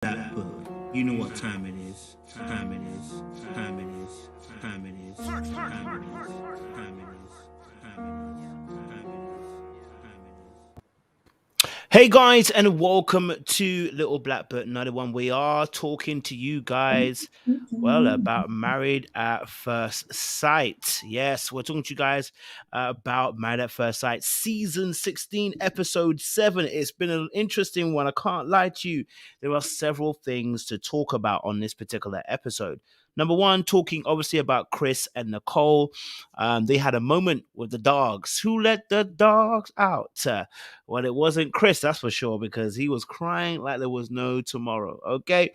That book. You know what time it is. Time it is. Time it is. Time it is. Time it is. Time it is. Time it is. Time it is. Hey guys, and welcome to Little Blackbird 91. We are talking to you guys, well, about Married at First Sight. Yes, we're talking to you guys about Married at First Sight, season 16, episode 7. It's been an interesting one. I can't lie to you. There are several things to talk about on this particular episode. Number one, talking obviously about Chris and Nicole. They had a moment with the dogs. Who let the dogs out? Well, it wasn't Chris, that's for sure, because he was crying like there was no tomorrow. Okay,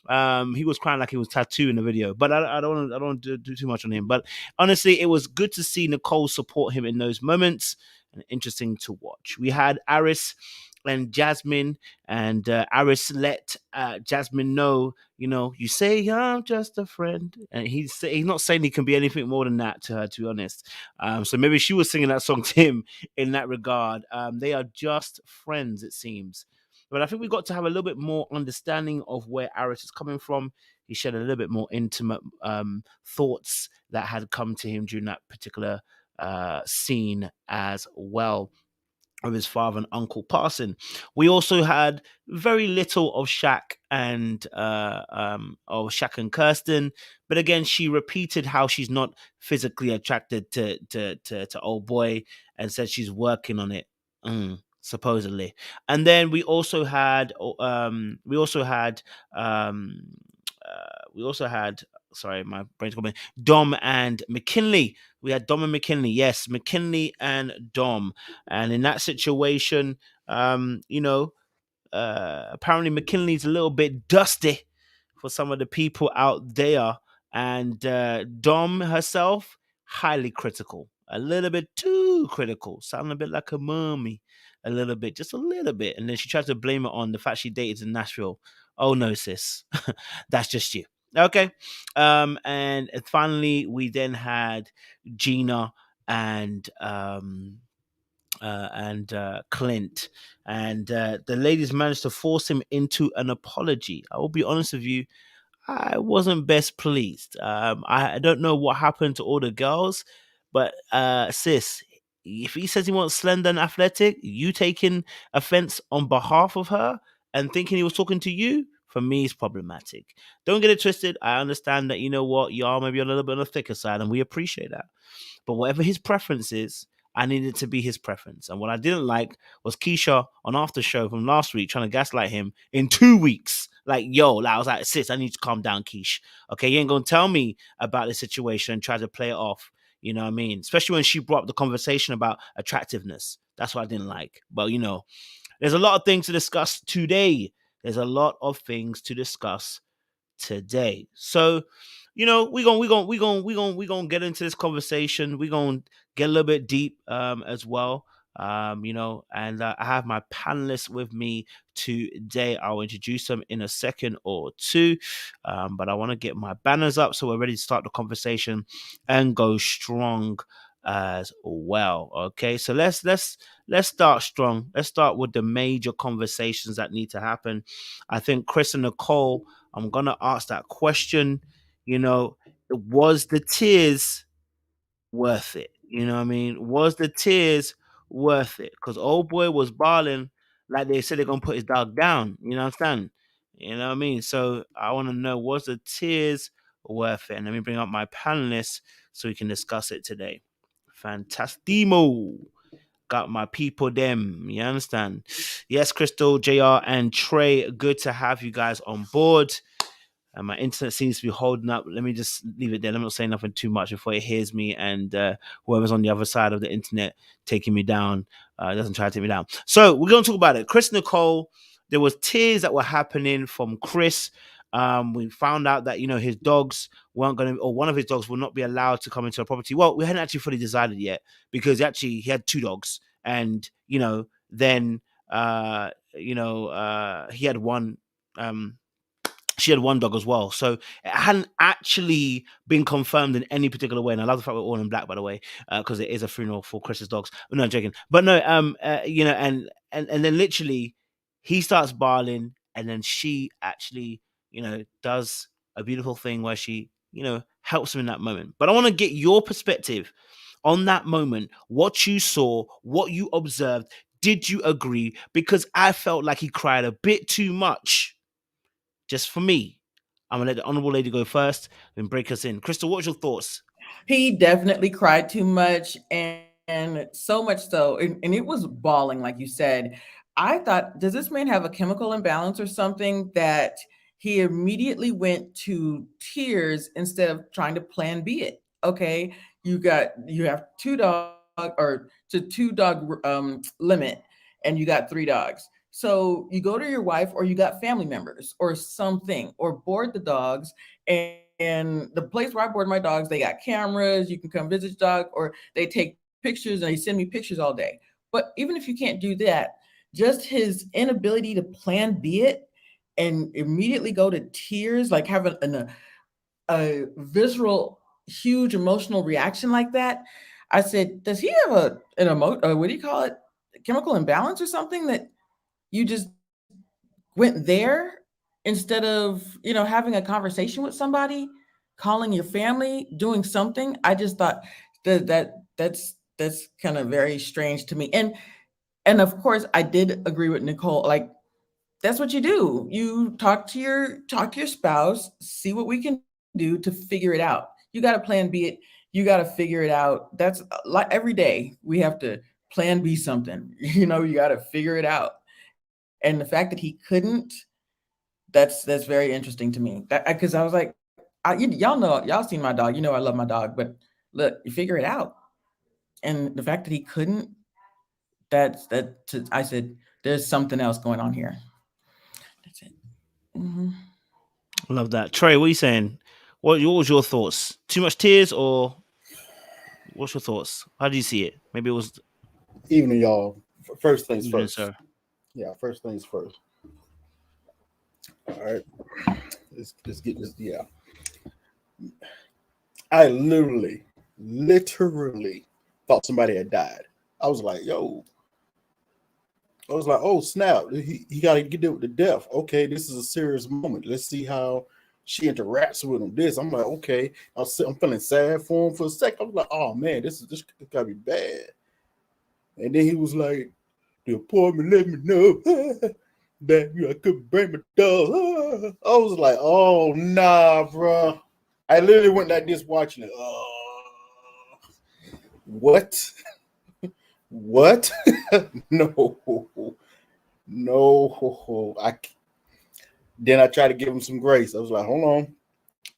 he was crying like he was tattooed in the video. But I don't do too much on him. But honestly, it was good to see Nicole support him in those moments, and interesting to watch. We had Arris and Jasmine, and Arris let Jasmine know, you say I'm just a friend, and he's not saying he can be anything more than that to her, to be honest. So maybe she was singing that song to him in that regard. They are just friends, it seems. But I think we got to have a little bit more understanding of where Arris is coming from. He shared a little bit more intimate thoughts that had come to him during that particular scene as well, of his father and uncle passing. We also had very little of Shaq and Kirsten, but again, she repeated how she's not physically attracted to old boy, and said she's working on it. Supposedly. And then we also had sorry, my brain's going. Dom and McKinley. We had Dom and McKinley. Yes, McKinley and Dom. And in that situation, apparently McKinley's a little bit dusty for some of the people out there. And Dom herself, highly critical. A little bit too critical. Sounding a bit like a mommy. A little bit, just a little bit. And then she tried to blame it on the fact she dated in Nashville. Oh no, sis. That's just you. Okay. And finally we then had Gina and Clint, and the ladies managed to force him into an apology. I will be honest with you, I wasn't best pleased. I don't know what happened to all the girls, but sis, if he says he wants slender and athletic, you taking offense on behalf of her and thinking he was talking to you, for me, is problematic. Don't get it twisted. I understand that, you know what, y'all maybe a little bit on the thicker side, and we appreciate that. But whatever his preference is, I need it to be his preference. And what I didn't like was Keisha on After Show from last week trying to gaslight him in 2 weeks. Like, I was like, sis, I need to calm down, Keish. Okay, you ain't gonna tell me about the situation and try to play it off. You know what I mean? Especially when she brought up the conversation about attractiveness. That's what I didn't like. But there's a lot of things to discuss today. So, we're gonna get into this conversation. We're gonna get a little bit deep as well. And I have my panelists with me today. I'll introduce them in a second or two. But I want to get my banners up so we're ready to start the conversation and go strong as well. Okay, so let's start strong. Let's start with the major conversations that need to happen. I think Chris and Nicole, I'm gonna ask that question. Was the tears worth it? You know what I mean? Was the tears worth it? Because old boy was bawling like they said they're gonna put his dog down. You know what I'm saying? You know what I mean? So I want to know, was the tears worth it? And let me bring up my panelists so we can discuss it today. Fantastimo. Got my people them. You understand? Yes, Crystal, JR, and Trey. Good to have you guys on board. And my internet seems to be holding up. Let me just leave it there. I'm not saying nothing too much before it hears me, and whoever's on the other side of the internet taking me down doesn't try to take me down. So we're going to talk about it. Chris, Nicole, there was tears that were happening from Chris. We found out that his dogs weren't going to, or one of his dogs will not be allowed to come into a property. Well, we hadn't actually fully decided yet, because he had 2 dogs, and then he had one. She had 1 dog as well. So it hadn't actually been confirmed in any particular way. And I love the fact we're all in black, by the way, because it is a funeral for Chris's dogs. No, I'm joking. But no, and then literally he starts bawling and then she actually, does a beautiful thing where she, helps him in that moment. But I want to get your perspective on that moment, what you saw, what you observed. Did you agree? Because I felt like he cried a bit too much, just for me. I'm gonna let the honorable lady go first and break us in. Crystal, what's your thoughts? He definitely cried too much, and so much so, and it was bawling, like you said. I thought, does this man have a chemical imbalance or something, that he immediately went to tears instead of trying to plan B it? Okay, you have two dog, or to two dog limit, and you got three dogs. So you go to your wife, or you got family members or something, or board the dogs. And the place where I board my dogs, they got cameras. You can come visit your dog, or they take pictures and they send me pictures all day. But even if you can't do that, just his inability to plan B it and immediately go to tears, like have a visceral, huge emotional reaction like that. I said, does he have what do you call it? Chemical imbalance or something, that you just went there instead of, having a conversation with somebody, calling your family, doing something. I just thought that's kind of very strange to me. And of course I did agree with Nicole. Like, that's what you do. You talk to your spouse, see what we can do to figure it out. You got to plan B it. You got to figure it out. That's like every day we have to plan B something. You got to figure it out. And the fact that he couldn't, that's very interesting to me. Because I was like, y'all know, y'all seen my dog. I love my dog, but look, you figure it out. And the fact that he couldn't, I said, there's something else going on here. That's it. Hmm. Love that. Trey, what are you saying? What was your thoughts? Too much tears, or what's your thoughts? How did you see it? Maybe it was Evening, y'all. First things evening, first. sir. Yeah, first things first. All right. Let's get this. Yeah. I literally thought somebody had died. I was like, yo. I was like, oh, snap. He got to get it with the death. Okay, this is a serious moment. Let's see how she interacts with him. I'm like, okay. I'm feeling sad for him for a second. I was like, oh, man, this got to be bad. And then he was like, the appointment let me know that I couldn't bring my dog. I was like, oh, nah, bro. I literally went like this watching it. What? What? No. Then I tried to give him some grace. I was like, hold on.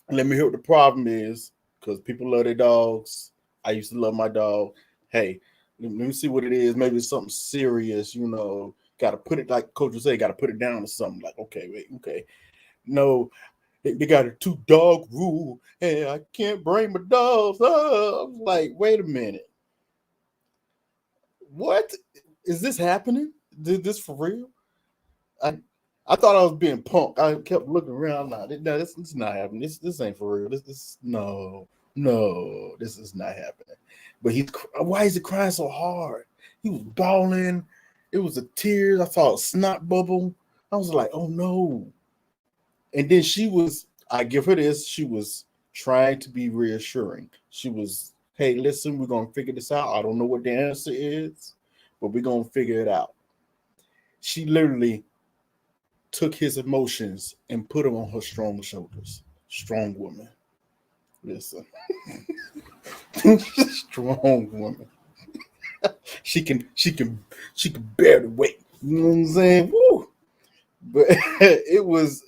Let me hear what the problem is, because people love their dogs. I used to love my dog. Hey, let me see what it is. Maybe it's something serious, Got to put it, like Coach would say, got to put it down or something. Like, okay, wait, okay. No, they got a 2-dog rule, and I can't bring my dogs. I was like, wait a minute. What? Is this happening? Did this for real? I thought I was being punked. I kept looking around. No, this is not happening. This ain't for real. This no, this is not happening. But why is he crying so hard? He was bawling. It was the tears. I saw a snot bubble. I was like, oh no. And then I give her this, she was trying to be reassuring. She was, hey, listen, we're going to figure this out. I don't know what the answer is, but we're going to figure it out. She literally took his emotions and put them on her strong shoulders. Strong woman. Listen. Strong woman. She can bear the weight. You know what I'm saying? Woo. But it was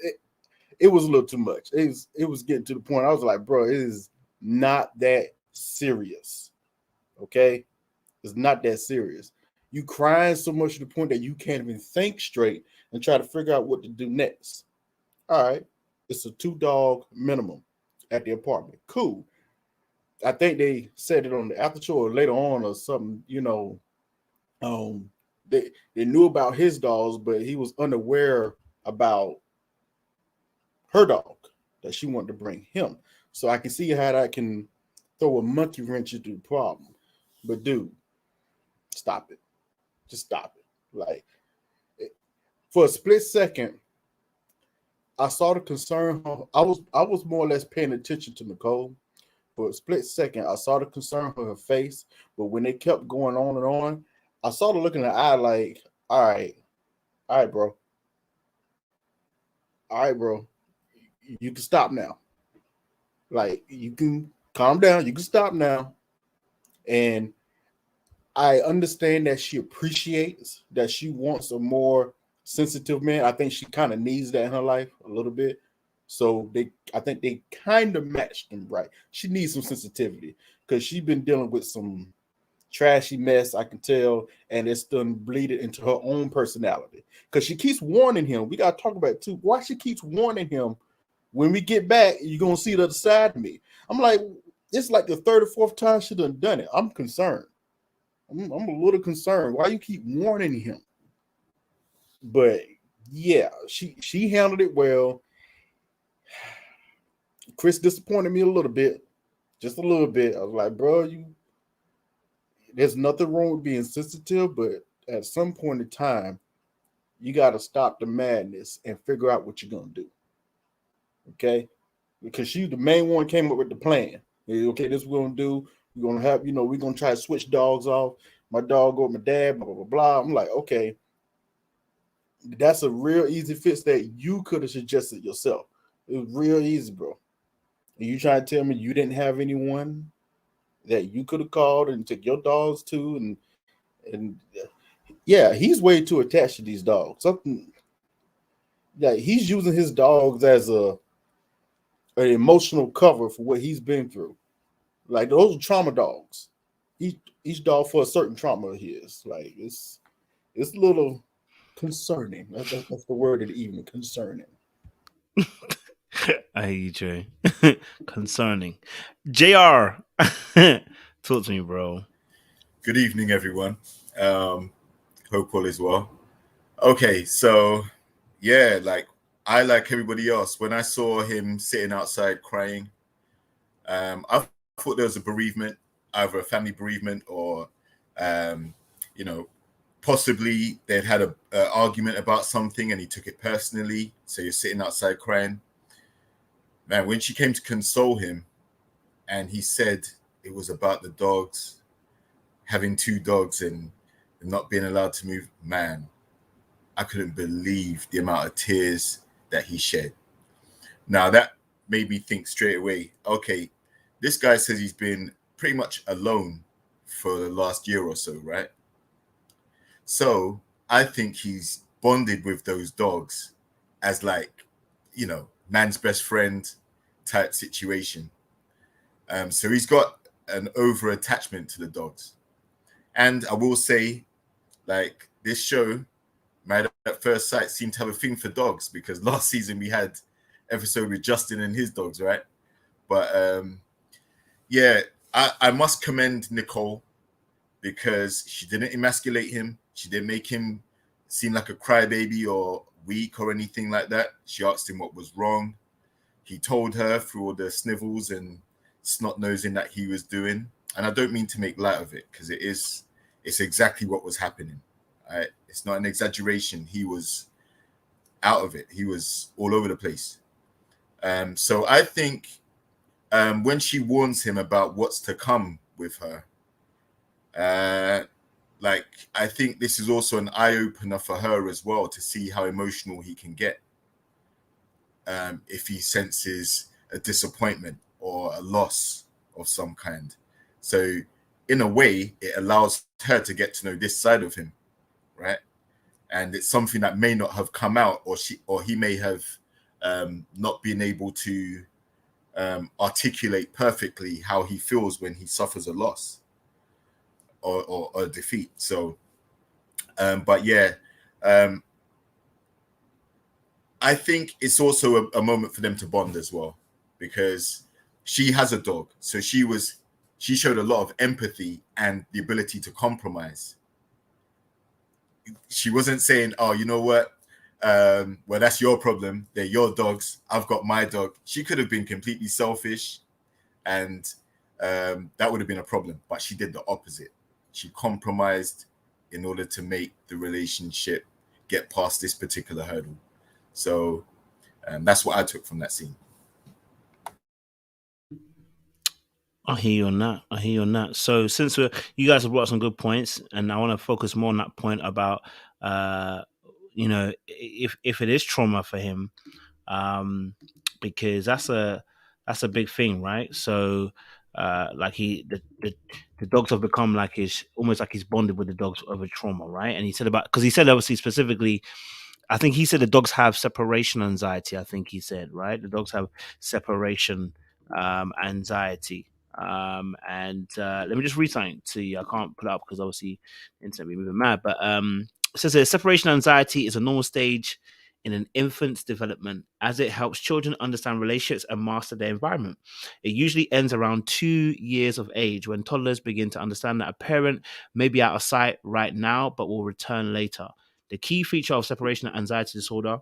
a little too much. It was getting to the point. I was like, bro, it is not that serious. Okay? It's not that serious. You crying so much to the point that you can't even think straight and try to figure out what to do next. All right. It's a 2-dog minimum at the apartment. Cool. I think they said it on the after show or later on or something, they knew about his dogs, but he was unaware about her dog that she wanted to bring him. So I can see how that can throw a monkey wrench into the problem. But dude, stop it. Just stop it. Like, for a split second, I saw the concern. I was more or less paying attention to Nicole for a split second. I saw the concern for her face, but when it kept going on and on, I saw the look in the eye like, all right, bro. All right, bro. You can stop now. Like, you can calm down. You can stop now. And I understand that she appreciates that she wants a more sensitive man. I think she kind of needs that in her life a little bit. So I think they kind of matched them right. She needs some sensitivity because she's been dealing with some trashy mess, I can tell, and it's done bleeded into her own personality. Because she keeps warning him. We got to talk about it too. Why she keeps warning him, when we get back, you're going to see the other side of me. I'm like, it's like the third or fourth time she done it. I'm concerned. I'm a little concerned. Why you keep warning him? But yeah, she handled it well. Chris disappointed me a little bit, just a little bit. I was like, bro, there's nothing wrong with being sensitive, but at some point in time, you got to stop the madness and figure out what you're gonna do. Okay, because she, the main one, came up with the plan. Okay, this is what we're gonna do. We're gonna have, we're gonna try to switch dogs off. My dog go with my dad, blah, blah, blah, blah. I'm like, okay, that's a real easy fix that you could have suggested yourself. It was real easy, bro. And you trying to tell me you didn't have anyone that you could have called and took your dogs to, and yeah, he's way too attached to these dogs. Something, yeah, he's using his dogs as an emotional cover for what he's been through. Like, those are trauma dogs. Each dog for a certain trauma of his. Like, it's a little concerning. That's the word of the evening, concerning. I hear you, Jay. Concerning. JR. Talk to me, bro. Good evening, everyone. Hope all is well. Okay, so yeah, I, like everybody else, when I saw him sitting outside crying, I thought there was a bereavement, either a family bereavement or, possibly they'd had an argument about something and he took it personally. So you're sitting outside crying. Man, when she came to console him and he said it was about the dogs, having 2 dogs and not being allowed to move, man, I couldn't believe the amount of tears that he shed. Now that made me think straight away, okay, this guy says he's been pretty much alone for the last year or so, right? So I think he's bonded with those dogs as, like, man's best friend type situation. So he's got an over attachment to the dogs. And I will say, like, this show, Married at First Sight, seemed to have a thing for dogs, because last season we had episode with Justin and his dogs, right? But yeah, I must commend Nicole, because she didn't emasculate him. She didn't make him seem like a crybaby or weak or anything like that. She asked him what was wrong. He told her through all the snivels and snot-nosing that he was doing. And I don't mean to make light of it, because it's exactly what was happening. Right? It's not an exaggeration. He was out of it. He was all over the place. So I think when she warns him about what's to come with her, I think this is also an eye-opener for her as well, to see how emotional he can get if he senses a disappointment or a loss of some kind. So in a way, it allows her to get to know this side of him, right? And it's something that may not have come out, or he may have not been able to articulate perfectly how he feels when he suffers a loss or a defeat. So, but yeah, I think it's also a moment for them to bond as well, because she has a dog, so she showed a lot of empathy and the ability to compromise. She wasn't saying, oh, you know what, well, that's your problem, they're your dogs, I've got my dog. She could have been completely selfish, and that would have been a problem, but she did the opposite. She compromised in order to make the relationship get past this particular hurdle. So That's what I took from that scene. I hear you on that. I hear you on that. So since you guys have brought some good points, and I want to focus more on that point about, you know, if it is trauma for him, because that's a big thing, right? So, like the dogs have become like almost like he's bonded with the dogs over trauma, right? And he said because he said obviously specifically, I think he said the dogs have separation anxiety. I think he said, right, the dogs have separation anxiety. And let me just read something to you. I can't put it up because obviously the internet be moving mad. But it says that separation anxiety is a normal stage in an infant's development as it helps children understand relationships and master their environment. It usually ends around 2 years of age when toddlers begin to understand that a parent may be out of sight right now but will return later. The key feature of separation anxiety disorder,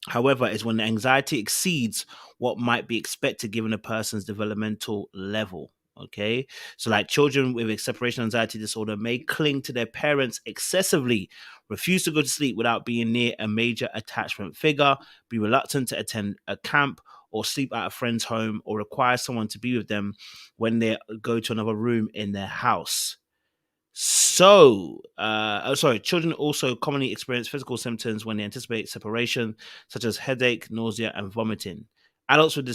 however, is when the anxiety exceeds what might be expected given a person's developmental level. Okay, so like children with a separation anxiety disorder may cling to their parents excessively, refuse to go to sleep without being near a major attachment figure, be reluctant to attend a camp or sleep at a friend's home, or require someone to be with them when they go to another room in their house. So, children also commonly experience physical symptoms when they anticipate separation, such as headache, nausea, and vomiting. Adults with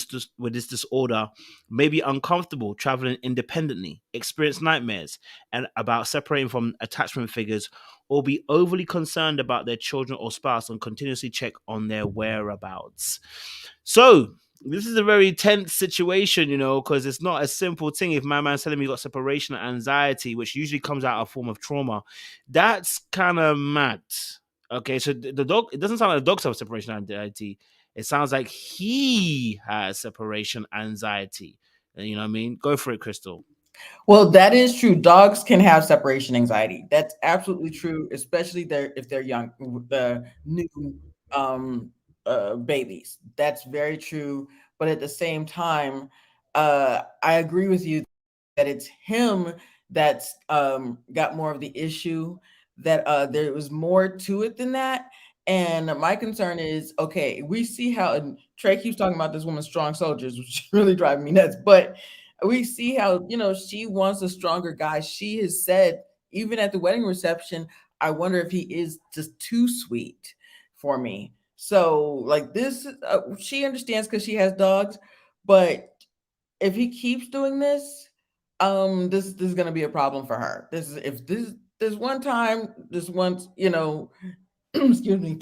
this disorder may be uncomfortable traveling independently, experience nightmares and about separating from attachment figures, or be overly concerned about their children or spouse and continuously check on their whereabouts. So, this is a very tense situation, you know, because it's not a simple thing. If my man's telling me he got separation anxiety, which usually comes out of a form of trauma, that's kind of mad. Okay, so the dog, it doesn't sound like the dogs have separation anxiety. It sounds like he has separation anxiety. You know what I mean? Go for it, Crystal. Well, that is true. Dogs can have separation anxiety. That's absolutely true, especially if they're young, the new babies. That's very true. But at the same time, I agree with you that it's him that's got more of the issue. That there was more to it than that. And my concern is, okay, we see how and Trey keeps talking about this woman's strong soldiers, which really drive me nuts. But we see how, you know, she wants a stronger guy. She has said, even at the wedding reception, I wonder if he is just too sweet for me. So like this, she understands because she has dogs, but if he keeps doing this, this is going to be a problem for her. This one time, this once, you know, excuse me,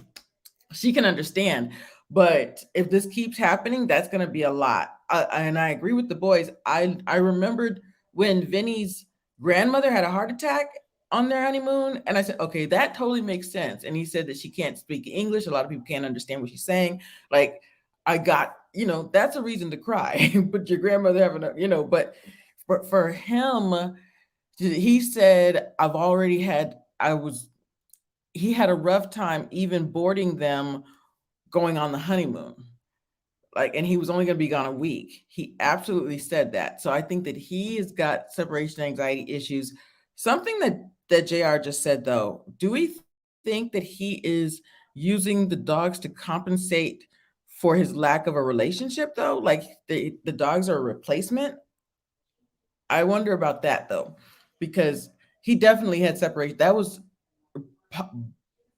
she can understand. But if this keeps happening, that's going to be a lot. And I agree with the boys. I remembered when Vinny's grandmother had a heart attack on their honeymoon, and I said, okay, that totally makes sense. And he said that she can't speak English. A lot of people can't understand what she's saying. Like, I got, you know, that's a reason to cry. But your grandmother having a, you know, but for him, he said, he had a rough time even boarding them going on the honeymoon. Like, and he was only going to be gone a week. He absolutely said that. So I think that he has got separation anxiety issues. Something that JR just said, though, do we think that he is using the dogs to compensate for his lack of a relationship, though? Like the dogs are a replacement? I wonder about that, though, because he definitely had separation. That was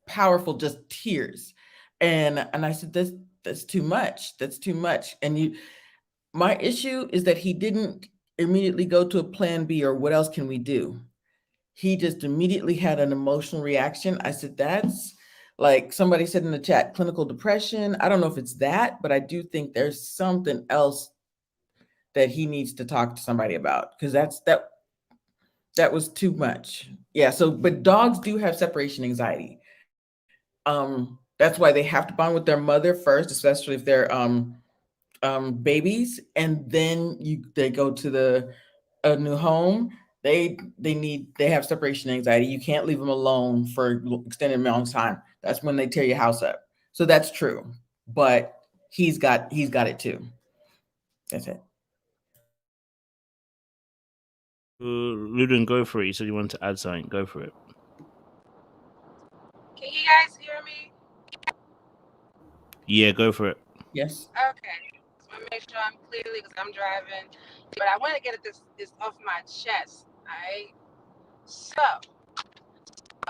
powerful, just tears. And I said, that's too much. That's too much. And my issue is that he didn't immediately go to a plan B or what else can we do? He just immediately had an emotional reaction. I said, that's like somebody said in the chat, clinical depression. I don't know if it's that, but I do think there's something else that he needs to talk to somebody about, because that was too much. Yeah. So, but dogs do have separation anxiety. That's why they have to bond with their mother first, especially if they're babies, and then they go to a new home. They have separation anxiety. You can't leave them alone for extended amount of time. That's when they tear your house up. So that's true, but he's got it too. That's it. Ludin, go for it. You said you wanted to add something. Go for it. Can you guys hear me? Yeah, go for it. Yes. Okay. Just want to make sure I'm clearly because I'm driving. But I want to get this off my chest. All right. So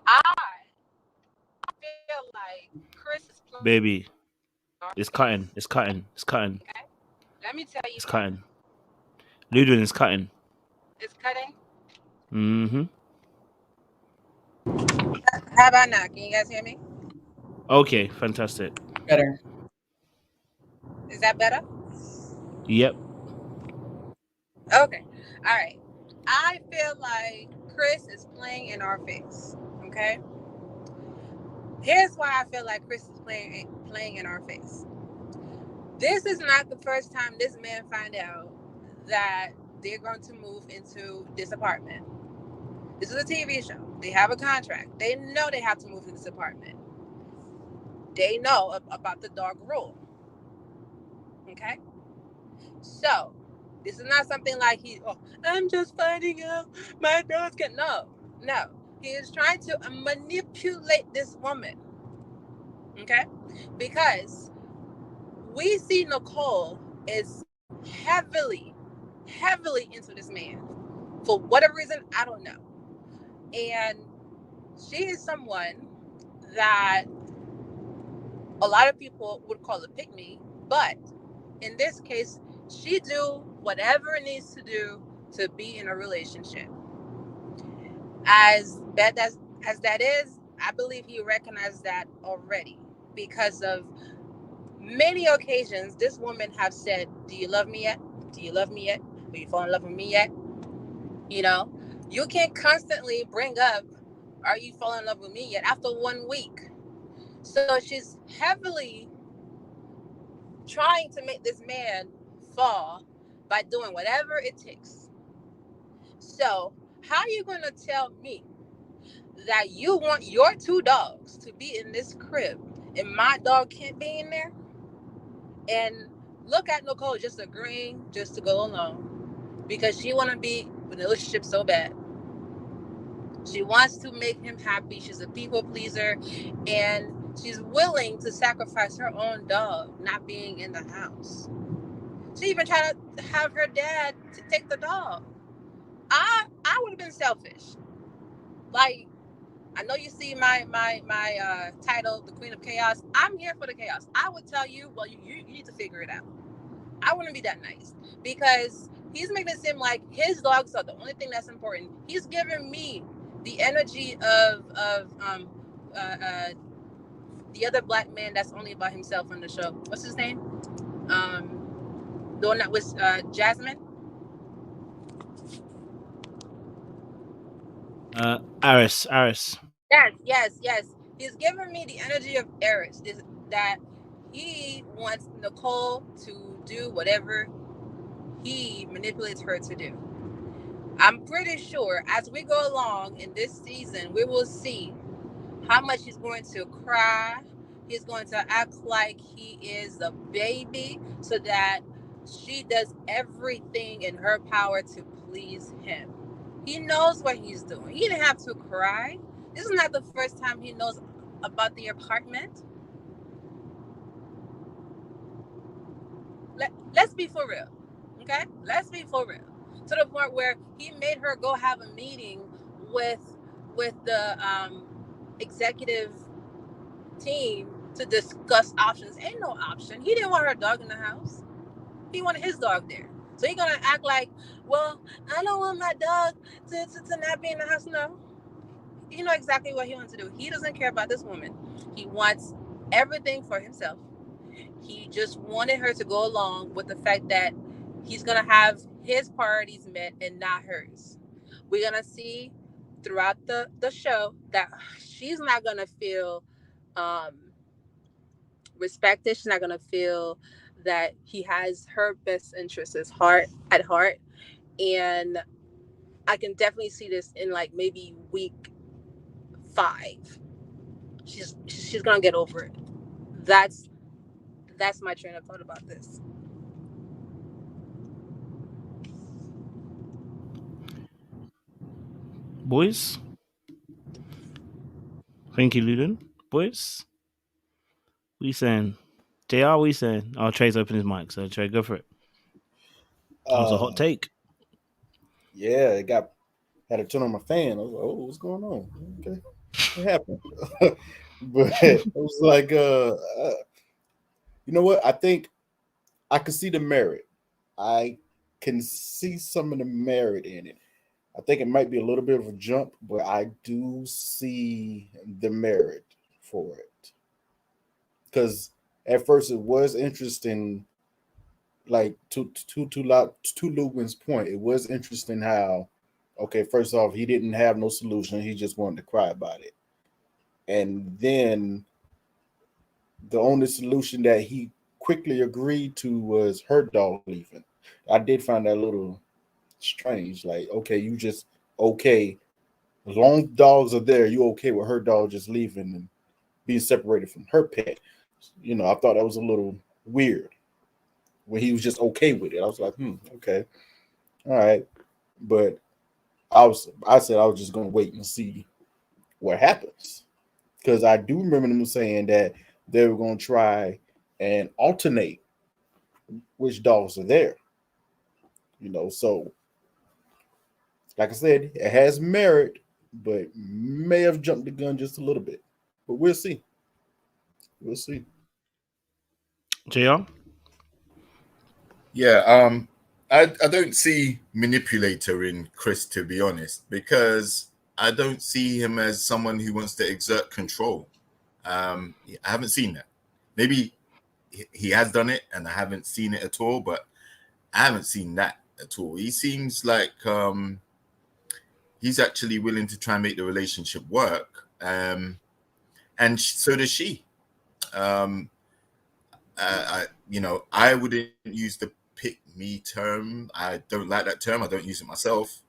I feel like Chris is playing. Baby, it's cutting. It's cutting. It's cutting. Okay. Let me tell you It's why. cutting. Ludwig is cutting. It's cutting. Mm-hmm. How about now? Can you guys hear me? Okay, fantastic. Better. Is that better? Yep. Okay. All right. I feel like Chris is playing in our face. Okay. Here's why I feel like Chris is playing in our face. This is not the first time this man find out that they're going to move into this apartment. This is a TV show. They have a contract. They know they have to move to this apartment. They know about the dog rule. Okay? So, this is not something like I'm just finding out my dog's getting. No. He is trying to manipulate this woman. Okay? Because we see Nicole is heavily into this man. For whatever reason, I don't know. And she is someone that a lot of people would call a pick-me, but in this case, she do whatever it needs to do to be in a relationship. As bad as that is, I believe he recognized that already because of many occasions this woman have said, do you love me yet? Do you love me yet? Will you fall in love with me yet? You know, you can't constantly bring up, are you falling in love with me yet? After 1 week. So she's heavily trying to make this man fall by doing whatever it takes. So how are you going to tell me that you want your 2 dogs to be in this crib and my dog can't be in there? And look at Nicole just agreeing just to go along because she want to be in a relationship so bad. She wants to make him happy. She's a people pleaser, and she's willing to sacrifice her own dog not being in the house. She even tried to have her dad to take the dog. I would have been selfish. Like, I know you see my title, the Queen of Chaos. I'm here for the chaos. I would tell you, well, you need to figure it out. I wouldn't be that nice because he's making it seem like his dogs are the only thing that's important. He's giving me the energy of the other black man that's only by himself on the show. What's his name? The one that was Jasmine. Arris. Yes. He's giving me the energy of Arris. Is that he wants Nicole to do whatever he manipulates her to do. I'm pretty sure as we go along in this season, we will see how much he's going to cry. He's going to act like he is a baby so that she does everything in her power to please him. He knows what he's doing. He didn't have to cry. This is not the first time he knows about the apartment. Let's be for real. Okay? Let's be for real. To the point where he made her go have a meeting with the executive team to discuss options. Ain't no option. He didn't want her dog in the house. He wanted his dog there. So he's gonna act like, well, I don't want my dog to not be in the house. No. You know exactly what he wants to do. He doesn't care about this woman. He wants everything for himself. He just wanted her to go along with the fact that he's gonna have his priorities met and not hers. We're gonna see throughout the show that she's not gonna feel respected. She's not gonna feel that he has her best interests at heart. And I can definitely see this in like maybe week 5. She's gonna get over it. That's my train of thought about this. Boys. Thank you, Ludwig. Boys. What are you saying? JR, what you saying? Oh, Trey's open his mic, so Trey, go for it. That was a hot take. Yeah, had to turn on my fan. I was like, oh, what's going on? Okay, what happened? But it was like, you know what? I think I could see the merit. I can see some of the merit in it. I think it might be a little bit of a jump, but I do see the merit for it. Because at first it was interesting, like to Lubin's point, it was interesting how, okay, first off, he didn't have no solution. He just wanted to cry about it. And then the only solution that he quickly agreed to was her dog leaving. I did find that a little strange. Like, okay, you just okay. As long as dogs are there, you okay with her dog just leaving and being separated from her pet. You know, I thought that was a little weird when he was just okay with it. I was like, okay. All right. But I said I was just gonna wait and see what happens. Because I do remember them saying that they were gonna try and alternate which dogs are there. You know, so like I said, it has merit, but may have jumped the gun just a little bit. But we'll see. We'll see. JR? Yeah, I don't see manipulator in Chris, to be honest, because I don't see him as someone who wants to exert control. I haven't seen that. Maybe he has done it and I haven't seen it at all, but I haven't seen that at all. He seems like he's actually willing to try and make the relationship work, and so does she. I wouldn't use the pick me term. I don't like that term. I don't use it myself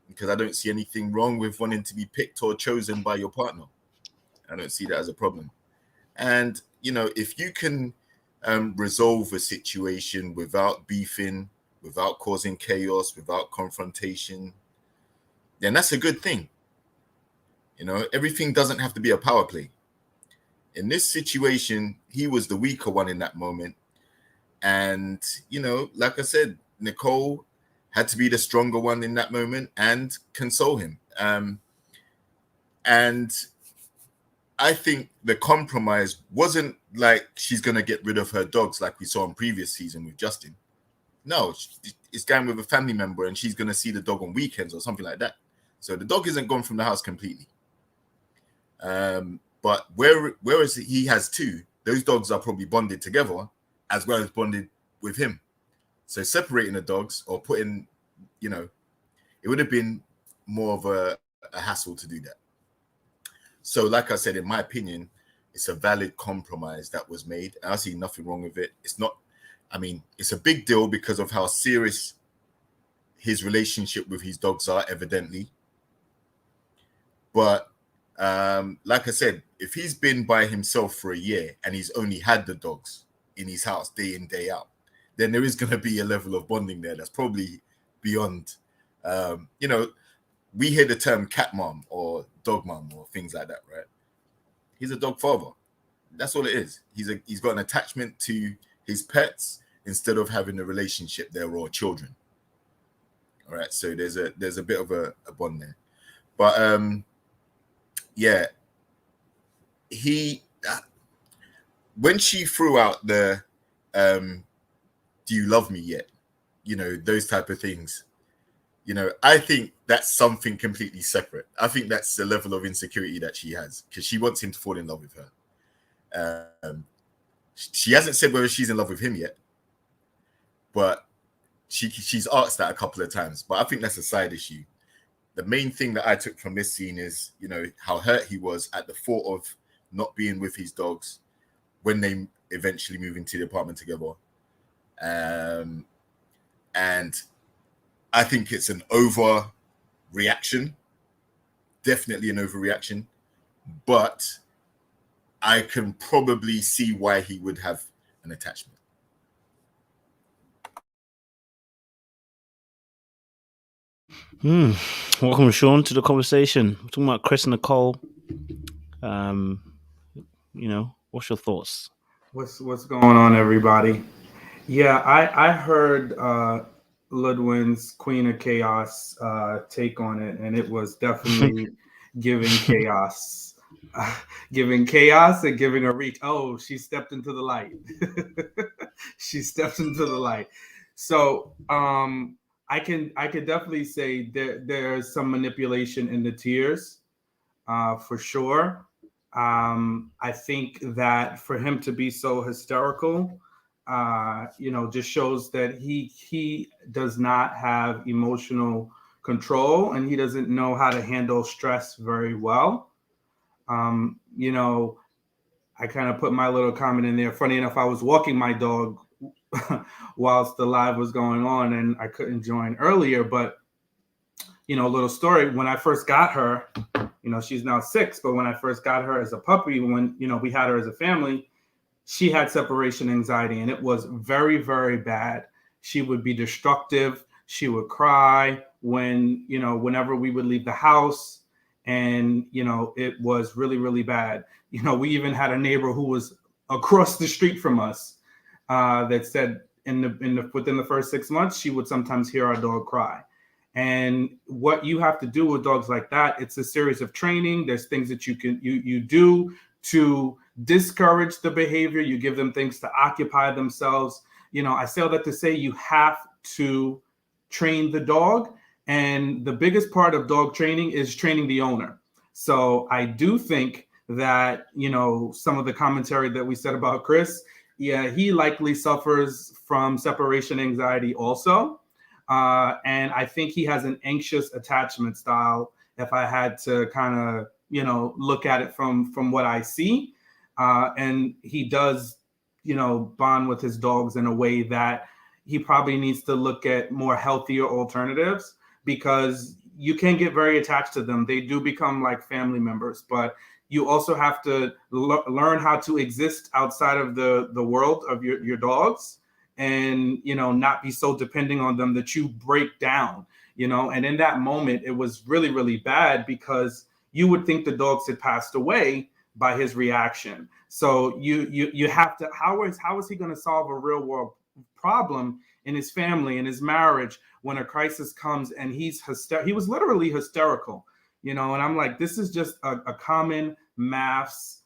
because I don't see anything wrong with wanting to be picked or chosen by your partner. I don't see that as a problem. And, you know, if you can resolve a situation without beefing, without causing chaos, without confrontation, then that's a good thing. You know, everything doesn't have to be a power play. In this situation, he was the weaker one in that moment. And, you know, like I said, Nicole had to be the stronger one in that moment and console him. And I think the compromise wasn't like she's going to get rid of her dogs like we saw in previous season with Justin. No, it's going with a family member and she's going to see the dog on weekends or something like that. So the dog isn't gone from the house completely. But whereas he has two, those dogs are probably bonded together as well as bonded with him. So separating the dogs or putting, you know, it would have been more of a hassle to do that. So like I said, in my opinion, it's a valid compromise that was made. I see nothing wrong with it. It's not, I mean, it's a big deal because of how serious his relationship with his dogs are, evidently. But like I said, if he's been by himself for a year and he's only had the dogs in his house day in, day out, then there is going to be a level of bonding there that's probably beyond, you know, we hear the term cat mom or dog mom or things like that, right? He's a dog father. That's all it is. He's got an attachment to his pets instead of having a relationship there or children. All right, so there's a bit of a bond there. But yeah, when she threw out the do you love me yet? You know, those type of things. You know, I think that's something completely separate. I think that's the level of insecurity that she has because she wants him to fall in love with her. She hasn't said whether she's in love with him yet, but she's asked that a couple of times. But I think that's a side issue. The main thing that I took from this scene is, you know, how hurt he was at the thought of not being with his dogs when they eventually move into the apartment together. And I think it's an overreaction, definitely an overreaction, but I can probably see why he would have an attachment. Welcome, Sean, to the conversation. We're talking about Chris and Nicole. You know, what's your thoughts? What's going on, everybody? Yeah, I heard Ludwin's Queen of Chaos take on it, and it was definitely giving chaos. Giving chaos and giving a reach. Oh, she stepped into the light. She stepped into the light. So I can definitely say there's some manipulation in the tears, for sure. I think that for him to be so hysterical, just shows that he does not have emotional control, and he doesn't know how to handle stress very well. I kind of put my little comment in there. Funny enough, I was walking my dog whilst the live was going on, and I couldn't join earlier. But a little story. When I first got her, she's now 6, but when I first got her as a puppy, when we had her as a family, she had separation anxiety, and it was very, very bad. She would be destructive. She would cry whenever we would leave the house. And, it was really, really bad. We even had a neighbor who was across the street from us that said within the first 6 months, she would sometimes hear our dog cry. And what you have to do with dogs like that, it's a series of training. There's things that you do to discourage the behavior. You give them things to occupy themselves. I say all that to say you have to train the dog. And the biggest part of dog training is training the owner. So I do think that, some of the commentary that we said about Chris, yeah, he likely suffers from separation anxiety also. And I think he has an anxious attachment style, if I had to kind of, look at it from what I see. And he does, bond with his dogs in a way that he probably needs to look at more healthier alternatives, because you can get very attached to them. They do become like family members, but you also have to learn how to exist outside of the world of your dogs, and not be so depending on them that you break down. And in that moment, it was really, really bad, because you would think the dogs had passed away by his reaction. So you have to, how is he going to solve a real world problem in his family, in his marriage, when a crisis comes and he was literally hysterical, and I'm like, this is just a common Mafs,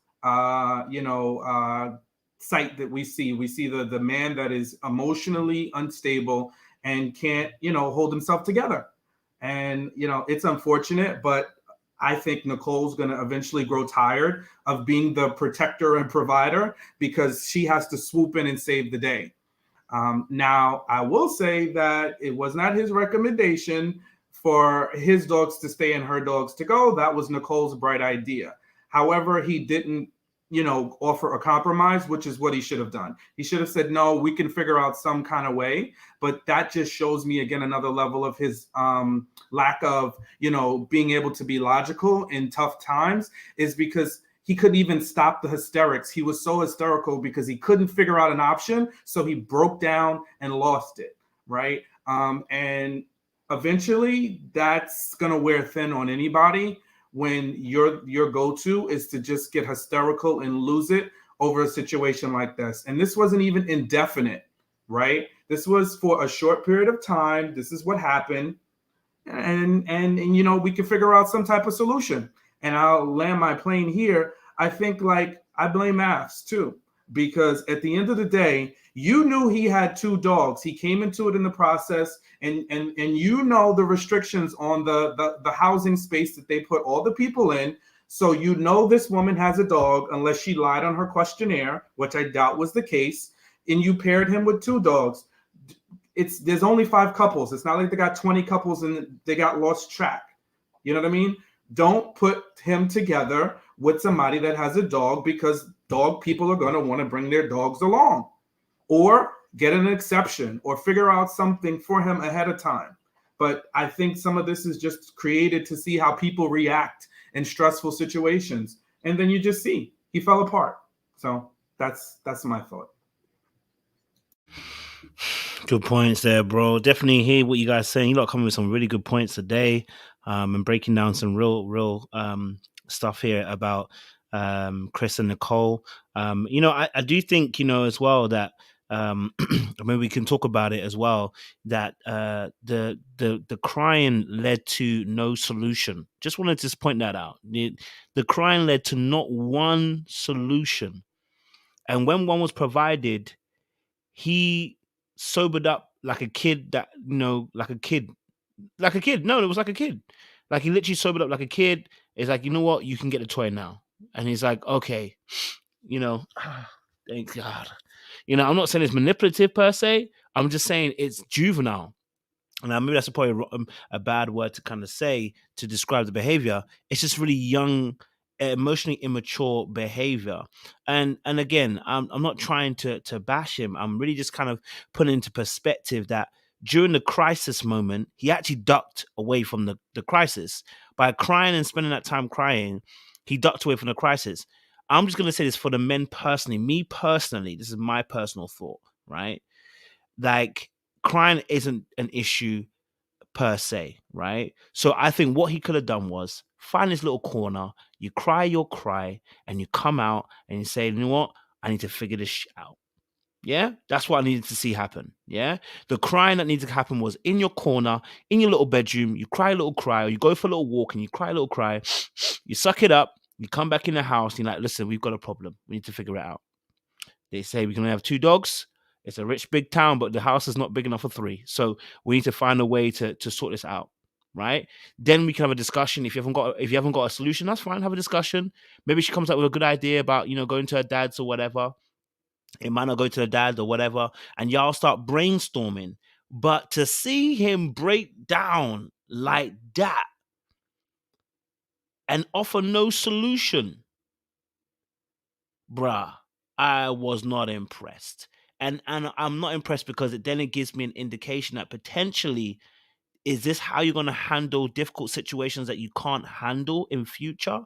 sight that we see. We see the man that is emotionally unstable and can't, hold himself together. And, it's unfortunate, but I think Nicole's going to eventually grow tired of being the protector and provider, because she has to swoop in and save the day. Now, I will say that it was not his recommendation for his dogs to stay and her dogs to go. That was Nicole's bright idea. However, he didn't, offer a compromise, which is what he should have done. He should have said, no, we can figure out some kind of way. But that just shows me, again, another level of his lack of, being able to be logical in tough times, is because he couldn't even stop the hysterics. He was so hysterical because he couldn't figure out an option. So he broke down and lost it. Right. And eventually that's going to wear thin on anybody, when your go-to is to just get hysterical and lose it over a situation like this. And this wasn't even indefinite, right? This was for a short period of time. This is what happened. And we can figure out some type of solution. And I'll land my plane here. I think, like, I blame Mafs too, because at the end of the day, you knew he had 2 dogs. He came into it in the process, and the restrictions on the housing space that they put all the people in. So this woman has a dog, unless she lied on her questionnaire, which I doubt was the case, and you paired him with 2 dogs. There's only 5 couples. It's not like they got 20 couples and they got lost track. You know what I mean? Don't put him together with somebody that has a dog, because dog people are going to want to bring their dogs along. Or get an exception, or figure out something for him ahead of time. But I think some of this is just created to see how people react in stressful situations. And then you just see he fell apart. So that's my thought. Good points there, bro. Definitely hear what you guys are saying. You lot coming with some really good points today, and breaking down some real stuff here about Chris and Nicole. You know, I do think, you know, as well that I mean, we can talk about it as well, that the crying led to no solution. Just wanted to just point that out. The crying led to not one solution, and when one was provided, he sobered up like a kid. That, you know, like a kid. No, it was like a kid. Like, he literally sobered up like a kid. It's like, you know what, you can get the toy now. And he's like, okay, you know, thank God. You know, I'm not saying it's manipulative per se. I'm just saying it's juvenile. And maybe that's probably a bad word to kind of say to describe the behavior. It's just really young, emotionally immature behavior. And again, I'm not trying to bash him. I'm really just kind of putting into perspective that during the crisis moment, he actually ducked away from the crisis. By crying and spending that time crying, he ducked away from the crisis. I'm just going to say this for the men personally. Me personally, this is my personal thought, right? Like, crying isn't an issue per se, right? So I think what he could have done was find his little corner, you cry your cry, and you come out and you say, you know what? I need to figure this shit out. Yeah, that's what I needed to see happen. Yeah, the crying that needed to happen was in your corner, in your little bedroom. You cry a little cry, or you go for a little walk and you cry a little cry. You suck it up. You come back in the house. And you're like, listen, we've got a problem. We need to figure it out. They say we can only have 2 dogs. It's a rich big town, but the house is not big enough for 3. So we need to find a way to sort this out, right? Then we can have a discussion. If you haven't got a solution, that's fine. Have a discussion. Maybe she comes up with a good idea about, you know, going to her dad's or whatever. It might not go to the dad or whatever, and y'all start brainstorming. But to see him break down like that and offer no solution, bruh, I was not impressed. And I'm not impressed because it gives me an indication that potentially, is this how you're going to handle difficult situations that you can't handle in future?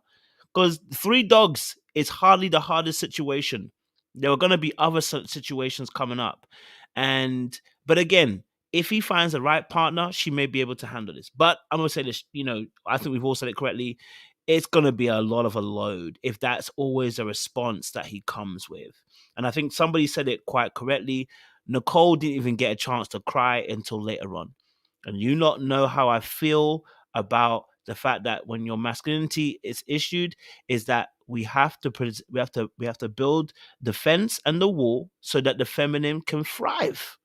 Because 3 dogs is hardly the hardest situation. There are going to be other situations coming up. But again, if he finds the right partner, she may be able to handle this. But I'm going to say this, you know, I think we've all said it correctly. It's going to be a lot of a load if that's always a response that he comes with. And I think somebody said it quite correctly. Nicole didn't even get a chance to cry until later on. And you not know how I feel about the fact that when your masculinity is issued, is that we have to build the fence and the wall so that the feminine can thrive.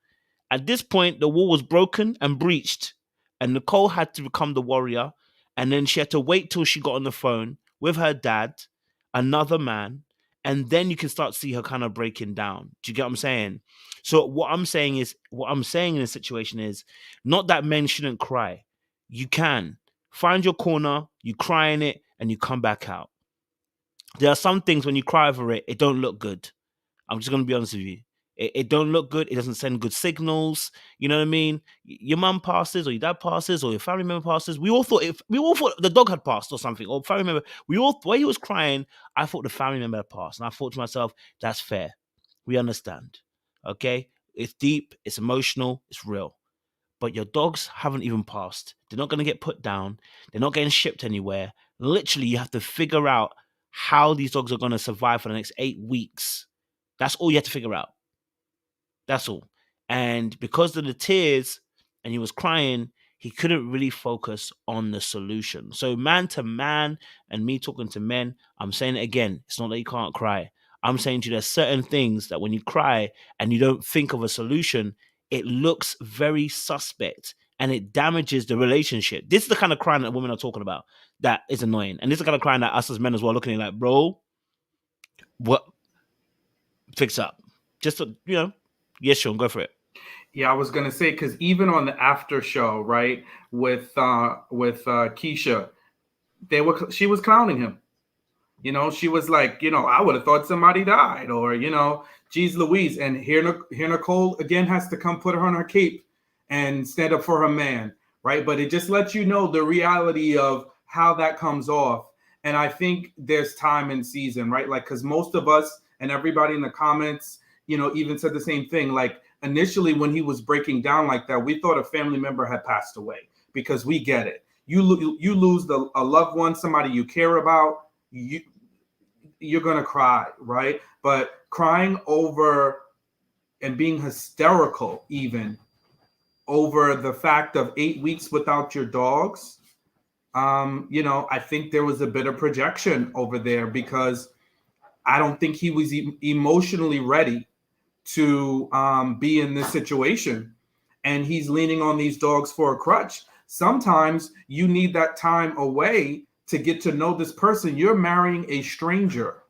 At this point, the wall was broken and breached, and Nicole had to become the warrior. And then she had to wait till she got on the phone with her dad, another man, and then you can start to see her kind of breaking down. Do you get what I'm saying? So what I'm saying in this situation is not that men shouldn't cry. You can find your corner, you cry in it, and you come back out. There are some things when you cry over it, it don't look good. I'm just going to be honest with you. It don't look good. It doesn't send good signals. You know what I mean? Your mum passes, or your dad passes, or your family member passes. We all thought the dog had passed or something, or family member. While he was crying, I thought the family member had passed, and I thought to myself, that's fair. We understand. Okay, it's deep, it's emotional, it's real. But your dogs haven't even passed. They're not going to get put down. They're not getting shipped anywhere. Literally, you have to figure out how these dogs are going to survive for the next 8 weeks. That's all you have to figure out. That's all. And because of the tears and he was crying, he couldn't really focus on the solution. So man to man, and me talking to men, I'm saying it again. It's not that you can't cry. I'm saying to you, there's certain things that when you cry and you don't think of a solution, it looks very suspect and it damages the relationship. This is the kind of crying that women are talking about that is annoying. And this is the kind of crying that us as men as well looking at like, bro, what? Fix up. Just, you know, yes, Sean, go for it. Yeah, I was gonna say, because even on the after show, right, with Keisha, she was clowning him. You know, she was like, you know, I would have thought somebody died, or, you know, geez Louise. And here Nicole again has to come put her on her cape and stand up for her man, right? But it just lets you know the reality of how that comes off. And I think there's time and season, right? Like, because most of us and everybody in the comments, you know, even said the same thing. Like, initially when he was breaking down like that, we thought a family member had passed away, because we get it. You lose a loved one, somebody you care about. you're gonna cry, right? But crying over and being hysterical even over the fact of 8 weeks without your dogs, you know, I think there was a bit of projection over there, because I don't think he was emotionally ready to be in this situation. And he's leaning on these dogs for a crutch. Sometimes you need that time away to get to know this person. You're marrying a stranger,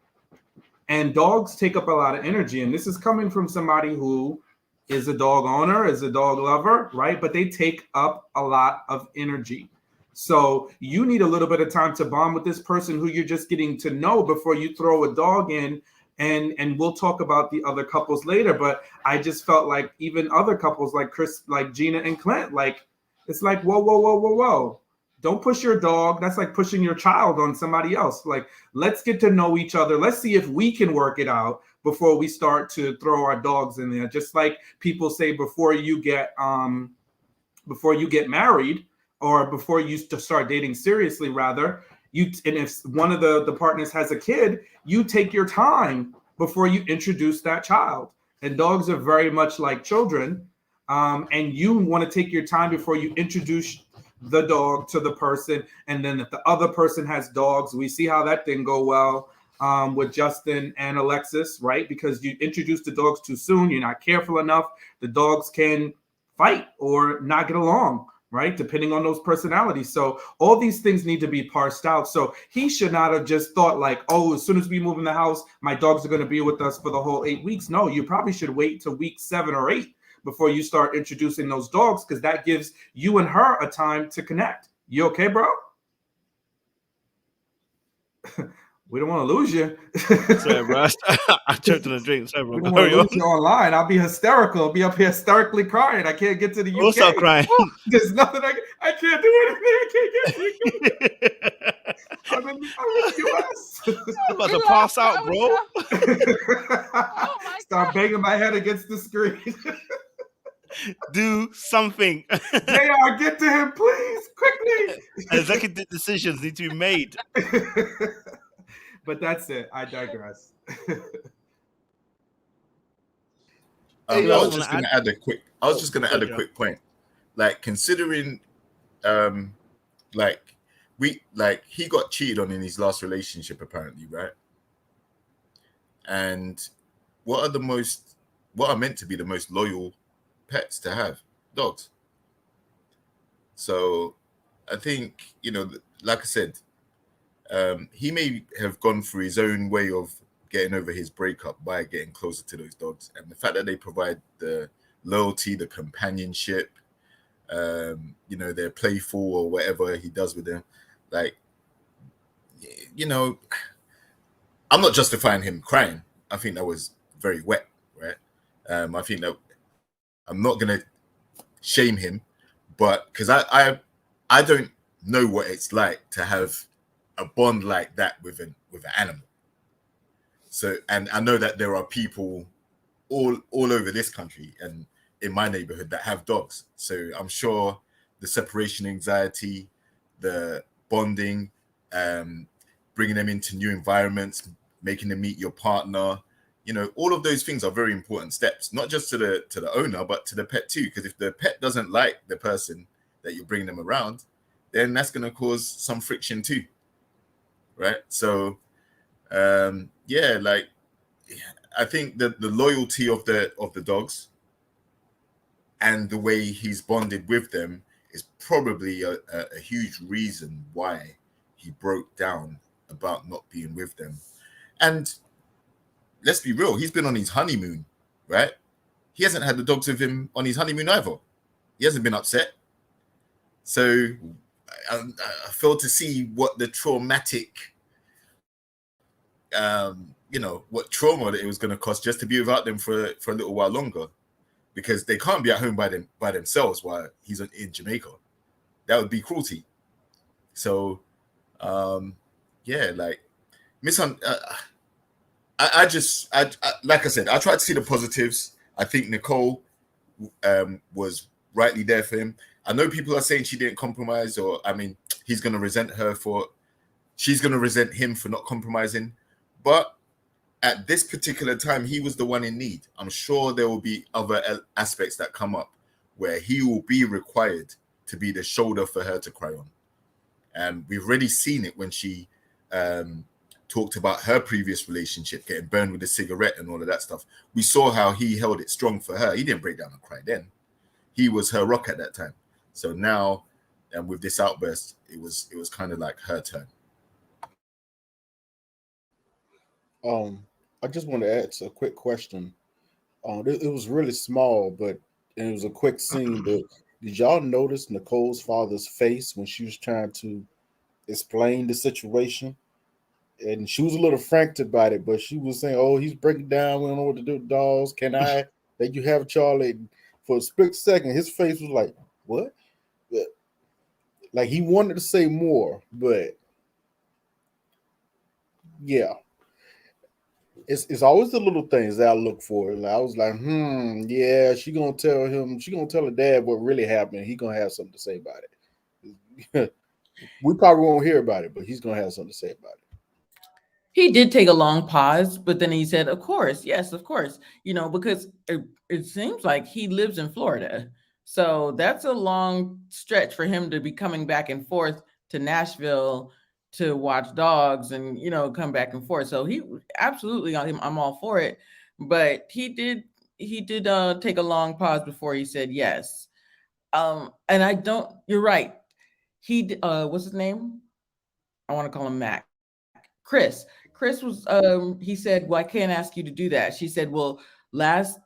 and dogs take up a lot of energy. And this is coming from somebody who is a dog owner, is a dog lover, right? But they take up a lot of energy. So you need a little bit of time to bond with this person who you're just getting to know before you throw a dog in. And we'll talk about the other couples later. But I just felt like even other couples like Chris, like Gina and Clint, like, it's like, whoa, whoa, whoa, whoa, whoa. Don't push your dog. That's like pushing your child on somebody else. Like, let's get to know each other. Let's see if we can work it out before we start to throw our dogs in there. Just like people say, before you get married, or before you start dating seriously, rather, and if one of the partners has a kid, you take your time before you introduce that child. And dogs are very much like children. And you want to take your time before you introduce the dog to the person. And then if the other person has dogs, we see how that didn't go well with Justin and Alexis, right? Because you introduce the dogs too soon. You're not careful enough. The dogs can fight or not get along, right? Depending on those personalities. So all these things need to be parsed out. So he should not have just thought like, oh, as soon as we move in the house, my dogs are going to be with us for the whole 8 weeks. No, you probably should wait till week 7 or 8 before you start introducing those dogs, because that gives you and her a time to connect. You okay, bro? We don't want to lose you. Sorry, bro. I choked on a drink. Sorry, bro. We don't want to lose you online. I'll be hysterical. I'll be up here hysterically crying. I can't get to the UK. Also crying. There's nothing I can't do anything. I can't get to the UK. I'm in the US. I'm about to pass out, bro. Oh my Start banging my head against the screen. Do something. JR, get to him, please, quickly. Executive decisions need to be made. But that's it. I digress. I was just going to add a quick point. Like, considering, he got cheated on in his last relationship, apparently, right? And what are meant to be the most loyal pets to have? Dogs. So I think, you know, like I said, he may have gone through his own way of getting over his breakup by getting closer to those dogs. And the fact that they provide the loyalty, the companionship, you know, they're playful or whatever he does with them. Like, you know, I'm not justifying him crying. I think that was very wet, right? I think that I'm not going to shame him, but because I don't know what it's like to have a bond like that with an animal. So, and I know that there are people all over this country and in my neighborhood that have dogs. So I'm sure the separation anxiety, the bonding, bringing them into new environments, making them meet your partner, you know, all of those things are very important steps, not just to the owner, but to the pet too. Because if the pet doesn't like the person that you're bringing them around, then that's going to cause some friction too. Right. So, yeah, like, I think that the loyalty of the dogs and the way he's bonded with them is probably a huge reason why he broke down about not being with them. And let's be real, he's been on his honeymoon, right? He hasn't had the dogs with him on his honeymoon either. He hasn't been upset. So I failed to see what the traumatic, you know, what trauma that it was going to cost just to be without them for a little while longer, because they can't be at home by themselves while he's in Jamaica. That would be cruelty. So, yeah, like, I like I said, I tried to see the positives. I think Nicole was rightly there for him. I know people are saying she didn't compromise, or I mean, she's going to resent him for not compromising. But at this particular time, he was the one in need. I'm sure there will be other aspects that come up where he will be required to be the shoulder for her to cry on. And we've already seen it when she talked about her previous relationship getting burned with a cigarette and all of that stuff. We saw how he held it strong for her. He didn't break down and cry then. He was her rock at that time. So now, and with this outburst, it was kind of like her turn. I just want to ask a quick question. It was really small, but it was a quick scene. But did y'all notice Nicole's father's face when she was trying to explain the situation? And she was a little frantic about it, but she was saying, "Oh, he's breaking down. We don't know what to do with dogs. Can I let you have Charlie?" And for a split second, his face was like, "What?" Like he wanted to say more, but yeah. It's always the little things that I look for. Like, I was like, yeah, she gonna tell her dad what really happened. He gonna have something to say about it. We probably won't hear about it, but he's gonna have something to say about it. He did take a long pause, but then he said, of course, yes, of course, because it seems like he lives in Florida. So that's a long stretch for him to be coming back and forth to Nashville to watch dogs and, come back and forth. So he absolutely, I'm all for it. But he did take a long pause before he said yes. And you're right. What's his name? I want to call him Mac. Chris was he said, well, I can't ask you to do that. She said, well, last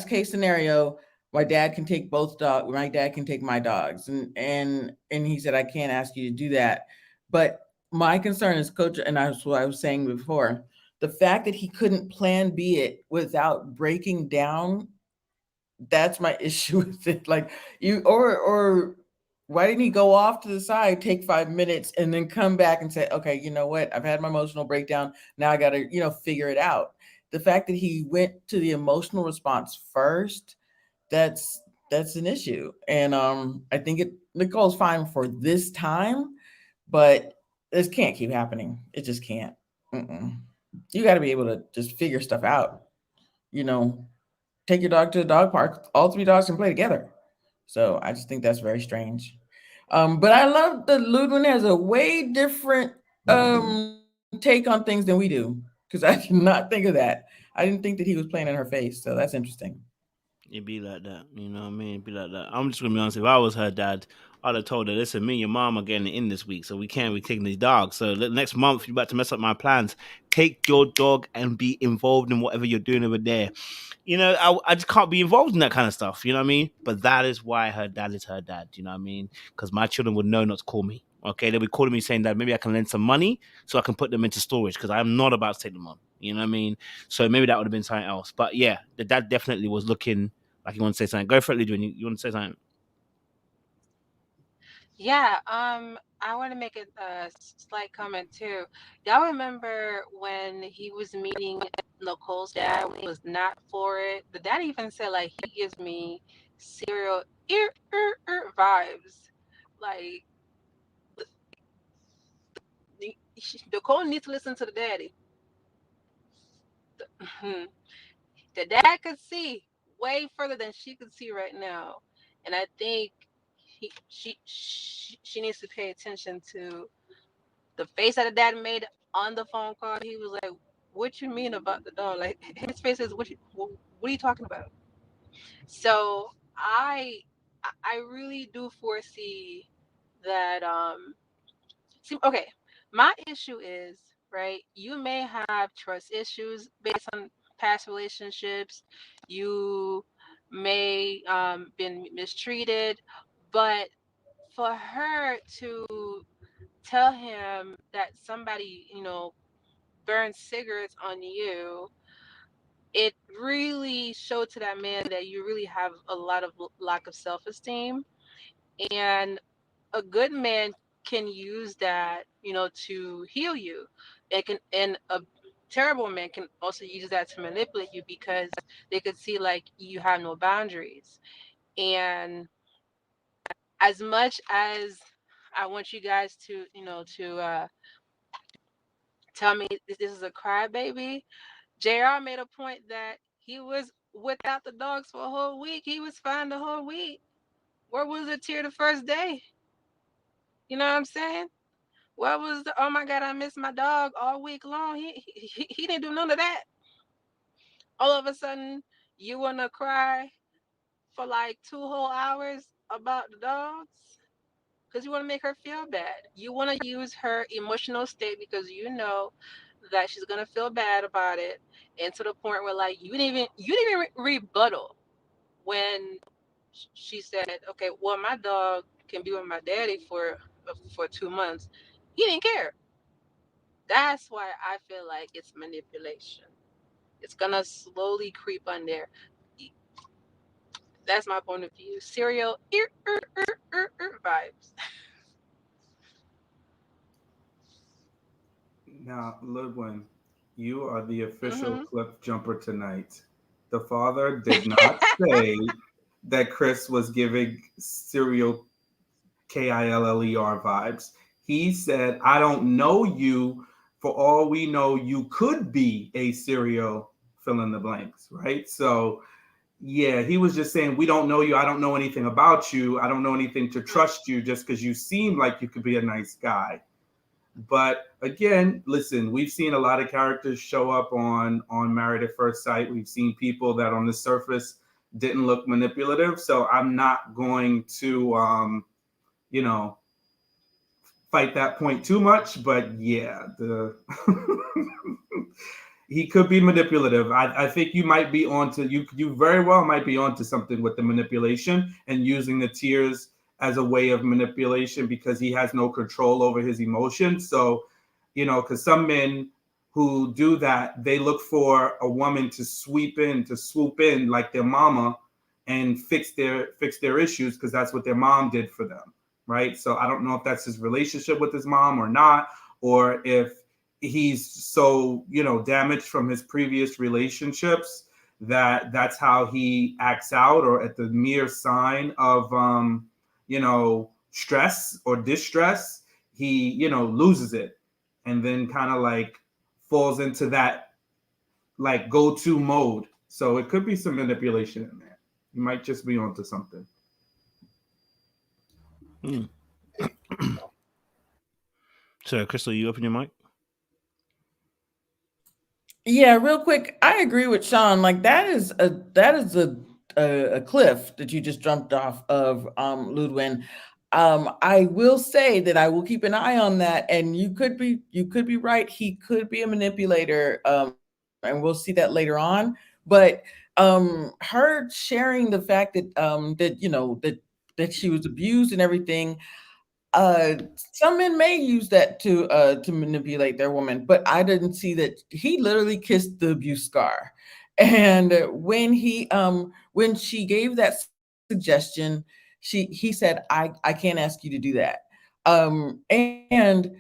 case scenario, my dad can take my dad can take my dogs. And he said, I can't ask you to do that. But my concern is, coach, and that's what I was saying before, the fact that he couldn't plan B it without breaking down, that's my issue with it. Like or why didn't he go off to the side, take 5 minutes, and then come back and say, okay, you know what? I've had my emotional breakdown. Now I got to, figure it out. The fact that he went to the emotional response first, that's an issue. And I think Nicole's fine for this time, but this can't keep happening. It just can't. You got to be able to just figure stuff out. Take your dog to the dog park. All 3 dogs can play together. So I just think that's very strange. But I love that Ludwig has a way different take on things than we do, because I did not think of that. I didn't think that he was playing in her face. So that's interesting. It'd be like that, you know what I mean? It'd be like that. I'm just gonna be honest. If I was her dad, I'd have told her, "Listen, me and your mom are getting in this week, so we can't be taking these dogs. So next month, you're about to mess up my plans. Take your dog and be involved in whatever you're doing over there." I just can't be involved in that kind of stuff. You know what I mean? But that is why her dad is her dad. You know what I mean? Because my children would know not to call me. Okay, they'll be calling me saying that maybe I can lend some money so I can put them into storage, because I'm not about to take them on. You know what I mean? So maybe that would have been something else. But yeah, the dad definitely was looking like you want to say something. Go for it, Lidwin. You want to say something? Yeah, I want to make a slight comment too. Y'all remember when he was meeting Nicole's dad when he was not for it? The dad even said, like, he gives me serial vibes. Like, Nicole needs to listen to the daddy. The dad could see way further than she could see right now, and I think she needs to pay attention to the face that the dad made on the phone call. He was like, "What you mean about the dog?" Like, his face is, "What are you talking about?" So I really do foresee that. Okay, my issue is, right, you may have trust issues based on past relationships. You may been mistreated, but for her to tell him that somebody, burned cigarettes on you, it really showed to that man that you really have a lot of lack of self-esteem. And a good man can use that, to heal you. And a terrible man can also use that to manipulate you, because they could see like you have no boundaries. And as much as I want you guys to tell me this is a crybaby. JR made a point that he was without the dogs for a whole week. He was fine the whole week. Where was the tear the first day? You know what I'm saying? Where was the, oh my God, I miss my dog all week long? He didn't do none of that. All of a sudden, you want to cry for like 2 whole hours about the dogs? Because you want to make her feel bad. You want to use her emotional state because you know that she's gonna feel bad about it, and to the point where like you didn't even rebuttal when she said, "Okay, well my dog can be with my daddy for 2 months." You didn't care. That's why I feel like it's manipulation. It's gonna slowly creep on there. That's my point of view. Serial vibes. Now, Ludwin, you are the official Mm-hmm. clip jumper tonight. The father did not say that Chris was giving serial KILLER vibes. He said, I don't know you. For all we know, you could be a serial fill in the blanks, right? So, yeah, he was just saying, we don't know you. I don't know anything about you. I don't know anything to trust you just because you seem like you could be a nice guy. But again, listen, we've seen a lot of characters show up on Married at First Sight. We've seen people that on the surface didn't look manipulative. So I'm not going to, you know, fight that point too much. But yeah, the he could be manipulative. I think you might be onto you very well might be onto something with the manipulation and using the tears as a way of manipulation because he has no control over his emotions. So, you know, because some men who do that, they look for a woman to swoop in like their mama and fix their issues because that's what their mom did for them, right? So I don't know if that's his relationship with his mom or not, or if he's so, you know, damaged from his previous relationships that that's how he acts out, or at the mere sign of you know, stress or distress, he, you know, loses it and then kind of like falls into that like go-to mode. So it could be some manipulation in there. You might just be onto something. So, Crystal, you open your mic? Yeah, real quick, I agree with Sean. Like that is a cliff that you just jumped off of, Ludwin. I will say that I will keep an eye on that, and you could be right. He could be a manipulator, and we'll see that later on. But her sharing the fact that that you know that she was abused and everything. Some men may use that to manipulate their woman, but I didn't see that. He literally kissed the abuse scar, and when she gave that suggestion, he said, I can't ask you to do that. And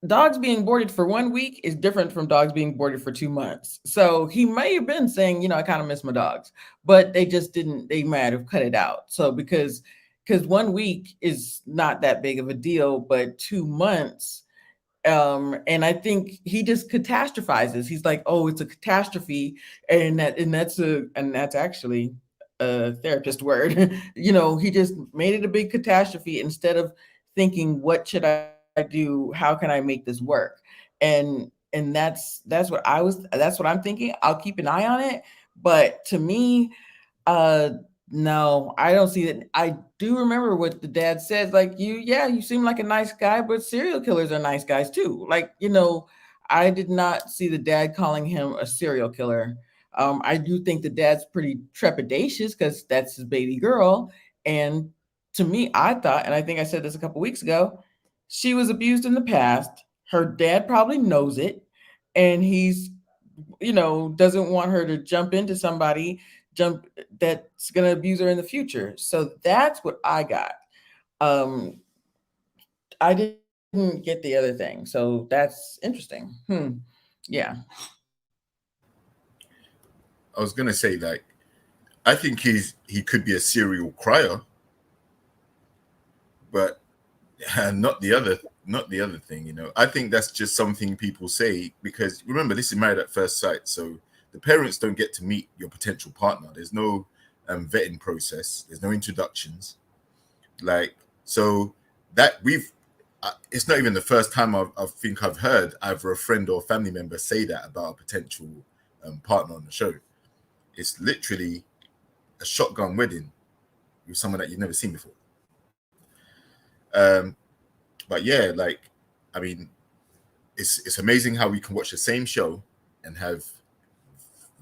dogs being boarded for 1 week is different from dogs being boarded for 2 months. So he may have been saying, you know, I kind of miss my dogs, but they just didn't. They might have cut it out. So because 1 week is not that big of a deal, but 2 months, and I think he just catastrophizes. He's like, oh, it's a catastrophe, and that's actually a therapist word. You know, he just made it a big catastrophe instead of thinking, what should I do? How can I make this work? And that's what I'm thinking. I'll keep an eye on it, but to me, uh no, I don't see it. I do remember what the dad said, like, you seem like a nice guy, but serial killers are nice guys too. Like, you know, I did not see the dad calling him a serial killer. I do think the dad's pretty trepidatious because that's his baby girl. And to me, I thought, and I think I said this a couple weeks ago, she was abused in the past. Her dad probably knows it, and he's, you know, doesn't want her to jump into somebody that's going to abuse her in the future. So that's what I got. I didn't get the other thing, so that's interesting. Yeah. I was gonna say, like, I think he could be a serial crier, but not the other not the other thing, you know. I think that's just something people say because remember, this is married at first sight, so the parents don't get to meet your potential partner. There's no vetting process. There's no introductions. Like, so that it's not even the first time I think I've heard either a friend or a family member say that about a potential partner on the show. It's literally a shotgun wedding with someone that you've never seen before. But yeah, like, I mean, it's amazing how we can watch the same show and have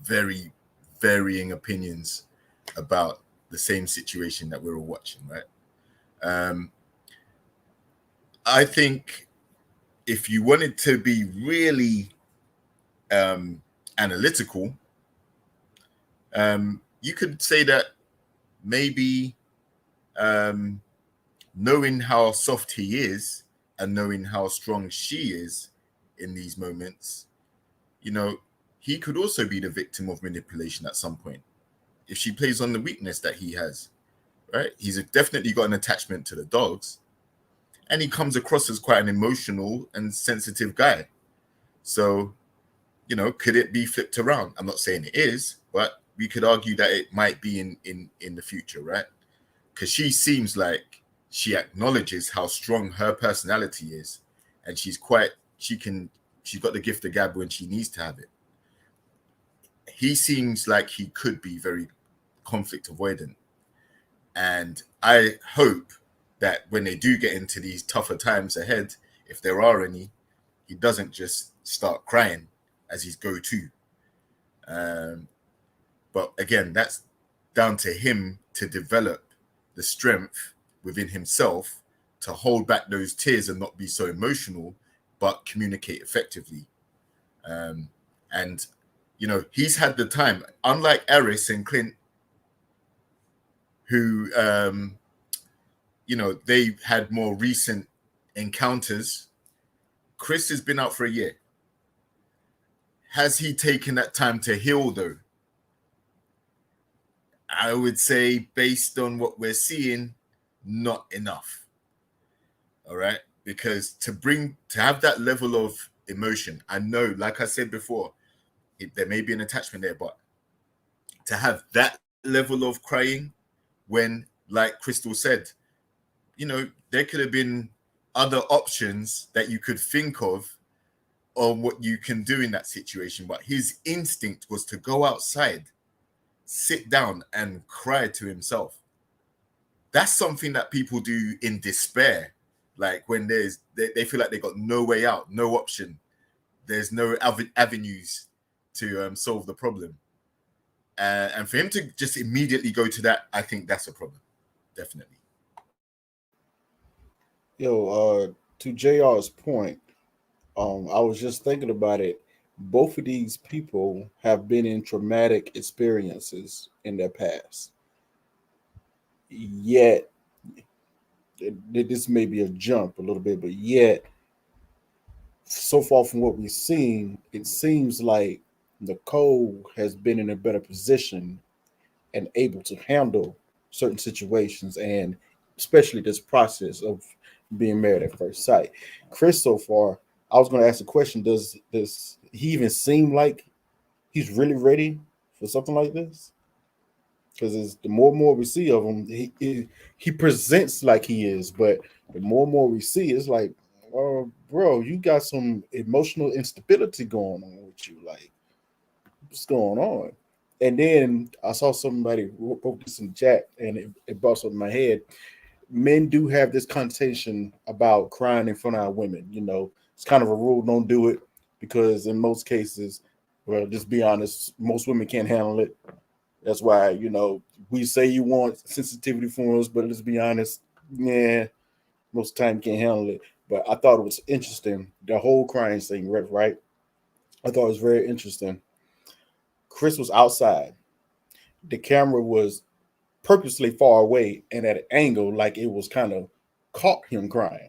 very varying opinions about the same situation that we're all watching, right? I think if you wanted to be really analytical, you could say that maybe knowing how soft he is and knowing how strong she is in these moments, you know, he could also be the victim of manipulation at some point if she plays on the weakness that he has, right? He's definitely got an attachment to the dogs, and he comes across as quite an emotional and sensitive guy. So, you know, could it be flipped around? I'm not saying it is, but we could argue that it might be in the future, right? Because she seems like she acknowledges how strong her personality is, and she's got the gift of gab when she needs to have it. He seems like he could be very conflict avoidant, and I hope that when they do get into these tougher times ahead, if there are any, he doesn't just start crying as his go-to. But again, that's down to him to develop the strength within himself to hold back those tears and not be so emotional, but communicate effectively. And, you know, he's had the time, unlike Arris and Clint, who, you know, they had more recent encounters. Chris has been out for a year. Has he taken that time to heal, though? I would say, based on what we're seeing, not enough. All right? Because to have that level of emotion, I know, like I said before, there may be an attachment there, but to have that level of crying when, like Crystal said, you know, there could have been other options that you could think of on what you can do in that situation. But his instinct was to go outside, sit down and cry to himself. That's something that people do in despair. Like when they feel like they got no way out, no option. There's no avenues to solve the problem. And for him to just immediately go to that, I think that's a problem. Definitely. Yo, to JR's point, I was just thinking about it. Both of these people have been in traumatic experiences in their past. Yet, this may be a jump a little bit, but yet, so far from what we've seen, it seems like Nicole has been in a better position and able to handle certain situations, and especially this process of being married at first sight. Chris, so far, I was going to ask a question: Does he even seem like he's really ready for something like this? Because the more and more we see of him, he presents like he is, but the more and more we see, it's like, oh, bro, you got some emotional instability going on with you. Like, what's going on? And then I saw somebody wrote this in the chat, and it brought something in my head. Men do have this connotation about crying in front of women. You know, it's kind of a rule: don't do it, because in most cases, well, just be honest, most women can't handle it. That's why, you know, we say you want sensitivity for us, but let's be honest, yeah, most of the time you can't handle it. But I thought it was interesting, the whole crying thing, right? I thought it was very interesting. Chris was outside. The camera was purposely far away and at an angle, like it was kind of caught him crying.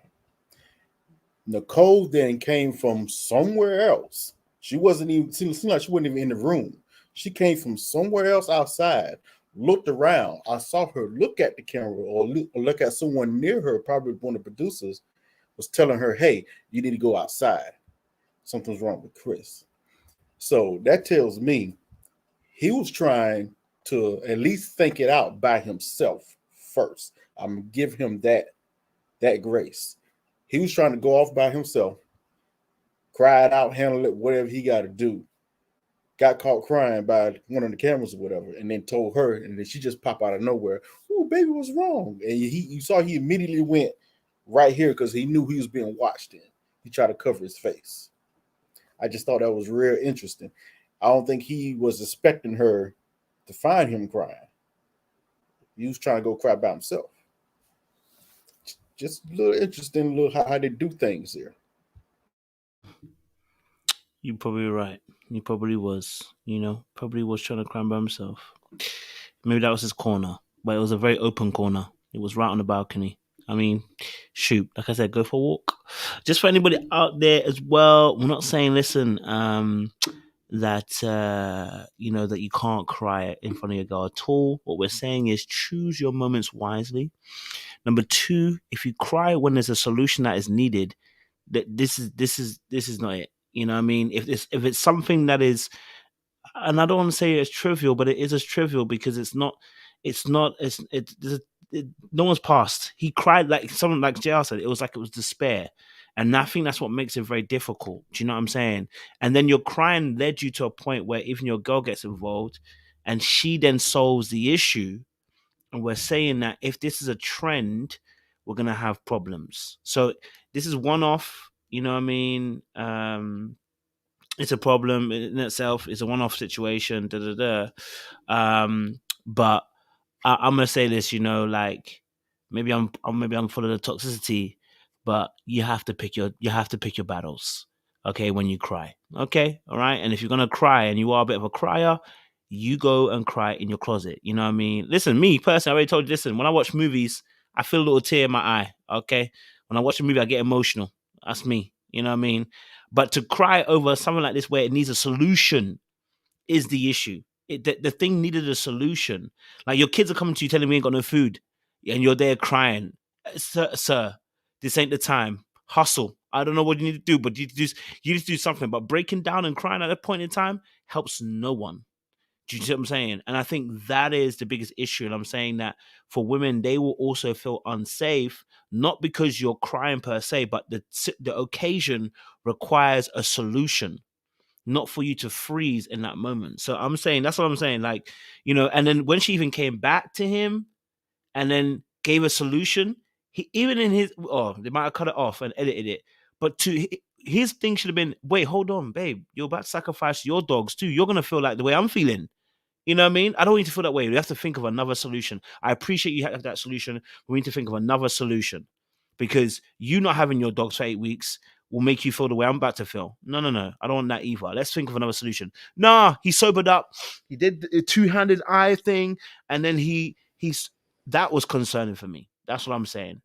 Nicole then came from somewhere else. She wasn't even, seemed like she wasn't even in the room. She came from somewhere else outside, looked around. I saw her look at the camera or look at someone near her, probably one of the producers, was telling her, hey, you need to go outside. Something's wrong with Chris. So that tells me he was trying to at least think it out by himself first. I'm gonna give him that grace. He was trying to go off by himself, cry it out, handle it, whatever he got to do. Got caught crying by one of the cameras or whatever, and then told her, and then she just popped out of nowhere. Oh, baby, what's wrong? And you saw he immediately went right here because he knew he was being watched in. He tried to cover his face. I just thought that was real interesting. I don't think he was expecting her to find him crying. He was trying to go cry by himself. Just a little interesting, how they do things here. You're probably right. He probably was, probably was trying to cry by himself. Maybe that was his corner, but it was a very open corner. It was right on the balcony. I mean, shoot, like I said, go for a walk. Just for anybody out there as well, we're not saying, listen, that that you can't cry in front of your girl at all. What we're saying is choose your moments wisely. Number two, if you cry when there's a solution that is needed, that this is not it. You know what I mean? If it's something that is, and I don't want to say it's trivial, but it is as trivial because no one's passed. He cried like someone like JR said, it was despair. And I think that's what makes it very difficult. Do you know what I'm saying? And then your crying led you to a point where even your girl gets involved and she then solves the issue. And we're saying that if this is a trend, we're going to have problems. So this is one-off, you know what I mean? It's a problem in itself. It's a one-off situation, but I'm going to say this, maybe I'm full of the toxicity, but you have to pick your battles, okay, when you cry, okay, all right? And if you're going to cry and you are a bit of a crier, you go and cry in your closet, you know what I mean? Listen, me personally, I already told you, listen, when I watch movies, I feel a little tear in my eye, okay? When I watch a movie, I get emotional. That's me, you know what I mean? But to cry over something like this where it needs a solution is the issue. The thing needed a solution. Like your kids are coming to you telling me you ain't got no food and you're there crying. Sir, this ain't the time. Hustle. I don't know what you need to do, but you need to do something. But breaking down and crying at a point in time helps no one. Do you see what I'm saying? And I think that is the biggest issue. And I'm saying that for women, they will also feel unsafe, not because you're crying per se, but the occasion requires a solution, not for you to freeze in that moment. So I'm saying, that's what I'm saying. Like, and then when she even came back to him and then gave a solution, he even in his, they might have cut it off and edited it. But his thing should have been, wait, hold on, babe. You're about to sacrifice your dogs too. You're going to feel like the way I'm feeling. You know what I mean? I don't need to feel that way. We have to think of another solution. I appreciate you have that solution. We need to think of another solution because you not having your dogs for 8 weeks will make you feel the way I'm about to feel. No. I don't want that either. Let's think of another solution. Nah, he sobered up. He did the two-handed eye thing. And then that was concerning for me. That's what I'm saying.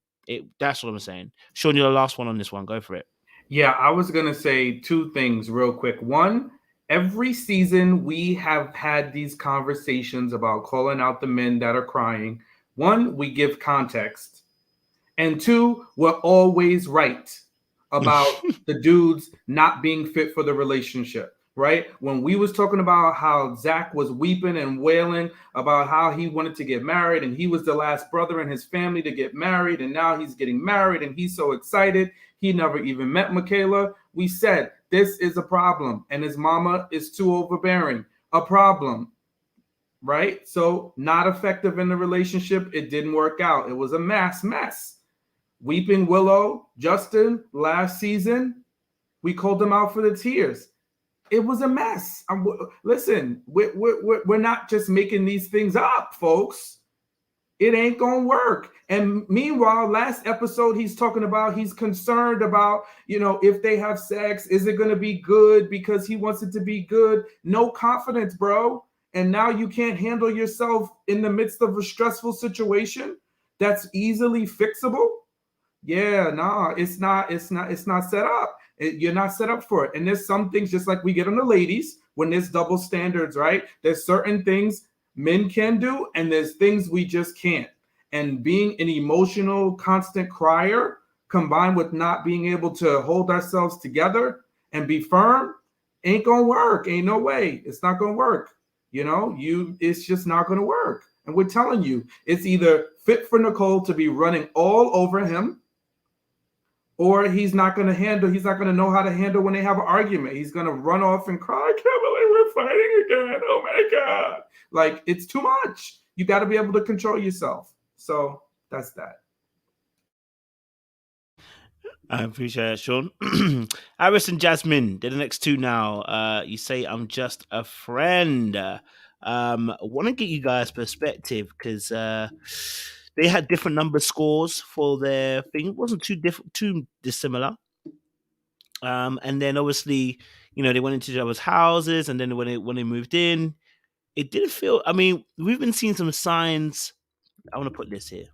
That's what I'm saying. Sean, you're the last one on this one. Go for it. Yeah, I was going to say two things real quick. One, every season we have had these conversations about calling out the men that are crying. One, we give context. And two, we're always right about the dudes not being fit for the relationship, right? When we was talking about how Zach was weeping and wailing about how he wanted to get married and he was the last brother in his family to get married and now he's getting married and he's so excited. He never even met Michaela. We said, this is a problem and his mama is too overbearing. A problem, right? So not effective in the relationship. It didn't work out. It was a mess. Weeping Willow, Justin, last season, we called them out for the tears. It was a mess. Listen, we're not just making these things up, folks. It ain't gonna work. And meanwhile, last episode, he's talking about he's concerned about, if they have sex, is it gonna be good because he wants it to be good? No confidence, bro. And now you can't handle yourself in the midst of a stressful situation that's easily fixable. Yeah, no, it's not set up. You're not set up for it. And there's some things, just like we get on the ladies, when there's double standards, right? There's certain things men can do, and there's things we just can't. And being an emotional, constant crier combined with not being able to hold ourselves together and be firm, ain't gonna work. Ain't no way. It's not gonna work. You know, it's just not gonna work. And we're telling you, it's either fit for Nicole to be running all over him, or he's not gonna know how to handle when they have an argument. He's gonna run off and cry, I can't believe we're fighting again. Oh my God. Like, it's too much. You got to be able to control yourself. So that's that. I appreciate it, Sean. Arris and Jasmine, they're the next two now. You say I'm just a friend. Want to get you guys' perspective because they had different number scores for their thing. It wasn't too dissimilar. And then obviously, you know, they went into each other's houses, and then when they moved in, it didn't feel. I mean, we've been seeing some signs. I want to put this here.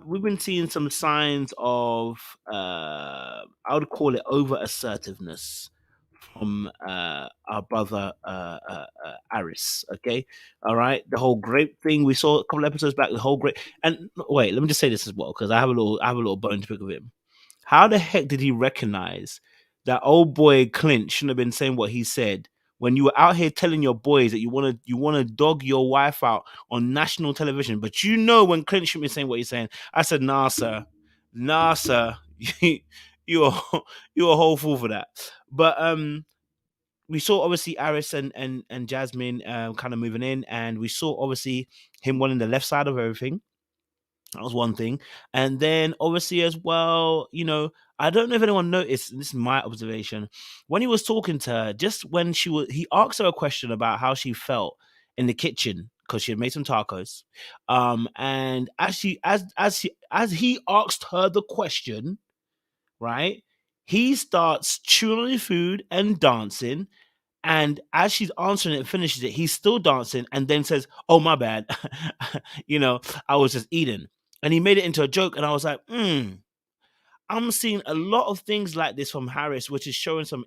We've been seeing some signs of, I would call it over assertiveness from our brother Arris. Okay, all right. The whole grape thing we saw a couple episodes back. The whole grape. And wait, let me just say this as well because I have a little bone to pick with him. How the heck did he recognize that old boy Clint shouldn't have been saying what he said when you were out here telling your boys that you want to dog your wife out on national television? But you know when Clint shouldn't be saying what he's saying. I said, nah, sir, you're a whole fool for that. But we saw obviously Arris and Jasmine kind of moving in, and we saw obviously him wanting the left side of everything. That was one thing. And then obviously as well, you know, I don't know if anyone noticed, and this is my observation, when he was talking to her, just when he asked her a question about how she felt in the kitchen because she had made some tacos. And as he asked her the question, right, he starts chewing on his food and dancing. And as she's answering it and finishes it, he's still dancing and then says, oh, my bad. You know, I was just eating. And he made it into a joke. And I was like, I'm seeing a lot of things like this from Arris, which is showing some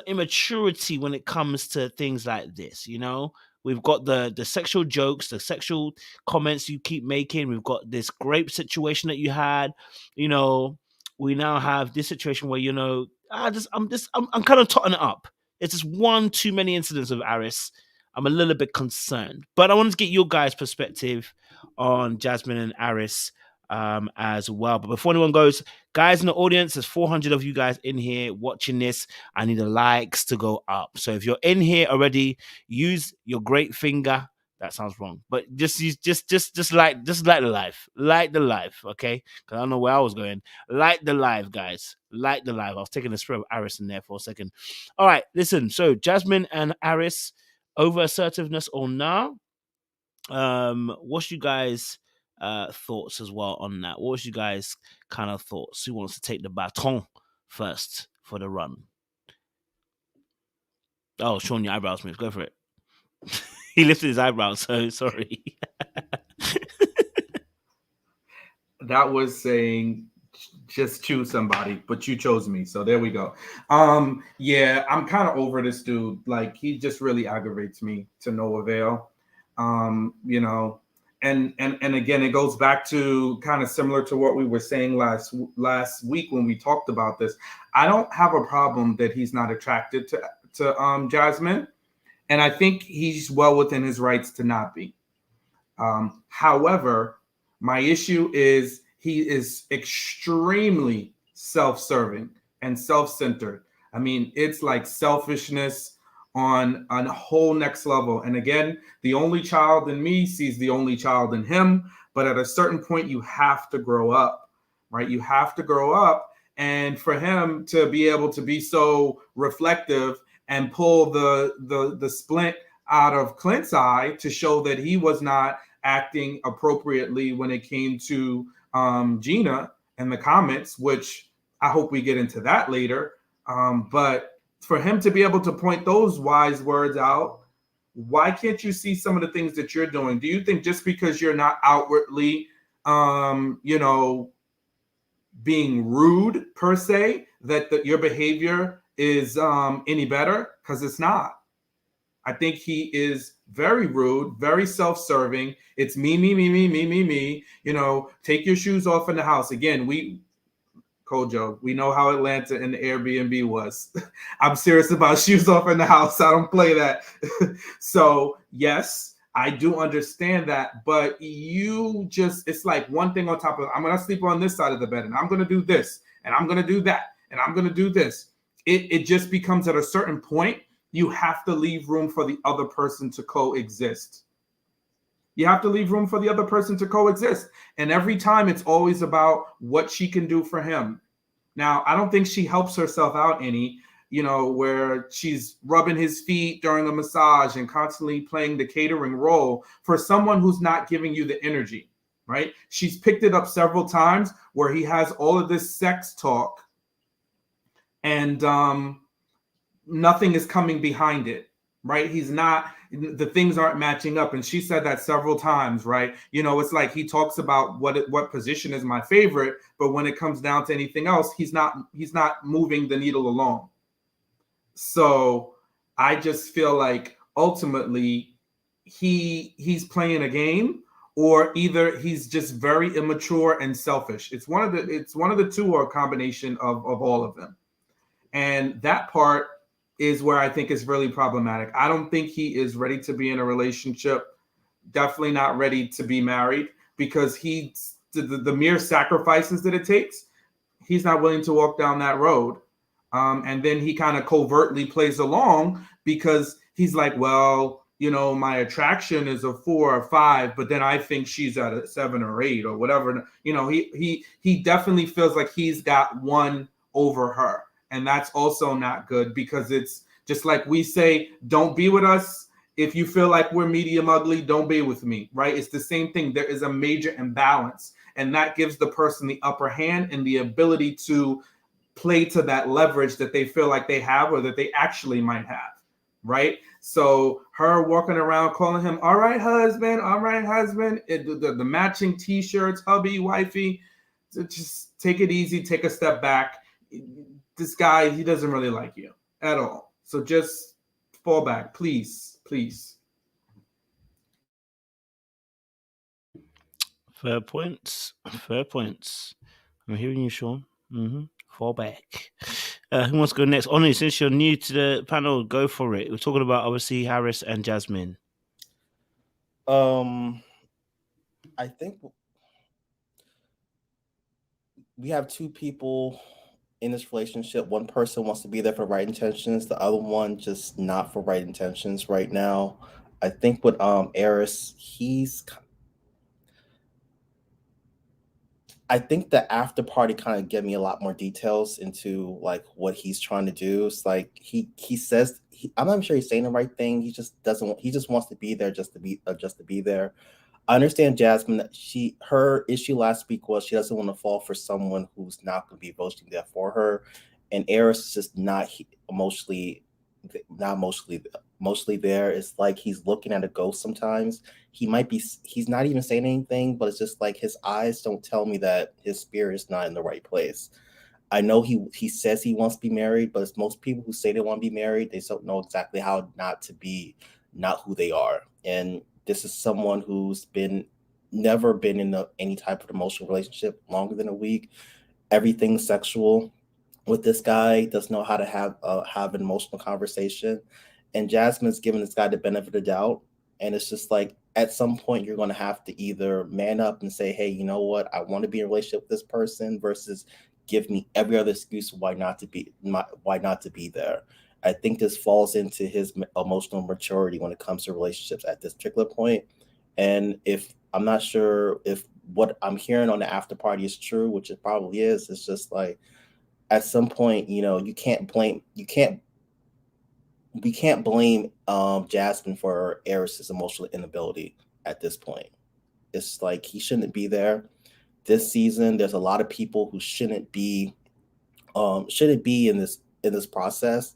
immaturity when it comes to things like this. You know, we've got the sexual jokes, the sexual comments you keep making. We've got this grape situation that you had. You know, we now have this situation where, you know, I'm kind of totting it up. It's just one too many incidents of Arris. I'm a little bit concerned, but I wanted to get your guys' perspective on Jasmine and Arris as well. But before anyone goes, guys in the audience, there's 400 of you guys in here watching this. I need the likes to go up. So if you're in here already, use your great finger. That sounds wrong, but just like the live, okay? Because I don't know where I was going. Like the live, guys. Like the live. I was taking a spray of Arris in there for a second. All right, listen. So Jasmine and Arris, over assertiveness or nah? What's you guys' thoughts as well on that? What was you guys' kind of thoughts? Who wants to take the baton first for the run? Oh, Sean, your eyebrows moved. Go for it. He lifted his eyebrows, so sorry. That was saying just choose somebody, but you chose me, so there we go. Yeah, I'm kind of over this dude. Like, he just really aggravates me to no avail. You know, and again, it goes back to kind of similar to what we were saying last week when we talked about this. I don't have a problem that he's not attracted to Jasmine, and I think he's well within his rights to not be. However, my issue is he is extremely self-serving and self-centered. I mean, it's like selfishness on a whole next level. And again, the only child in me sees the only child in him. But at a certain point, you have to grow up, right? You have to grow up. And for him to be able to be so reflective and pull the splint out of Clint's eye to show that he was not acting appropriately when it came to GINA and the comments, which I hope we get into that later. But for him to be able to point those wise words out, why can't you see some of the things that you're doing? Do you think just because you're not outwardly, you know, being rude per se, that your behavior is any better? Because it's not. I think he is very rude, very self-serving. It's me, me, me, me, me, me, me. You know, take your shoes off in the house. Again, Kojo, we know how Atlanta and the Airbnb was. I'm serious about shoes off in the house. I don't play that. So yes, I do understand that, but it's like one thing on top of, I'm going to sleep on this side of the bed and I'm going to do this and I'm going to do that and I'm going to do this. It just becomes at a certain point, you have to leave room for the other person to coexist. You have to leave room for the other person to coexist. And every time it's always about what she can do for him. Now, I don't think she helps herself out any, where she's rubbing his feet during a massage and constantly playing the catering role for someone who's not giving you the energy, right? She's picked it up several times where he has all of this sex talk and nothing is coming behind it, right? The things aren't matching up. And she said that several times, right? It's like he talks about what position is my favorite, but when it comes down to anything else, he's not moving the needle along. So I just feel like ultimately he's playing a game, or either he's just very immature and selfish. It's one of the two, or a combination of all of them. And that part is where I think is really problematic. I don't think he is ready to be in a relationship, definitely not ready to be married, because the mere sacrifices that it takes, he's not willing to walk down that road. And then he kind of covertly plays along because he's like, well, my attraction is a 4 or 5, but then I think she's at a 7 or 8 or whatever. He definitely feels like he's got one over her. And that's also not good, because it's just like we say, don't be with us. If you feel like we're medium ugly, don't be with me, right? It's the same thing. There is a major imbalance, and that gives the person the upper hand and the ability to play to that leverage that they feel like they have, or that they actually might have, right? So her walking around calling him, all right, husband, the matching t-shirts, hubby, wifey, just take it easy, take a step back. This guy, he doesn't really like you at all. So just fall back, please, please. Fair points. I'm hearing you, Sean. Fall back. Who wants to go next? Oni, since you're new to the panel, go for it. We're talking about, obviously, Arris and Jasmine. I think we have two people in this relationship. One person wants to be there for right intentions, the other one just not for right intentions right now. I think with Arris, I think the after party kind of gave me a lot more details into like what he's trying to do. It's like he says, I'm not sure he's saying the right thing. He just wants to be there just to be there. I understand Jasmine, that her issue last week was she doesn't want to fall for someone who's not going to be emotionally there for her, and Arris is just not emotionally there. It's like he's looking at a ghost sometimes. He's not even saying anything, but it's just like his eyes don't tell me that his spirit is not in the right place. I know he says he wants to be married, but it's most people who say they want to be married, they don't know exactly how not who they are. And this is someone who's never been in any type of emotional relationship longer than a week. Everything's sexual with this guy. Doesn't know how to have an emotional conversation. And Jasmine's giving this guy the benefit of the doubt. And it's just like, at some point, you're going to have to either man up and say, hey, you know what? I want to be in a relationship with this person, versus give me every other excuse why not to be there. I think this falls into his emotional maturity when it comes to relationships at this particular point. And if I'm not sure if what I'm hearing on the after party is true, which it probably is, it's just like at some point, we can't blame Jasmine for Arris's emotional inability at this point. It's like he shouldn't be there this season. There's a lot of people who shouldn't be in this process.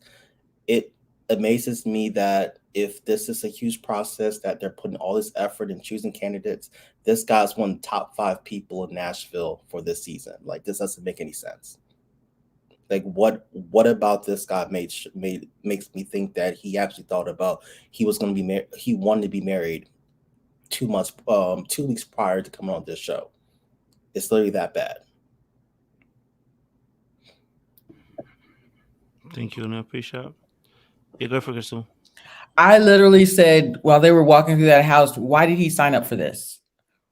It amazes me that if this is a huge process that they're putting all this effort in choosing candidates, this guy's one of the top 5 people in Nashville for this season. Like, this doesn't make any sense. Like what about this guy makes me think that he actually thought about he was going to be married, he wanted to be married 2 weeks prior to coming on this show. It's literally that bad. Thank you, and I appreciate it. Yeah, go for it, Crystal. I literally said while they were walking through that house, why did he sign up for this?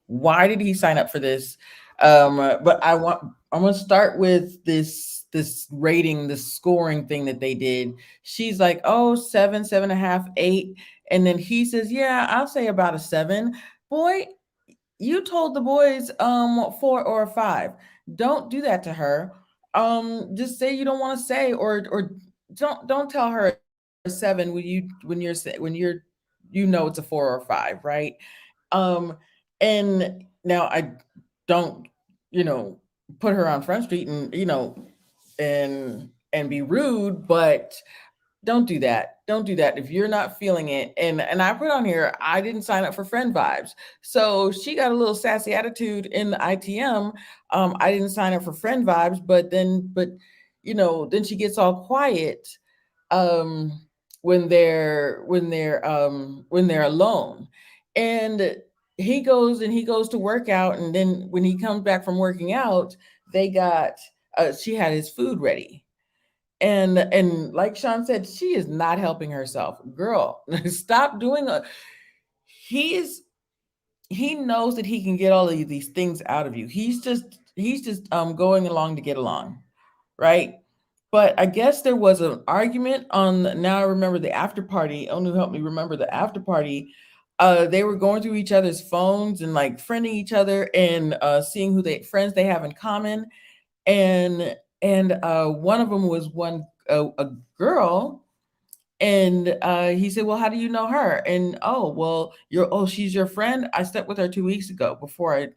Why did he sign up for this? But I'm going to start with this rating, this scoring thing that they did. She's like, oh, 7, 7.5, 8. And then he says, yeah, I'll say about a 7. Boy, you told the boys 4 or a 5. Don't do that to her. Just say you don't want to say, or don't tell her a 7 when you're you know it's a 4 or a 5, right? And now I don't, put her on Front Street and, and be rude, but don't do that. Don't do that if you're not feeling it. And I put on here, I didn't sign up for friend vibes. So she got a little sassy attitude in the ITM. I didn't sign up for friend vibes, but then she gets all quiet when they're alone. And he goes to work out, and then when he comes back from working out, she had his food ready. And like Sean said, she is not helping herself. Girl, stop doing he knows that he can get all of these things out of you. He's just going along to get along, right? But I guess there was an argument on, now I remember the after party. Onu helped me remember the after party. They were going through each other's phones and like friending each other and seeing who friends they have in common. And one of them was a girl, and he said, well, how do you know her? And she's your friend. I slept with her 2 weeks ago before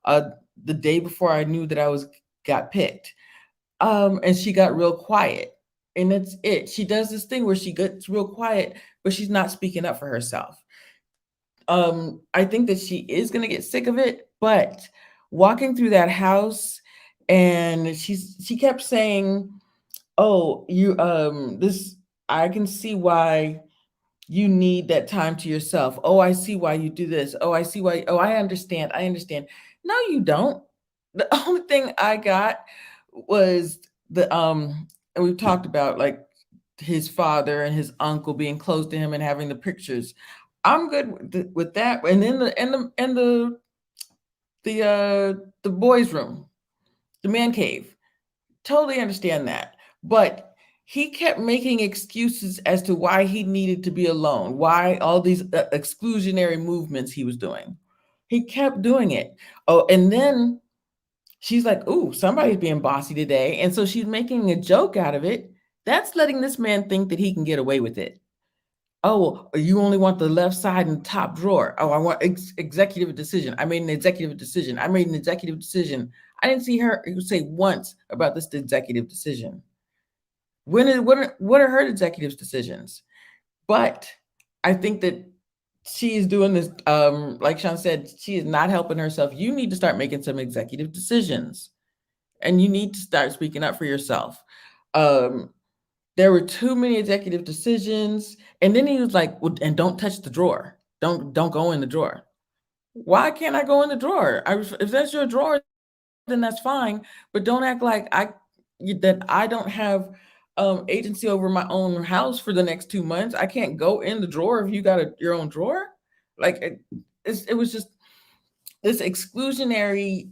the day before I knew that I got picked. And she got real quiet, and that's it. She does this thing where she gets real quiet, but she's not speaking up for herself. I think that she is going to get sick of it, but walking through that house, and she kept saying, oh, I can see why you need that time to yourself. Oh, I see why you do this. Oh, I see why. Oh, I understand. No, you don't. The only thing I got was and we've talked about like his father and his uncle being close to him and having the pictures. I'm good with that. And then the boys' room, the man cave. Totally understand that. But he kept making excuses as to why he needed to be alone, why all these exclusionary movements he was doing. He kept doing it. Oh, and then she's like, ooh, somebody's being bossy today. And so she's making a joke out of it. That's letting this man think that he can get away with it. Oh, you only want the left side and top drawer. Oh, I want executive decision. I made an executive decision. I didn't see her say once about this executive decision. What are her executive decisions? But I think that she is doing this, like Sean said, she is not helping herself. You need to start making some executive decisions, and you need to start speaking up for yourself. There were too many executive decisions. And then he was like, well, and don't touch the drawer. Don't go in the drawer. Why can't I go in the drawer? If that's your drawer, then that's fine. But don't act like I don't have agency over my own house for the next 2 months. I can't go in the drawer if you got your own drawer. Like it was just this exclusionary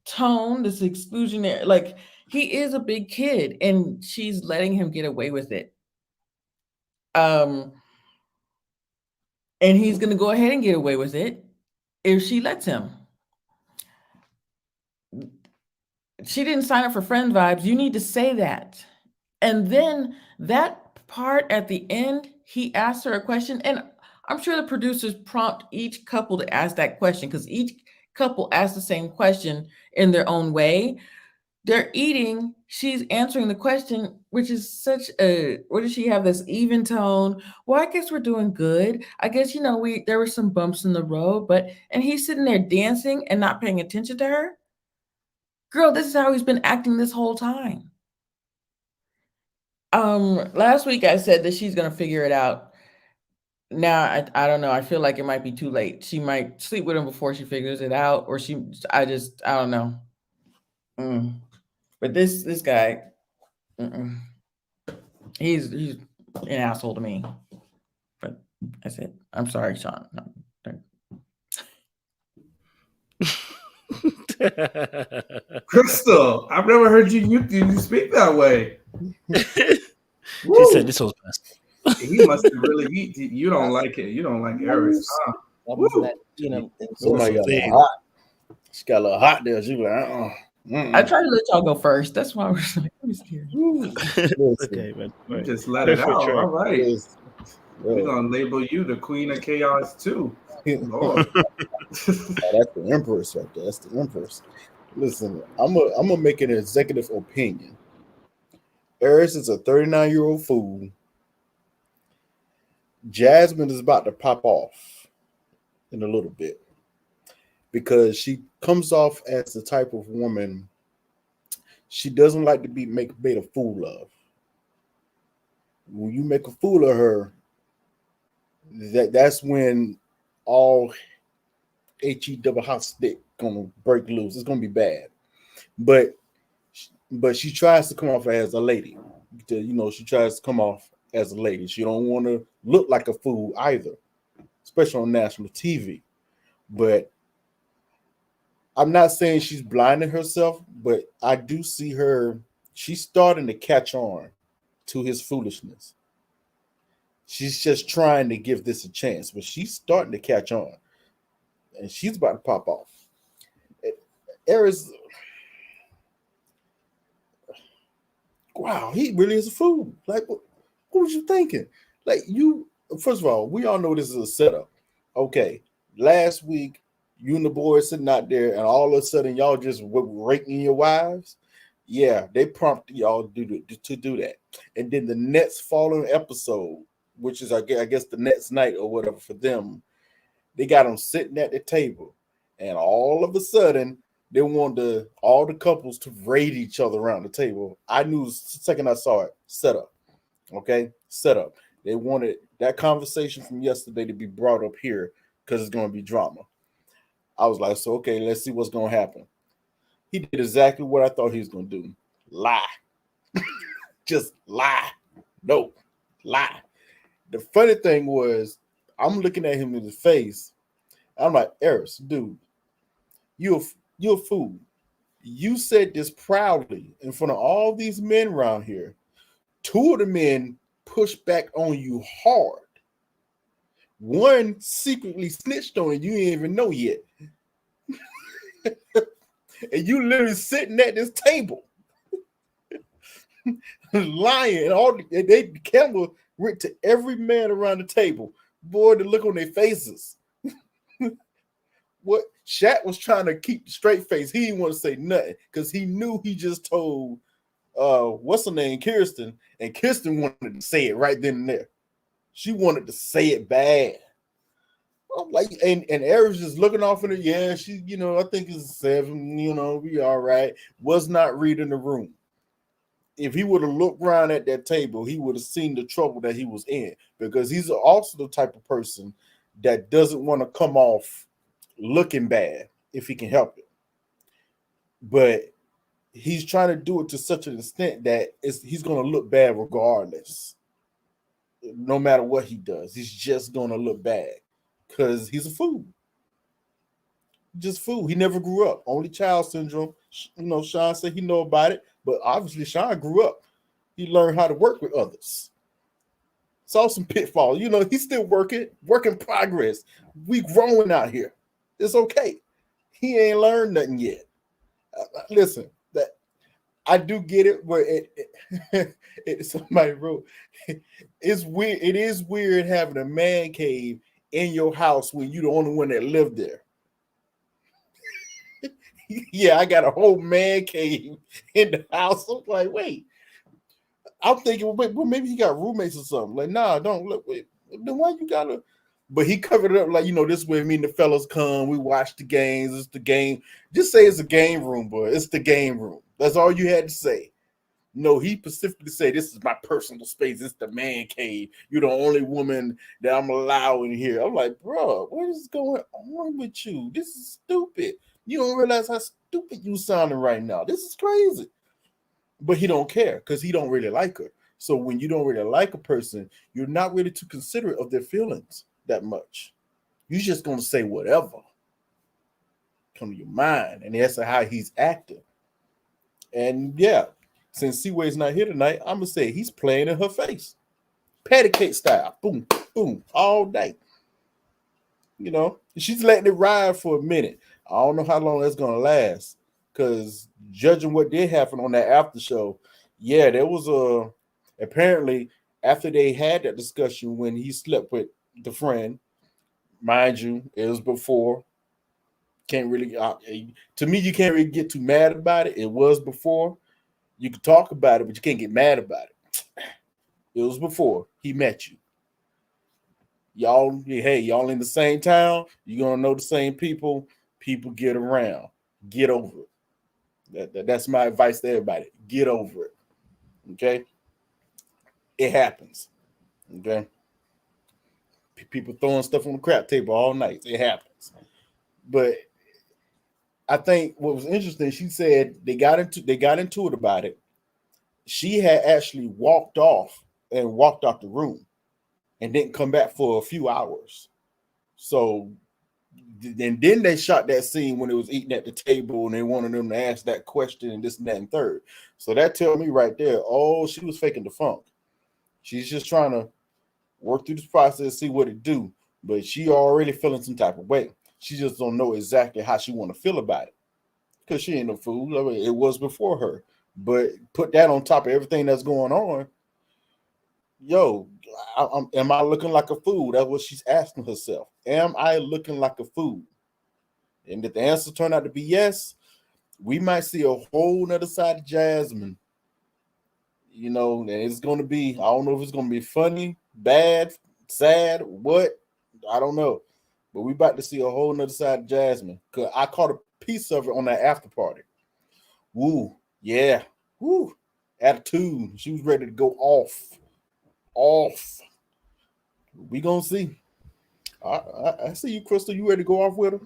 tone, this exclusionary, like, he is a big kid and she's letting him get away with it. And he's going to go ahead and get away with it if she lets him. She didn't sign up for friend vibes. You need to say that. And then that part at the end, he asked her a question, and I'm sure the producers prompt each couple to ask that question because each couple asked the same question in their own way. They're eating, she's answering the question, which is such what does she have, this even tone? Well, I guess we're doing good. I guess, there were some bumps in the road, and he's sitting there dancing and not paying attention to her. Girl, this is how he's been acting this whole time. Last week I said that she's gonna figure it out. Now I don't know. I feel like it might be too late. She might sleep with him before she figures it out, or I don't know. But this guy, he's an asshole to me. But that's it. I'm sorry, Sean. Crystal, I've never heard you speak that way. She said this was best. He must have really. You don't like it. You don't like Arris. Huh? Somebody got a hot. She got a little hot there. She was like, I tried to let y'all go first. That's why I was like, I'm scared. Okay, man. You just let it out. All right. We're gonna label you the Queen of Chaos too. Lord. That's the Empress right there. That's the Empress. Listen, I'm gonna make an executive opinion. Arris is a 39-year-old fool. Jasmine is about to pop off in a little bit because she comes off as the type of woman she doesn't like to be made a fool of. When you make a fool of her, that's when all double hot stick gonna break loose. It's gonna be bad. But she tries to come off as a lady. She tries to come off as a lady. She don't want to look like a fool either, especially on national TV. But I'm not saying she's blinding herself, but I do see her. She's starting to catch on to his foolishness. She's just trying to give this a chance, but she's starting to catch on, and she's about to pop off. Arris, wow, he really is a fool. Like, what was you thinking? Like, first of all, we all know this is a setup. Okay, last week, you and the boys sitting out there, and all of a sudden, y'all just raking your wives. Yeah, they prompted y'all to do that. And then the next following episode, which is, I guess, the next night or whatever for them, they got them sitting at the table. And all of a sudden, they wanted all the couples to raid each other around the table. I knew the second I saw it, set up. Okay, set up. They wanted that conversation from yesterday to be brought up here because it's going to be drama. I was like, so, okay, let's see what's going to happen. He did exactly what I thought he was going to do. Lie. Just lie. No, lie. The funny thing was, I'm looking at him in the face. I'm like, Arris, dude, you're a fool. You said this proudly in front of all these men around here. Two of the men pushed back on you hard. One secretly snitched on you didn't even know yet. And you literally sitting at this table lying. And the camera went to every man around the table. Boy, the look on their faces. What Shaq was trying to keep the straight face. He didn't want to say nothing because he knew he just told what's her name, Kirsten, and Kirsten wanted to say it right then and there. She wanted to say it bad. I'm like, and Arris just looking off in it. Yeah, she, I think it's 7. We all right. Was not reading the room. If he would have looked around at that table, he would have seen the trouble that he was in, because he's also the type of person that doesn't want to come off looking bad if he can help it. But he's trying to do it to such an extent that he's going to look bad regardless. No matter what he does, he's just going to look bad because he's a fool. Just fool. He never grew up. Only child syndrome. Sean said he know about it, but obviously Sean grew up. He learned how to work with others. Saw some pitfalls. He's still work in progress. We growing out here. It's okay. He ain't learned nothing yet. Listen, that I do get it. Where it somebody wrote, it's weird. It is weird having a man cave in your house when you're the only one that lived there. Yeah, I got a whole man cave in the house. I'm like, wait. I'm thinking, well, maybe he got roommates or something. Like, nah, don't look. Wait, then why you gotta? But he covered it up like, this way me and the fellas come. We watch the games. It's the game. Just say it's a game room, boy. It's the game room. That's all you had to say. No, he specifically said, this is my personal space. It's the man cave. You're the only woman that I'm allowing here. I'm like, bro, what is going on with you? This is stupid. You don't realize how stupid you sounding right now. This is crazy. But he don't care because he don't really like her. So when you don't really like a person, you're not really too considerate of their feelings that much. You're just going to say whatever come to your mind. And that's how he's acting. And yeah, since Seaway's not here tonight, I'm going to say he's playing in her face. Patty cake style. Boom, boom, all day. You know, she's letting it ride for a minute. I don't know how long that's going to last. Because judging what did happen on that after show, yeah, there was apparently after they had that discussion when he slept with the friend, mind you, it was before. Can't really, to me, you can't really get too mad about it. It was before. You could talk about it, but you can't get mad about it. It was before he met you. Y'all, hey, y'all in the same town. You're going to know the same people. People get around. Get over it. That's my advice to everybody. Get over it. Okay? It happens. Okay? People throwing stuff on the crap table all night. It happens. But I think what was interesting, she said they got into it about it. She had actually walked out the room and didn't come back for a few hours. So and then they shot that scene when it was eating at the table and they wanted them to ask that question and this and that and third. So that tell me right there, oh, she was faking the funk. She's just trying to work through this process, see what it do. But she already feeling some type of way. She just don't know exactly how she want to feel about it. Because she ain't no fool. I mean, it was before her. But put that on top of everything that's going on. Yo, am I looking like a fool? That's what she's asking herself. Am I looking like a fool? And if the answer turned out to be yes, we might see a whole nother side of Jasmine. You know, and it's going to be, I don't know if it's going to be funny, bad, sad, what, I don't know. But we about to see a whole nother side of Jasmine. Because I caught a piece of it on that after party. Woo, yeah, woo, attitude. She was ready to go off. We gonna see. I see you, Crystal. You ready to go off with her?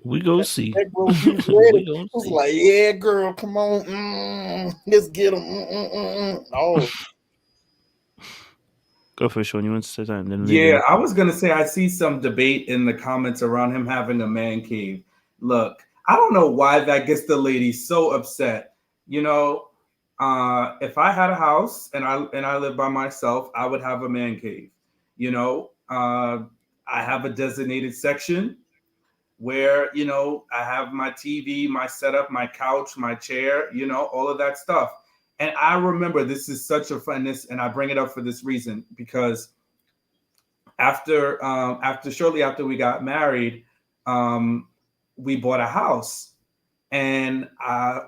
We go see. That girl, she was ready. It was like, yeah, girl, come on, let's get him. Oh, go for it, Sean. You want to say something? Yeah, I was gonna say I see some debate in the comments around him having a man cave. Look, I don't know why that gets the ladies so upset. You know, if I had a house and I live by myself, I would have a man cave. You know, I have a designated section where, you know, I have my TV, my setup, my couch, my chair, you know, all of that stuff. And I remember this is such a funness, and I bring it up for this reason, because shortly after we got married, we bought a house, and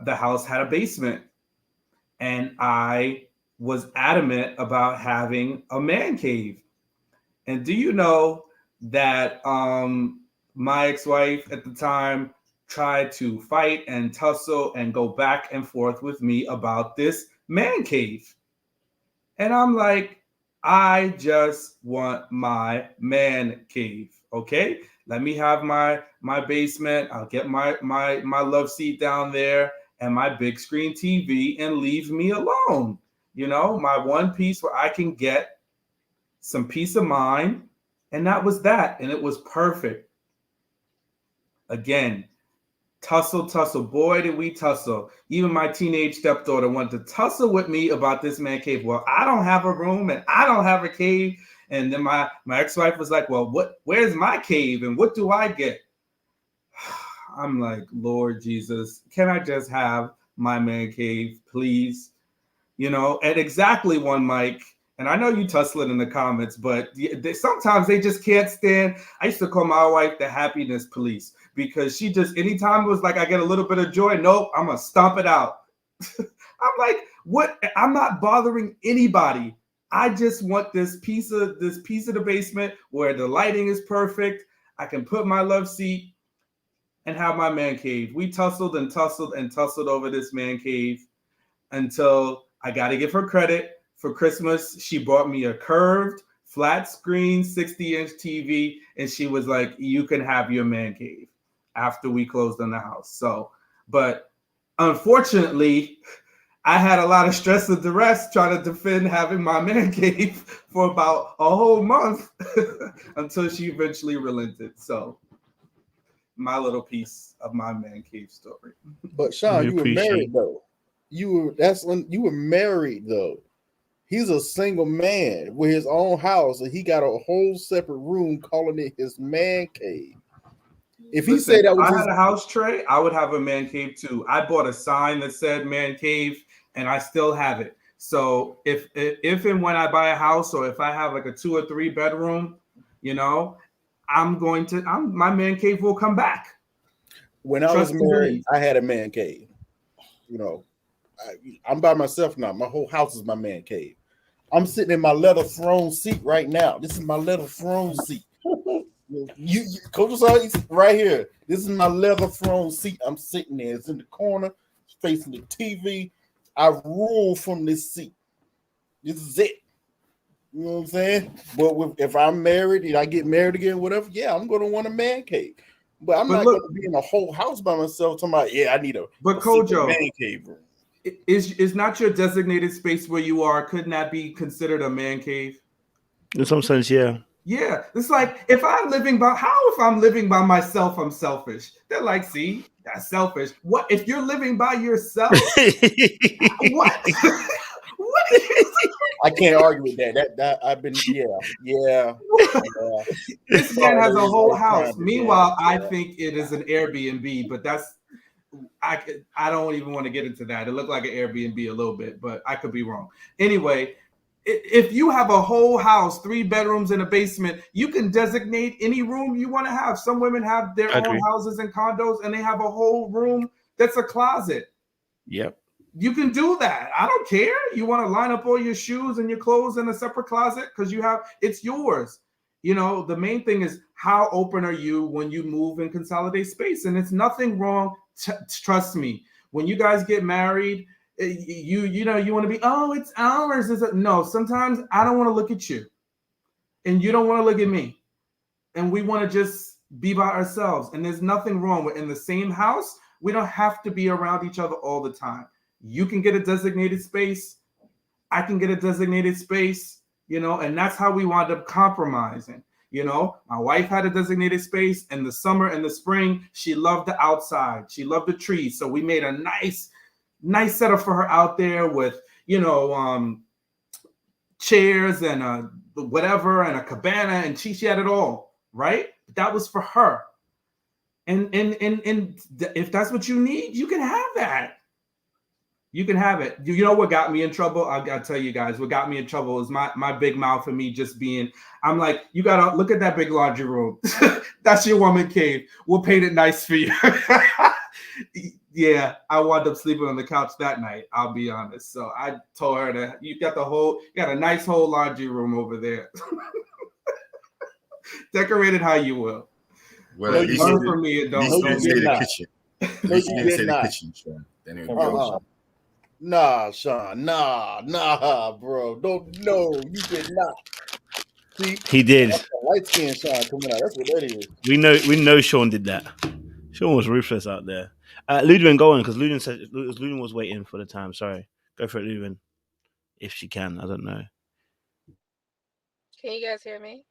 the house had a basement. And I was adamant about having a man cave. And do you know that my ex-wife at the time tried to fight and tussle and go back and forth with me about this man cave? And I'm like, I just want my man cave. Okay, let me have my basement. I'll get my love seat down there and my big screen TV, and leave me alone. You know, my one piece where I can get some peace of mind. And that was that. And it was perfect. Again, tussle. Boy, did we tussle. Even my teenage stepdaughter wanted to tussle with me about this man cave. Well, I don't have a room and I don't have a cave. And then my ex-wife was like, well, where's my cave and what do I get? I'm like, Lord Jesus, can I just have my man cave, please? You know, and exactly one, Mike. And I know you tussling in the comments, but sometimes they just can't stand. I used to call my wife the happiness police, because she just, anytime it was like I get a little bit of joy, nope, I'm gonna stomp it out. I'm like, what? I'm not bothering anybody. I just want this piece of the basement where the lighting is perfect. I can put my love seat and have my man cave. We tussled and tussled and tussled over this man cave until I got to give her credit. For Christmas, she bought me a curved, flat screen, 60-inch TV, and she was like, you can have your man cave after we closed on the house. So, but unfortunately, I had a lot of stress and duress trying to defend having my man cave for about a whole month until she eventually relented. So, my little piece of my man cave story. But Sean, you were married though. You were married though. He's a single man with his own house, and he got a whole separate room calling it his man cave. If he said that was I had a house tray, I would have a man cave too. I bought a sign that said man cave, and I still have it. So if and when I buy a house, or if I have like a 2 or 3 bedroom, you know, my man cave will come back. When I was married, I had a man cave. You know, I'm by myself now. My whole house is my man cave. I'm sitting in my leather throne seat right now. This is my leather throne seat. You Coach right here. This is my leather throne seat. I'm sitting there. It's in the corner, facing the TV. I rule from this seat. This is it. You know what I'm saying? But if I'm married and I get married again, whatever, yeah, I'm gonna want a man cave. But I'm not gonna be in a whole house by myself talking about, yeah, I need a Kojo, man cave room. Is not your designated space where you are, couldn't that be considered a man cave? In some sense, yeah. Yeah, it's like if I'm living by myself, I'm selfish. They're like, see, that's selfish. What if you're living by yourself? What? What? I can't argue with that. That I've been, yeah. This man has a whole house. Meanwhile, I think it is an Airbnb, but that's I don't even want to get into that. It looked like an Airbnb a little bit, but I could be wrong. Anyway, if you have a whole house, 3 bedrooms and a basement, you can designate any room you want to have. Some women have their own houses and condos, and they have a whole room that's a closet. Yep. You can do that. I don't care. You want to line up all your shoes and your clothes in a separate closet because it's yours. You know, the main thing is how open are you when you move and consolidate space? And it's nothing wrong. Trust me. When you guys get married, you know, you want to be, oh, it's ours. No, sometimes I don't want to look at you and you don't want to look at me. And we want to just be by ourselves. And there's nothing wrong with in the same house. We don't have to be around each other all the time. You can get a designated space. I can get a designated space, you know, and that's how we wound up compromising. You know, my wife had a designated space in the summer and the spring. She loved the outside. She loved the trees. So we made a nice setup for her out there with, you know, chairs and whatever and a cabana, and she had it all, right? That was for her. And if that's what you need, you can have that. You can have it. You know what got me in trouble? I gotta tell you guys, what got me in trouble is my big mouth and me just being, I'm like, you gotta look at that big laundry room. That's your woman cave. We'll paint it nice for you. Yeah, I wound up sleeping on the couch that night, I'll be honest. So I told her that you got a nice whole laundry room over there. Decorate it how you will. Well, at least learn from me and don't say the kitchen. At least you didn't say the kitchen, Sean. Then it goes. Nah, Sean. Nah, bro. No, you did not. See, he did. Light skin Sean coming out. That's what that is. We know Sean did that. Sean was ruthless out there. Ludwin, go on, because Ludwin was waiting for the time. Sorry. Go for it, Ludwin. If she can, I don't know. Can you guys hear me?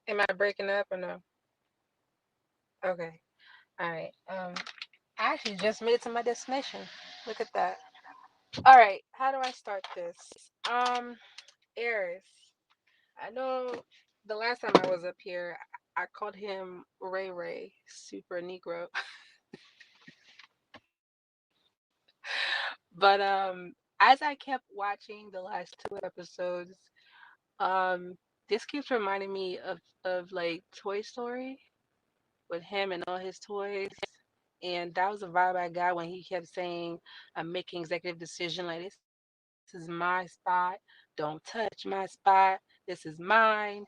Am I breaking up or no? Okay. All right. I actually just made it to my destination. Look at that. All right. How do I start this? Arris. I know the last time I was up here, I called him Ray, super Negro. But as I kept watching the last 2 episodes, this keeps reminding me of like Toy Story with him and all his toys. And that was the vibe I got when he kept saying, I'm making executive decision like this is my spot. Don't touch my spot. This is mine.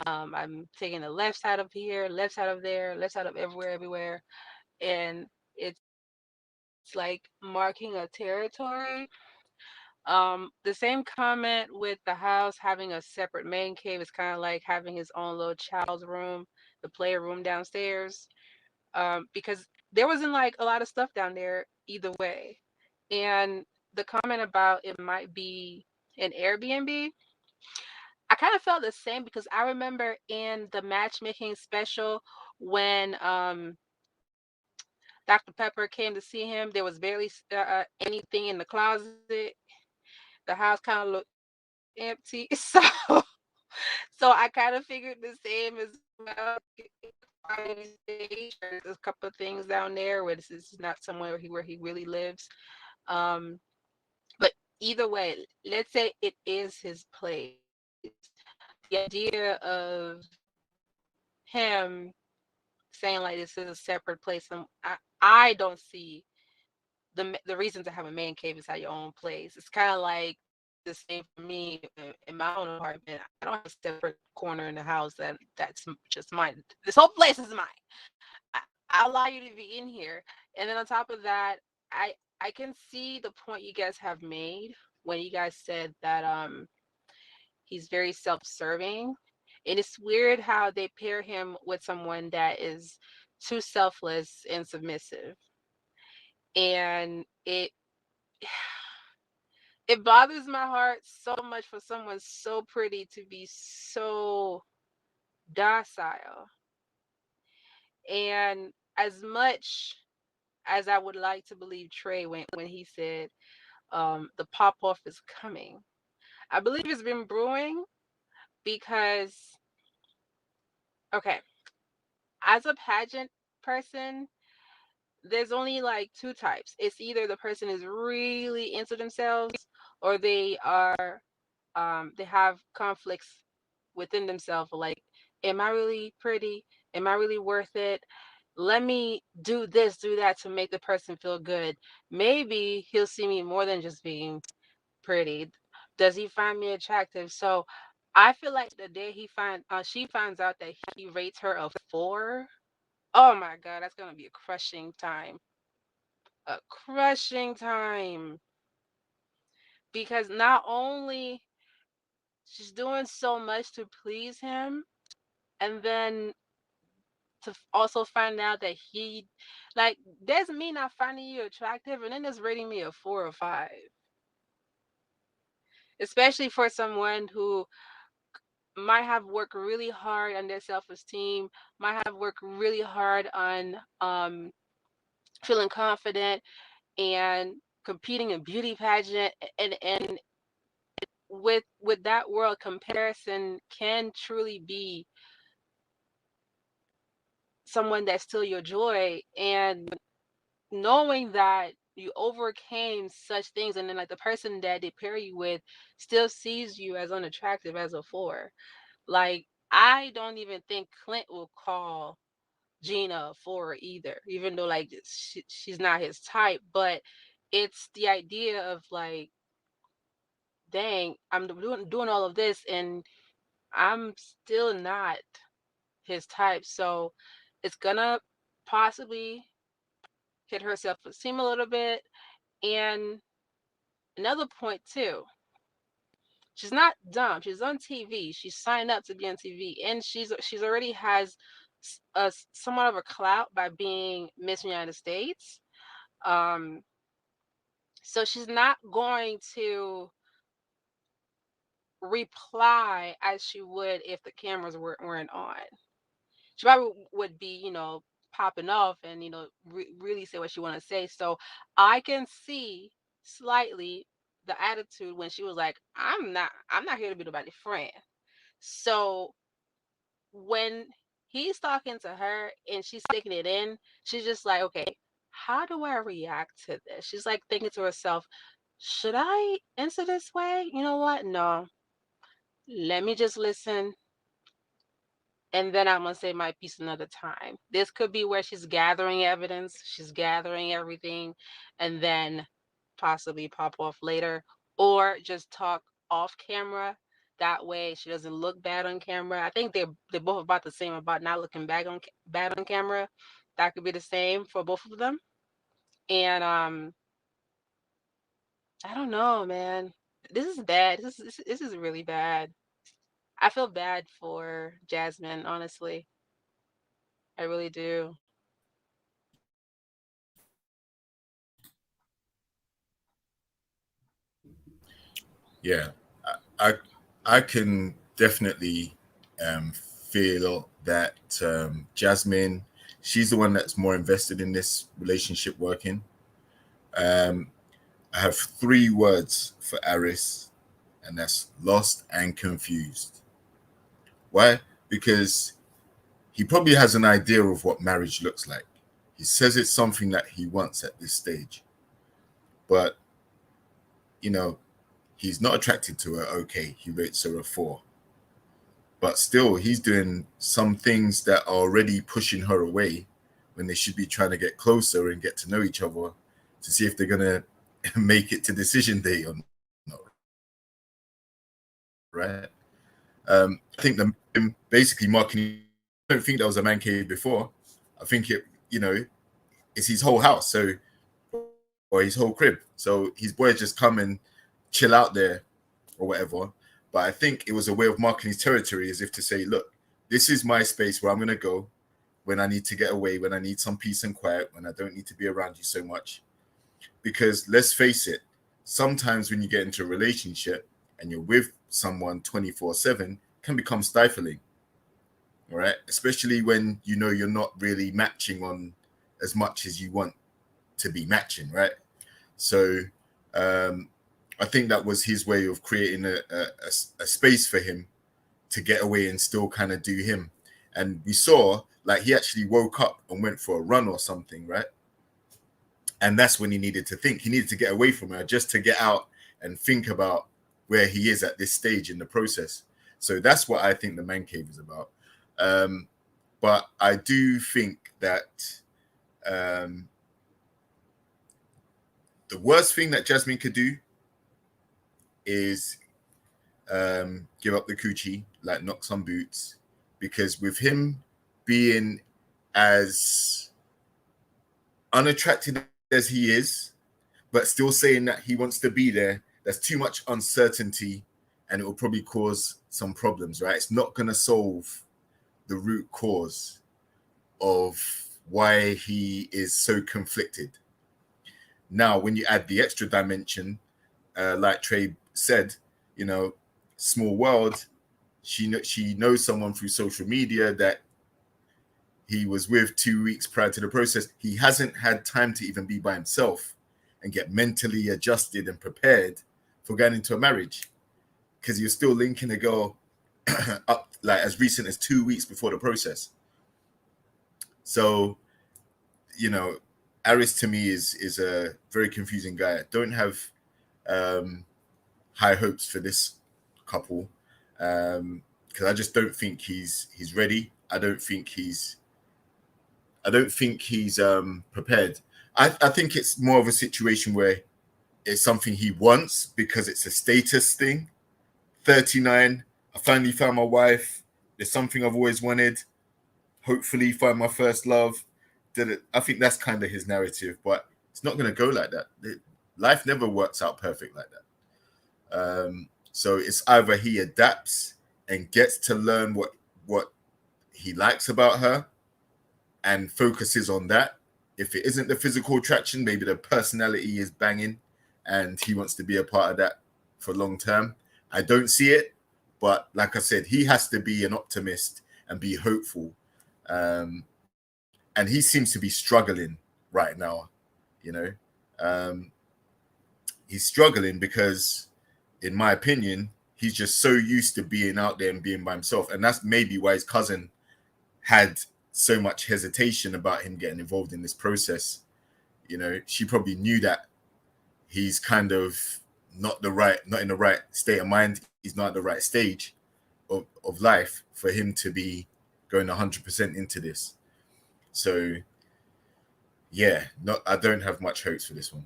I'm taking the left side of here, left side of there, left side of everywhere. And it's like marking a territory. The same comment with the house having a separate man cave is kind of like having his own little child's room, the player room downstairs. Because there wasn't like a lot of stuff down there either way. And the comment about it might be an Airbnb, I kind of felt the same because I remember in the matchmaking special when Dr. Pepper came to see him, there was barely anything in the closet. The house kind of looked empty. So I kind of figured the same as well. There's a couple of things down there where this is not somewhere where he really lives. But either way, let's say it is his place. The idea of him saying like this is a separate place, and I don't see the reason to have a man cave is have your own place. It's kind of like the same for me in my own apartment. I don't have a separate corner in the house that's just mine. This whole place is mine. I allow you to be in here, and then on top of that, I can see the point you guys have made when you guys said that he's very self-serving, and it's weird how they pair him with someone that is too selfless and submissive, and it bothers my heart so much for someone so pretty to be so docile. And as much as I would like to believe Trey when he said the pop off is coming, I believe it's been brewing because, okay, as a pageant person, there's only like two types. It's either the person is really into themselves, or they are they have conflicts within themselves, like, am I really pretty? Am I really worth it? Let me do this, do that to make the person feel good. Maybe he'll see me more than just being pretty. Does he find me attractive? So I feel like the day she finds out that he rates her a 4, oh my god, that's gonna be a crushing time. A crushing time. Because not only she's doing so much to please him, and then to also find out that he, like, there's me not finding you attractive, and then there's rating me a 4 or 5. Especially for someone who might have worked really hard on their self-esteem, might have worked really hard on feeling confident and competing in beauty pageant, and with that world, comparison can truly be someone that steals your joy. And knowing that you overcame such things, and then like the person that they pair you with still sees you as unattractive as a 4. Like, I don't even think Clint will call GINA a 4 either, even though like she's not his type. But it's the idea of like, dang, I'm doing all of this and I'm still not his type. So it's gonna possibly hit her self-esteem a little bit. And another point too, she's not dumb. She's on TV. She signed up to be on TV, and she's already has somewhat of a clout by being Miss United States. So she's not going to reply as she would if the cameras weren't on. She probably would be, popping off and really say what she want to say. So I can see slightly the attitude when she was like, I'm not here to be nobody's friend. So when he's talking to her and she's sticking it in, she's just like, okay, how do I react to this? She's like thinking to herself, should I answer this way? You know what? No, let me just listen, and then I'm gonna say my piece another time. This could be where she's gathering evidence, she's gathering everything, and then possibly pop off later, or just talk off camera. That way she doesn't look bad on camera. I think they're both about the same about not looking bad on camera. That could be the same for both of them. And I don't know, man. This is bad. This is really bad. I feel bad for Jasmine, honestly. I really do. Yeah, I I can definitely feel that Jasmine, she's the one that's more invested in this relationship working. Um, I have 3 words for Arris, and that's lost and confused. Why? Because he probably has an idea of what marriage looks like. He says it's something that he wants at this stage, but you know, he's not attracted to her. Okay, he rates her a 4, but still, he's doing some things that are already pushing her away when they should be trying to get closer and get to know each other to see if they're gonna make it to decision day or not. Right? I think the basically marketing. I don't think that was a man cave before. I think it, it's his whole house, so or his whole crib. So his boys just come and chill out there or whatever. But I think it was a way of marking his territory, as if to say, look, this is my space where I'm going to go when I need to get away, when I need some peace and quiet, when I don't need to be around you so much. Because let's face it, sometimes when you get into a relationship and you're with someone 24/7, can become stifling. All right. Especially when you're not really matching on as much as you want to be matching, right? So I think that was his way of creating a space for him to get away and still kind of do him. And we saw like he actually woke up and went for a run or something, right? And that's when he needed to think. He needed to get away from her just to get out and think about where he is at this stage in the process. So that's what I think the man cave is about. But I do think that the worst thing that Jasmine could do is give up the coochie, like knock some boots, because with him being as unattractive as he is, but still saying that he wants to be there, there's too much uncertainty and it will probably cause some problems, right? It's not going to solve the root cause of why he is so conflicted. Now, when you add the extra dimension, like Trey said, small world, she knows someone through social media that he was with 2 weeks prior to the process. He hasn't had time to even be by himself and get mentally adjusted and prepared for going into a marriage, because you're still linking a girl up like as recent as 2 weeks before the process. So, Arris to me is a very confusing guy. I don't have high hopes for this couple because I just don't think he's ready. I don't think he's prepared. I think it's more of a situation where it's something he wants because it's a status thing. 39, I finally found my wife. There's something I've always wanted. Hopefully find my first love. I think that's kind of his narrative, but it's not going to go like that. Life never works out perfect like that. So it's either he adapts and gets to learn what he likes about her and focuses on that. If it isn't the physical attraction, maybe the personality is banging and he wants to be a part of that for long term. I don't see it, but like I said, he has to be an optimist and be hopeful. And he seems to be struggling right now, he's struggling because, in my opinion, he's just so used to being out there and being by himself. And that's maybe why his cousin had so much hesitation about him getting involved in this process. She probably knew that he's kind of not in the right state of mind. He's not at the right stage of life for him to be going 100% into this. So, yeah, I don't have much hopes for this one.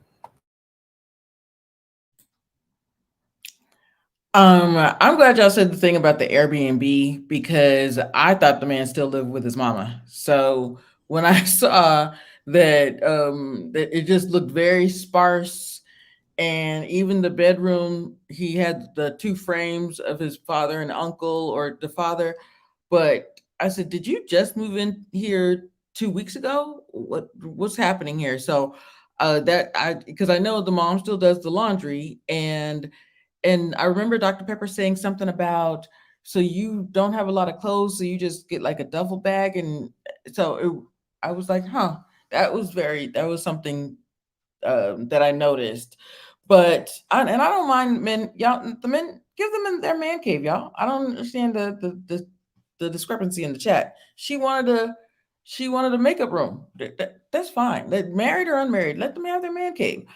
I'm glad y'all said the thing about the Airbnb, because I thought the man still lived with his mama. So when I saw that it just looked very sparse. And even the bedroom, he had the two frames of his father and uncle, or the father. But I said, did you just move in here 2 weeks ago? What's happening here? So because I know the mom still does the laundry, and I remember Dr. Pepper saying something about, so you don't have a lot of clothes, so you just get like a duffel bag. And I was like, huh, that was something that I noticed. But I don't mind men, y'all. The men, give them in their man cave, y'all. I don't understand the discrepancy in the chat. She wanted a makeup room. That's fine. Married or unmarried, let them have their man cave.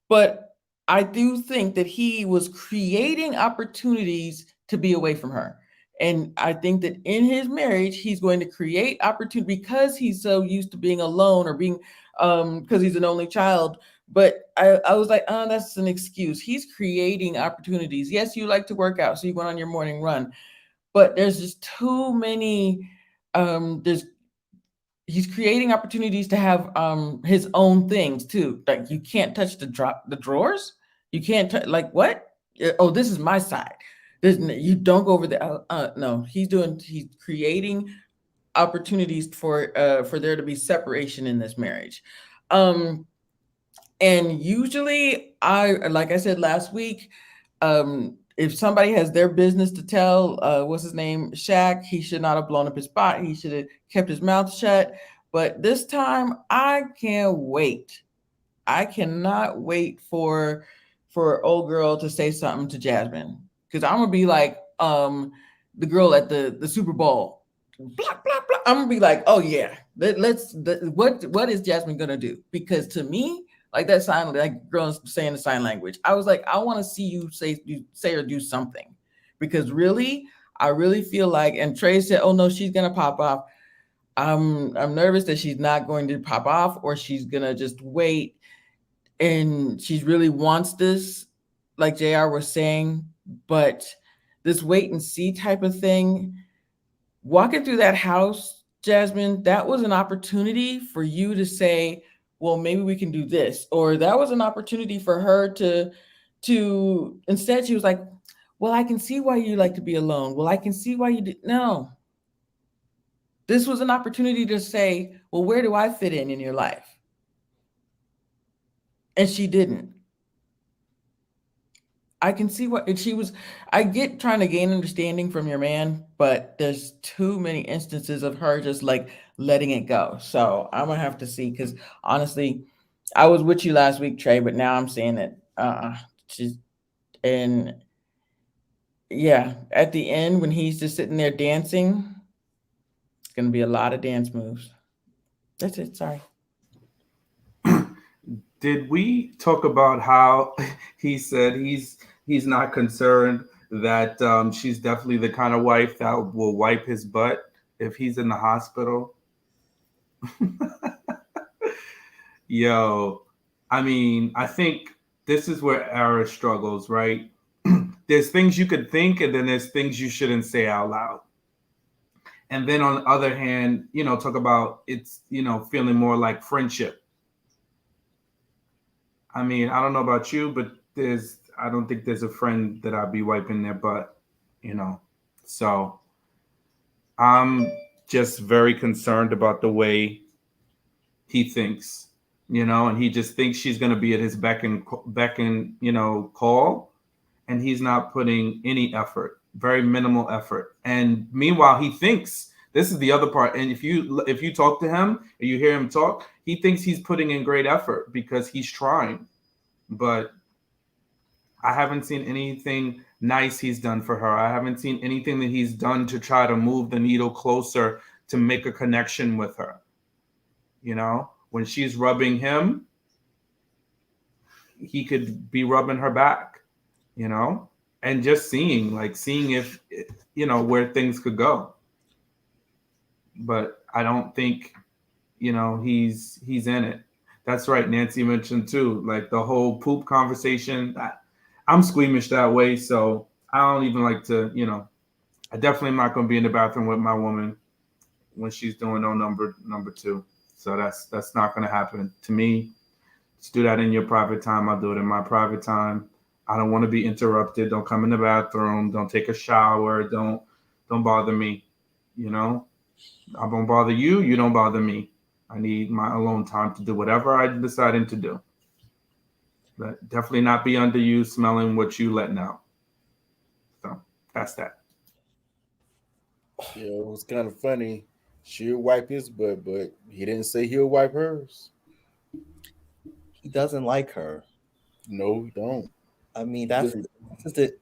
But I do think that he was creating opportunities to be away from her. And I think that in his marriage, he's going to create opportunity because he's so used to being alone, or being, because he's an only child. But I was like, oh, that's an excuse. He's creating opportunities. Yes, you like to work out, so you went on your morning run. But there's just too many, he's creating opportunities to have his own things too. Like, you can't touch the drawers. You can't like, what? Oh, this is my side. You don't go over there. No, he's creating opportunities for there to be separation in this marriage. And usually, like I said last week, if somebody has their business to tell, what's his name, Shaq, he should not have blown up his spot. He should have kept his mouth shut. But this time, I can't wait. I cannot wait for old girl to say something to Jasmine, because I'm gonna be like the girl at the Super Bowl. Blah, blah, blah. I'm gonna be like, oh yeah, what is Jasmine gonna do? Because to me, like that sign, like girls saying the sign language, I was like, I want to see you say or do something, because really, I really feel like. And Trey said, oh no, she's gonna pop off. I'm nervous that she's not going to pop off, or she's gonna just wait, and she really wants this, like JR was saying. But this wait and see type of thing, walking through that house, Jasmine, that was an opportunity for you to say, well, maybe we can do this. Or that was an opportunity for her to instead, she was like, well, I can see why you like to be alone. Well, I can see why you did. No. This was an opportunity to say, well, where do I fit in your life? And she didn't. I can see what I get trying to gain understanding from your man, but there's too many instances of her just like letting it go. So I'm gonna have to see, because honestly, I was with you last week, Trey, but now I'm saying that she's, and yeah, at the end when he's just sitting there dancing, it's gonna be a lot of dance moves. That's it. Sorry. Did we talk about how he said he's not concerned that she's definitely the kind of wife that will wipe his butt if he's in the hospital? Yo, I mean, I think this is where Arris struggles, right? There's things you could think, and then there's things you shouldn't say out loud. And then on the other hand, talk about it's, feeling more like friendship. I mean, I don't know about you, but I don't think there's a friend that I'd be wiping their butt, So I'm just very concerned about the way he thinks, and he just thinks she's going to be at his beck and call, and he's not putting any effort, very minimal effort. And meanwhile, he thinks, this is the other part. And if you talk to him or you hear him talk, he thinks he's putting in great effort because he's trying. But I haven't seen anything nice he's done for her. I haven't seen anything that he's done to try to move the needle closer, to make a connection with her. When she's rubbing him, he could be rubbing her back, and just seeing if, where things could go. But I don't think, he's in it. That's right. Nancy mentioned too, like the whole poop conversation. I'm squeamish that way. So I don't even like to, I definitely am not going to be in the bathroom with my woman when she's doing no number two. So that's not going to happen to me. Let's do that in your private time. I'll do it in my private time. I don't want to be interrupted. Don't come in the bathroom. Don't take a shower. Don't bother me. You know, I won't bother you. You don't bother me. I need my alone time to do whatever I decided to do. But definitely not be under you smelling what you letting out. So that's that. Yeah, it was kind of funny. She'll wipe his butt, but he didn't say he'll wipe hers. He doesn't like her. No, he don't. I mean, that's the.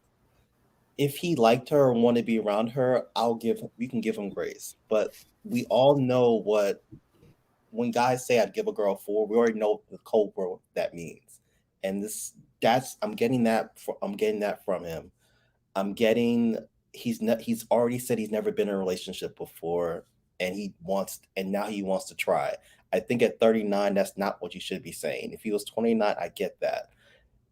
If he liked her and wanted to be around her, we can give him grace. But we all know what when guys say I'd give a girl 4, we already know the code word that means. And I'm getting that from him. He's already said he's never been in a relationship before, and now he wants to try. I think at 39, that's not what you should be saying. If he was 29, I get that.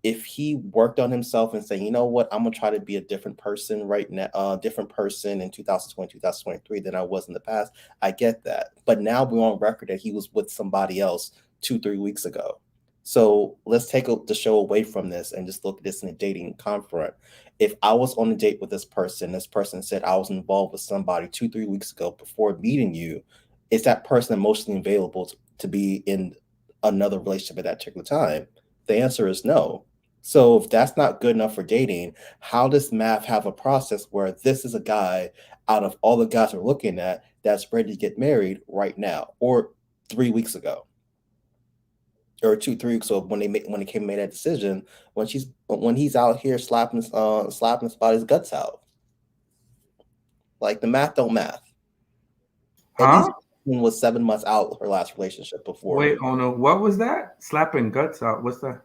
If he worked on himself and said, you know what, I'm gonna try to be a different person right now, different person in 2020, 2023 than I was in the past, I get that. But now we're on record that he was with somebody else 2-3 weeks ago. So let's take the show away from this and just look at this in a dating confront. If I was on a date with this person said I was involved with somebody 2-3 weeks ago before meeting you, is that person emotionally available to be in another relationship at that particular time? The answer is no. So if that's not good enough for dating, how does Maf have a process where this is a guy out of all the guys we're looking at that's ready to get married right now, or 3 weeks ago, or 2-3 weeks ago when they made that decision, when he's out here slapping somebody's guts out? Like, the math don't math. At least was 7 months out her last relationship before. Wait, oh no, what was that? Slapping guts out. What's that?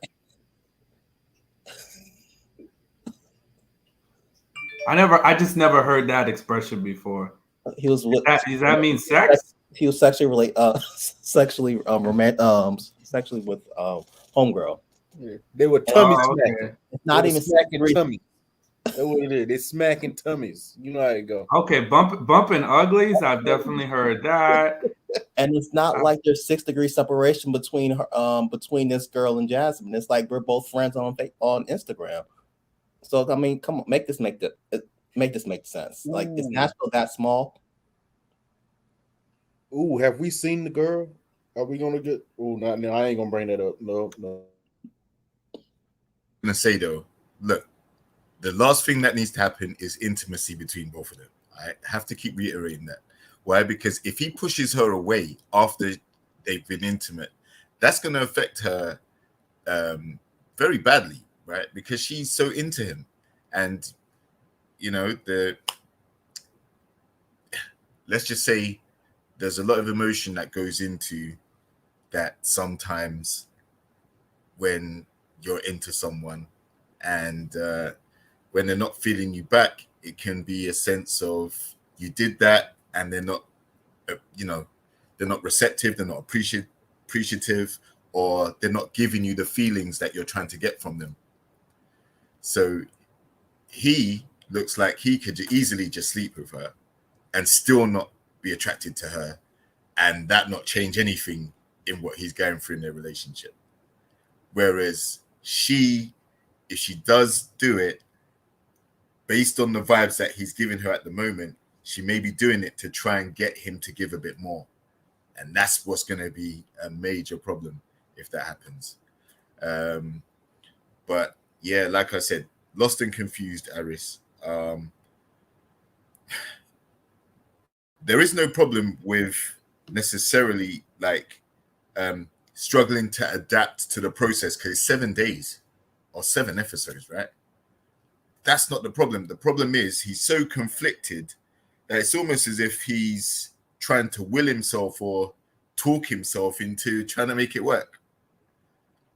I just never heard that expression before. He was with. Does that mean sex? He was sexually sexually with homegirl. Yeah, they were tummy smacking. It's not even smacking tummy. That's what it is. They're smacking tummies. You know how it go. Okay, bumping uglies. I've definitely heard that. And it's not like there's 6 degrees separation between her, between this girl and Jasmine. It's like we're both friends on Instagram. So I mean, come on, make this make sense. Like, is Nashville that small? Ooh, have we seen the girl? Are we gonna get? Ooh, no, I ain't gonna bring that up. No. I'm gonna say though, look, the last thing that needs to happen is intimacy between both of them. I have to keep reiterating that. Why? Because if he pushes her away after they've been intimate, that's gonna affect her very badly, right? Because she's so into him, and you know, let's just say there's a lot of emotion that goes into that sometimes when you're into someone, and when they're not feeling you back, it can be a sense of you did that and they're not, they're not receptive, they're not appreciative, or they're not giving you the feelings that you're trying to get from them. So he looks like he could easily just sleep with her and still not be attracted to her, and that not change anything in what he's going through in their relationship. Whereas if she does do it based on the vibes that he's giving her at the moment, she may be doing it to try and get him to give a bit more. And that's what's going to be a major problem if that happens. But yeah, like I said, lost and confused, Arris. There is no problem with necessarily like struggling to adapt to the process, because it's 7 days or 7 episodes, right? That's not the problem. The problem is he's so conflicted that it's almost as if he's trying to will himself or talk himself into trying to make it work.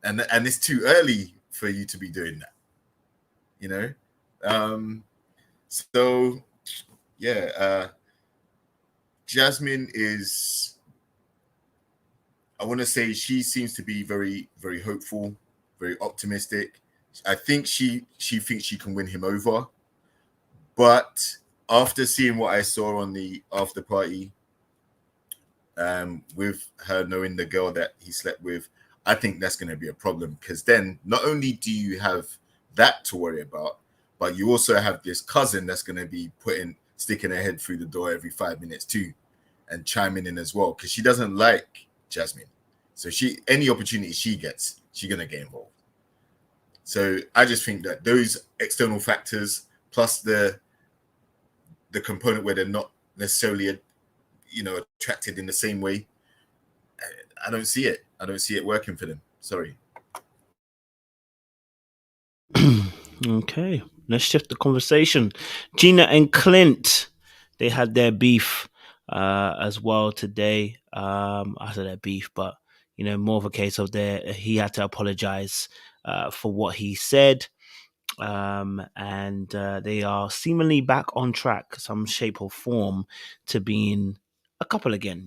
And it's too early for you to be doing that, you know? So yeah, Jasmine is, I want to say she seems to be very, very hopeful, very optimistic. I think she thinks she can win him over. But after seeing what I saw on the after party, with her knowing the girl that he slept with, I think that's going to be a problem, because then not only do you have that to worry about, but you also have this cousin that's going to be sticking her head through the door every 5 minutes too, and chiming in as well, because she doesn't like Jasmine. So any opportunity she gets, she's going to get involved. So I just think that those external factors, plus the component where they're not necessarily, attracted in the same way, I don't see it. I don't see it working for them. Sorry. Okay, let's shift the conversation. Gina and Clint, they had their beef as well today. I said their beef, but more of a case of he had to apologize for what he said. And they are seemingly back on track, some shape or form, to being a couple again,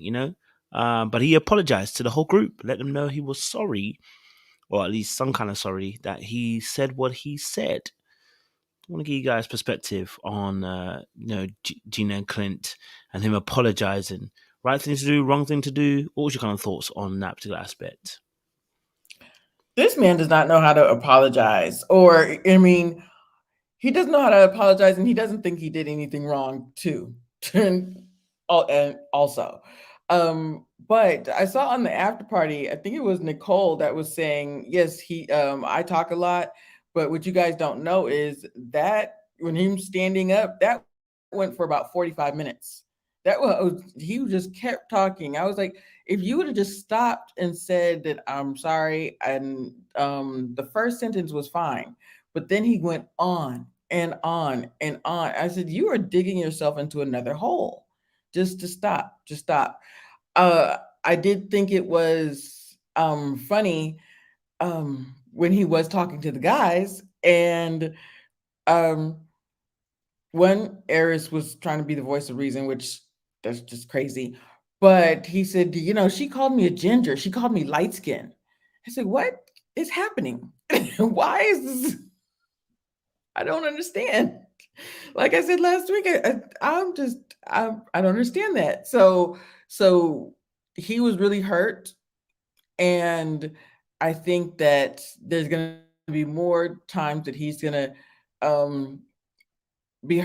but he apologized to the whole group, let them know he was sorry, or at least some kind of sorry, that he said what he said. I want to give you guys perspective on, Gina and Clint and him apologizing. Right thing to do, wrong thing to do. What was your kind of thoughts on that particular aspect? This man does not know how to apologize, or, I mean, he doesn't know how to apologize, and he doesn't think he did anything wrong too. And also, but I saw on the after party, I think it was Nicole that was saying, yes, I talk a lot, but what you guys don't know is that when he was standing up, that went for about 45 minutes. He just kept talking. I was like, if you would have just stopped and said that I'm sorry, and the first sentence was fine, but then he went on and on and on. I said, you are digging yourself into another hole. Just stop. I did think it was funny when he was talking to the guys, and when Arris was trying to be the voice of reason, which that's just crazy. But he said, she called me a ginger. She called me light skin. I said, what is happening? Why is this? I don't understand. Like I said last week, I don't understand that. So he was really hurt. And I think that there's going to be more times that he's going to be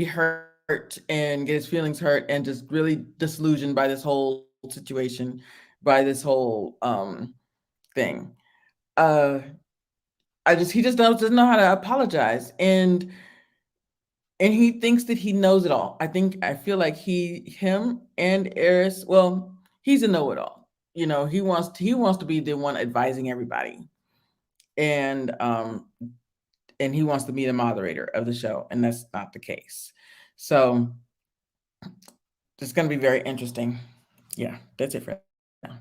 hurt and get his feelings hurt and just really disillusioned by this whole situation, by this whole thing. He just doesn't know how to apologize, and he thinks that he knows it all. I feel like him and Arris, well, he's a know-it-all. He wants to be the one advising everybody, and he wants to be the moderator of the show, and that's not the case. So it's going to be very interesting. Yeah, that's it for now.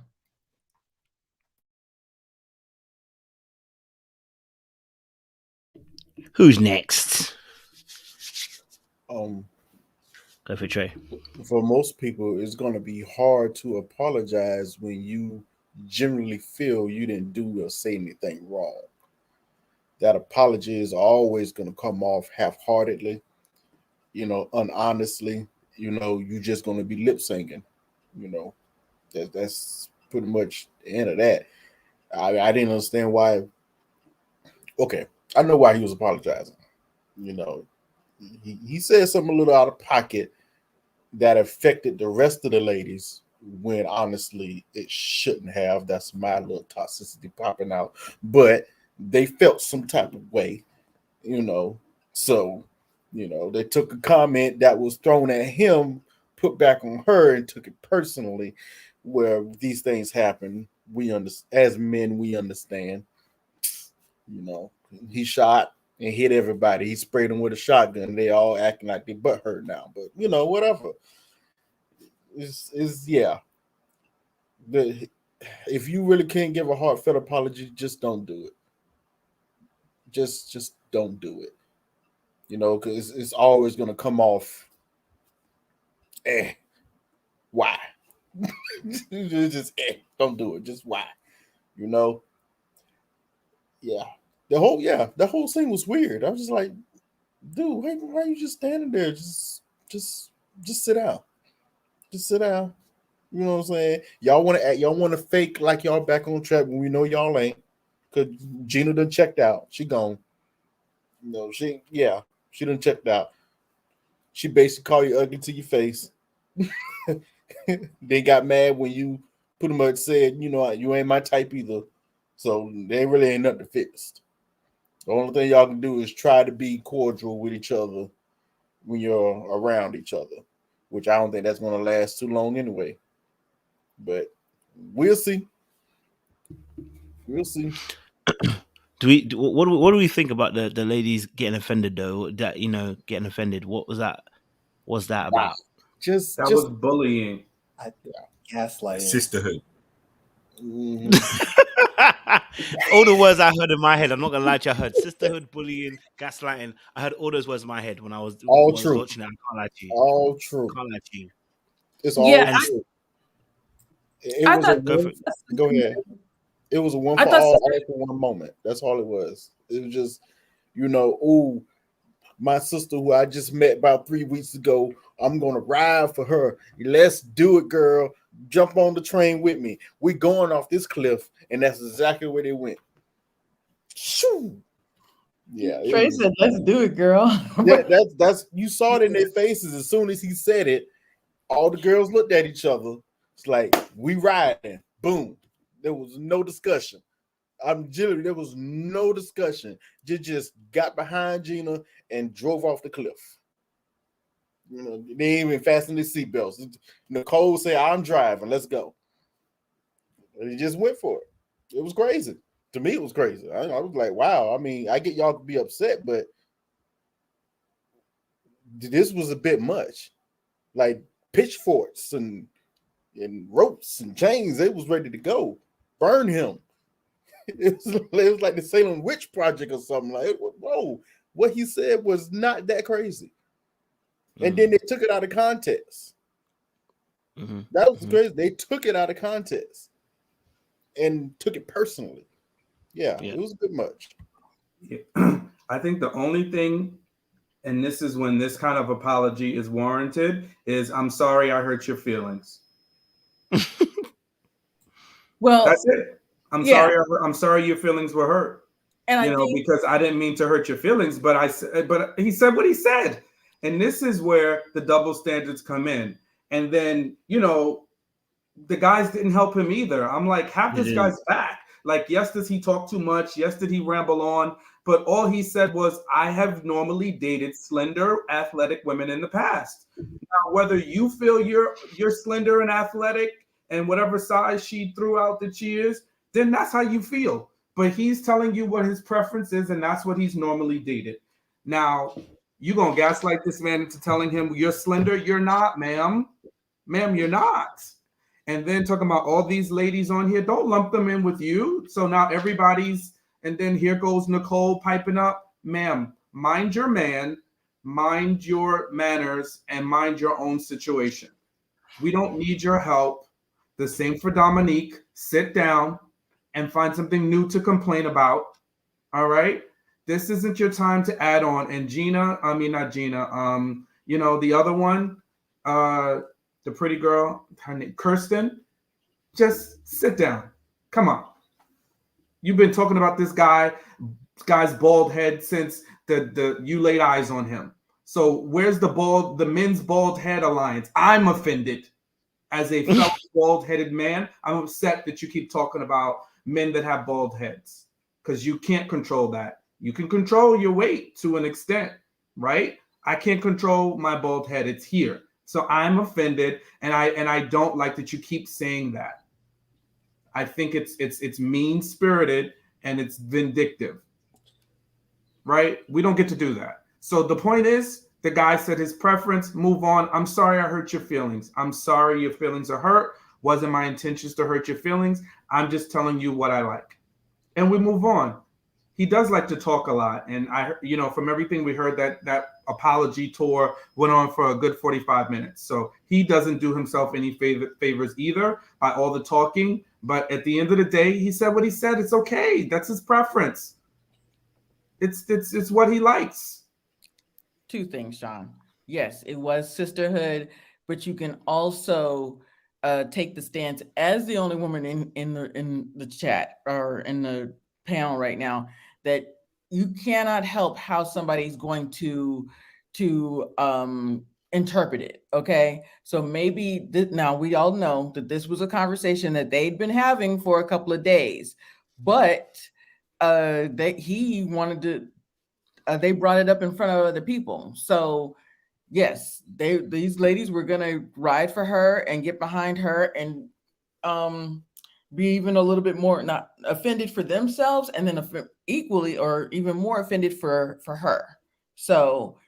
Who's next? Um, Go for Trey. For most people, it's going to be hard to apologize when you generally feel you didn't do or say anything wrong. That apology is always going to come off half-heartedly, unhonestly. You just going to be lip syncing. That's pretty much the end of that. I didn't understand why. Okay, I know why he was apologizing. He said something a little out of pocket that affected the rest of the ladies, when honestly it shouldn't have. That's my little toxicity popping out. But they felt some type of way, So, they took a comment that was thrown at him, put back on her, and took it personally. Where these things happen, as men, we understand. He shot and hit everybody. He sprayed them with a shotgun. They all acting like they butt hurt now. But whatever. Yeah. If you really can't give a heartfelt apology, just don't do it. Just don't do it. Because it's always going to come off. Why? Just don't do it. Just why? Yeah. The whole thing was weird. I was just like, dude, why are you just standing there? Just sit down. Just sit down. You know what I'm saying? Y'all want to act, y'all want to fake like y'all back on track when we know y'all ain't. Cause Gina done checked out. She gone. No, she done checked out. She basically called you ugly to your face. They got mad when you pretty much said, you know, you ain't my type either. So they really ain't nothing fixed. The only thing y'all can do is try to be cordial with each other when you're around each other, which I don't think that's going to last too long anyway. But we'll see. We'll see. What do we think about the ladies getting offended though? That, you know, getting offended. What was that? What's that about? Just was bullying. Gaslighting. Sisterhood. All the words I heard in my head, I'm not gonna lie to you, I heard sisterhood, bullying, gaslighting. I heard all those words in my head when I was true. watching it. I can't lie to you. All true. Can't lie to you. It's all true. It was a one. Go ahead. It was a one for all for one moment. That's all it was. It was just, you know, ooh, my sister who I just met about 3 weeks ago, I'm gonna ride for her. Let's do it, girl. Jump on the train with me. We're going off this cliff, and that's exactly where they went. Shoo. Yeah, Trey said, "Let's do it, girl." Yeah, that's you saw it in their faces as soon as he said it. All the girls looked at each other. It's like, we riding. Boom. There was no discussion. There was no discussion. Just got behind Gina and drove off the cliff. You know, they didn't even fasten their seatbelts. Nicole said, "I'm driving. Let's go." And he just went for it. It was crazy. To me, it was crazy. I was like, wow. I mean, I get y'all to be upset, but this was a bit much. Like pitchforks and ropes and chains. It was ready to go. Burn him. It was like the Salem Witch Project or something. Like, whoa, what he said was not that crazy. And then they took it out of context. That was crazy. They took it out of context and took it personally. Yeah. It was a bit much. Yeah. I think the only thing, and this is when this kind of apology is warranted, is I'm sorry I hurt your feelings. Well, that's it. I'm sorry your feelings were hurt. And you know, because I didn't mean to hurt your feelings, but he said what he said. And this is where the double standards come in. And then, you know, the guys didn't help him either. I'm like, have this guy's back. Like, yes, does he talk too much? Yes, did he ramble on? But all he said was, I have normally dated slender, athletic women in the past. Now, whether you feel you're slender and athletic and whatever size she threw out that she is, then that's how you feel. But he's telling you what his preference is, and that's what he's normally dated. Now, you gonna gaslight this man into telling him you're slender? You're not, ma'am. Ma'am, you're not. And then talking about all these ladies on here, don't lump them in with you. So now everybody's, and then here goes Nicole piping up. Ma'am, mind your man, mind your manners, and mind your own situation. We don't need your help. The same for Dominique. Sit down and find something new to complain about. All right? This isn't your time to add on. And not Gina, you know, the other one, the pretty girl, her name, Kirsten, just sit down. Come on. You've been talking about this guy's bald head since you laid eyes on him. So where's the men's bald head alliance? I'm offended as a fellow bald-headed man. I'm upset that you keep talking about men that have bald heads because you can't control that. You can control your weight to an extent, right? I can't control my bald head. It's here. So I'm offended, and I don't like that you keep saying that. I think it's mean-spirited and it's vindictive, right? We don't get to do that. So the point is, the guy said his preference, move on. I'm sorry I hurt your feelings. I'm sorry your feelings are hurt. Wasn't my intentions to hurt your feelings. I'm just telling you what I like. And we move on. He does like to talk a lot. And from everything we heard, that apology tour went on for a good 45 minutes. So he doesn't do himself any favors either by all the talking. But at the end of the day, he said what he said. It's okay. That's his preference. It's what he likes. Two things, Sean. Yes, it was sisterhood, but you can also take the stance as the only woman in the chat or in the panel right now that you cannot help how somebody's going to interpret it. Okay, so maybe now we all know that this was a conversation that they'd been having for a couple of days, but he wanted to. They brought it up in front of other people, so yes, these ladies were gonna ride for her and get behind her and be even a little bit more not offended for themselves, and then equally or even more offended for her. So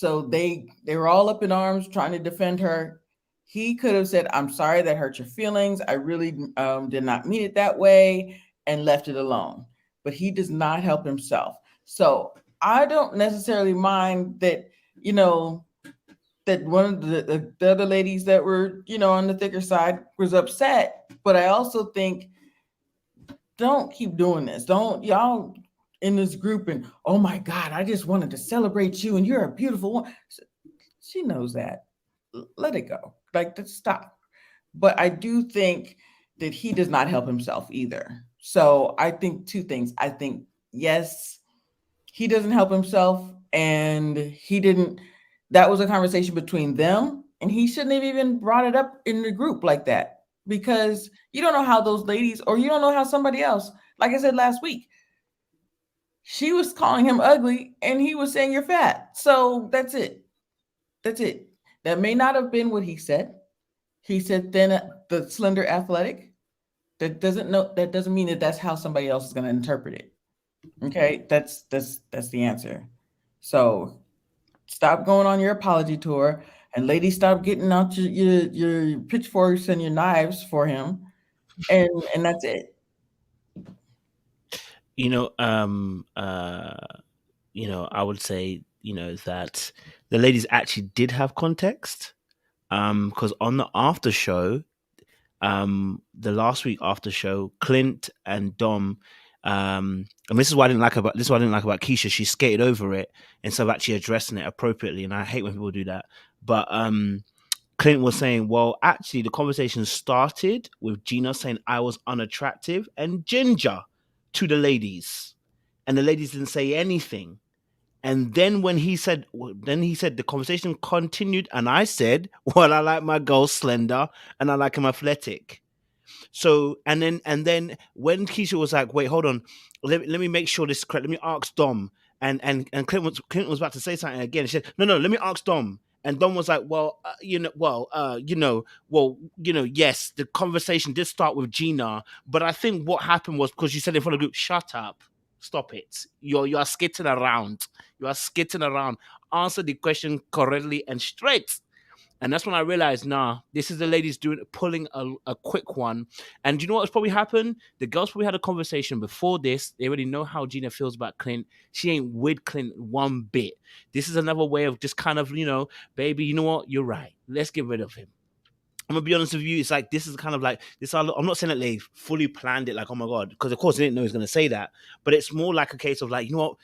they were all up in arms trying to defend her. He could have said, "I'm sorry that hurt your feelings. I really did not mean it that way," and left it alone. But he does not help himself. So I don't necessarily mind that, that one of the other ladies that were, on the thicker side was upset. But I also think, don't keep doing this. Don't y'all in this group and, oh my God, I just wanted to celebrate you and you're a beautiful one. She knows that. Let it go. Like, stop. But I do think that he does not help himself either. So I think two things. I think, yes, he doesn't help himself, and that was a conversation between them, and he shouldn't have even brought it up in the group like that, because you don't know how those ladies, or you don't know how somebody else, like I said last week, she was calling him ugly and he was saying you're fat. So that's it. That may not have been what he said. He said then the slender athletic. That doesn't mean that that's how somebody else is going to interpret it. Okay, that's the answer. So stop going on your apology tour, and ladies, stop getting out your pitchforks and your knives for him, and that's it. I would say, that the ladies actually did have context, because on the after show, the last week after show, Clint and Dom, and this is what I didn't like about Keisha. She skated over it instead of actually addressing it appropriately, and I hate when people do that. But Clint was saying, well, actually, the conversation started with Gina saying I was unattractive and ginger to the ladies, and the ladies didn't say anything. And then when he said the conversation continued, and I said, well, I like my girls slender and I like them athletic. So and then when Keisha was like, wait, hold on, let me make sure this is correct. Let me ask Dom. And Clint was about to say something again. She said, no, let me ask Dom. And Dom was like, well, yes, the conversation did start with Gina, but I think what happened was because you said in front of the group, shut up. Stop it. You are skitting around. Answer the question correctly and straight. And that's when I realized, this is the ladies pulling a quick one. And do you know what's probably happened? The girls probably had a conversation before this. They already know how Gina feels about Clint. She ain't with Clint one bit. This is another way of just kind of, baby, you know what? You're right. Let's get rid of him. I'm gonna be honest with you. It's like this is kind of like this. I'm not saying that they fully planned it, like, oh my god, because of course they didn't know he was gonna say that. But it's more like a case of like, you know what,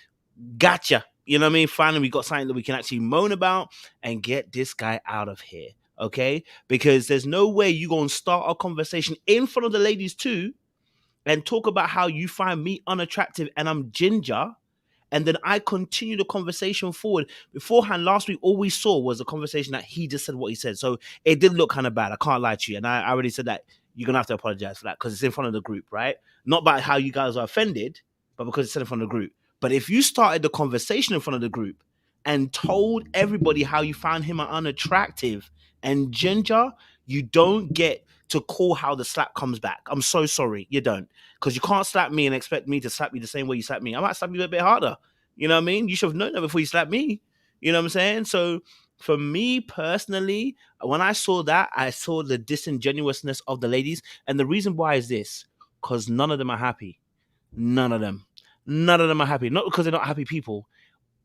gotcha. You know what I mean? Finally, we got something that we can actually moan about and get this guy out of here, okay? Because there's no way you're gonna start a conversation in front of the ladies too, and talk about how you find me unattractive and I'm ginger. And then I continue the conversation forward. Beforehand, last week, all we saw was a conversation that he just said what he said. So it did look kind of bad. I can't lie to you. And I already said that you're going to have to apologize for that because it's in front of the group, right? Not by how you guys are offended, but because it's in front of the group. But if you started the conversation in front of the group and told everybody how you found him unattractive and ginger, you don't get to call how the slap comes back. I'm so sorry. You don't. Because you can't slap me and expect me to slap you the same way you slap me. I might slap you a bit harder. You know what I mean? You should have known that before you slap me. You know what I'm saying? So for me personally, when I saw that, I saw the disingenuousness of the ladies. And the reason why is this. Because none of them are happy. None of them are happy. Not because they're not happy people.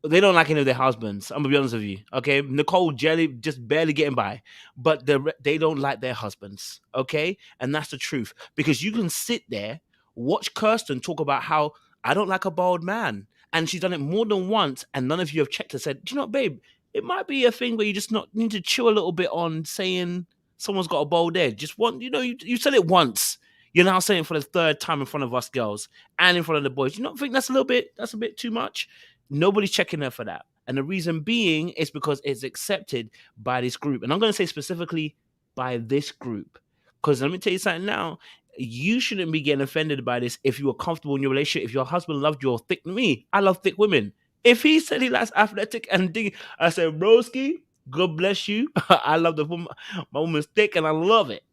They don't like any of their husbands. I'm gonna be honest with you, okay? Nicole just barely getting by, but they don't like their husbands, okay? And that's the truth, because you can sit there, watch Kirsten talk about how I don't like a bald man, and she's done it more than once, and none of you have checked and said, do you know what, babe? It might be a thing where you just not need to chill a little bit on saying someone's got a bold edge. Just one, you said it once. You're now saying it for the third time in front of us girls and in front of the boys. You don't think that's a bit too much? Nobody's checking her for that. And the reason being is because it's accepted by this group. And I'm going to say specifically by this group. Because let me tell you something now. You shouldn't be getting offended by this if you are comfortable in your relationship. If your husband loved your thick me, I love thick women. If he said he likes athletic and dig, I said, broski, God bless you. I love my woman's thick and I love it.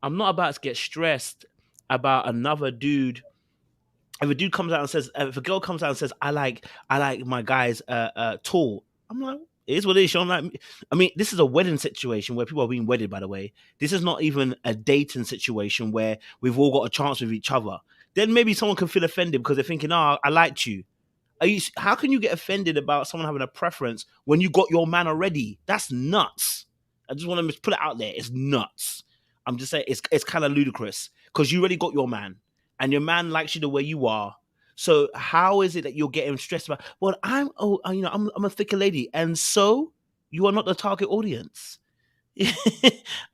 I'm not about to get stressed about another dude. If a dude comes out and says, if a girl comes out and says, I like my guys tall, I'm like, it is what it is. I mean, this is a wedding situation where people are being wedded, by the way. This is not even a dating situation where we've all got a chance with each other. Then maybe someone can feel offended because they're thinking, oh, I liked you. How can you get offended about someone having a preference when you got your man already? That's nuts. I just want to put it out there. It's nuts. I'm just saying it's kind of ludicrous because you already got your man and your man likes you the way you are. So how is it that you're getting stressed about? Well, I'm a thicker lady, and so you are not the target audience.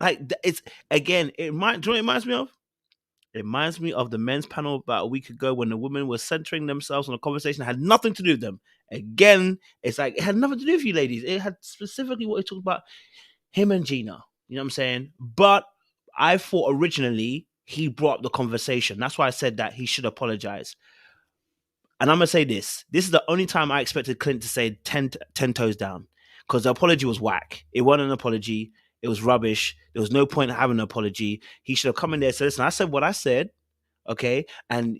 Like it's again, do you know what it reminds me of? It reminds me of the men's panel about a week ago when the women were centering themselves on a conversation that had nothing to do with them. Again, it's like it had nothing to do with you ladies. It had specifically what it talked about him and Gina. You know what I'm saying? But I thought originally he brought up the conversation. That's why I said that he should apologize. And I'm going to say this. This is the only time I expected Clint to say 10 toes down because the apology was whack. It wasn't an apology. It was rubbish. There was no point in having an apology. He should have come in there and said, listen, I said what I said, okay? And,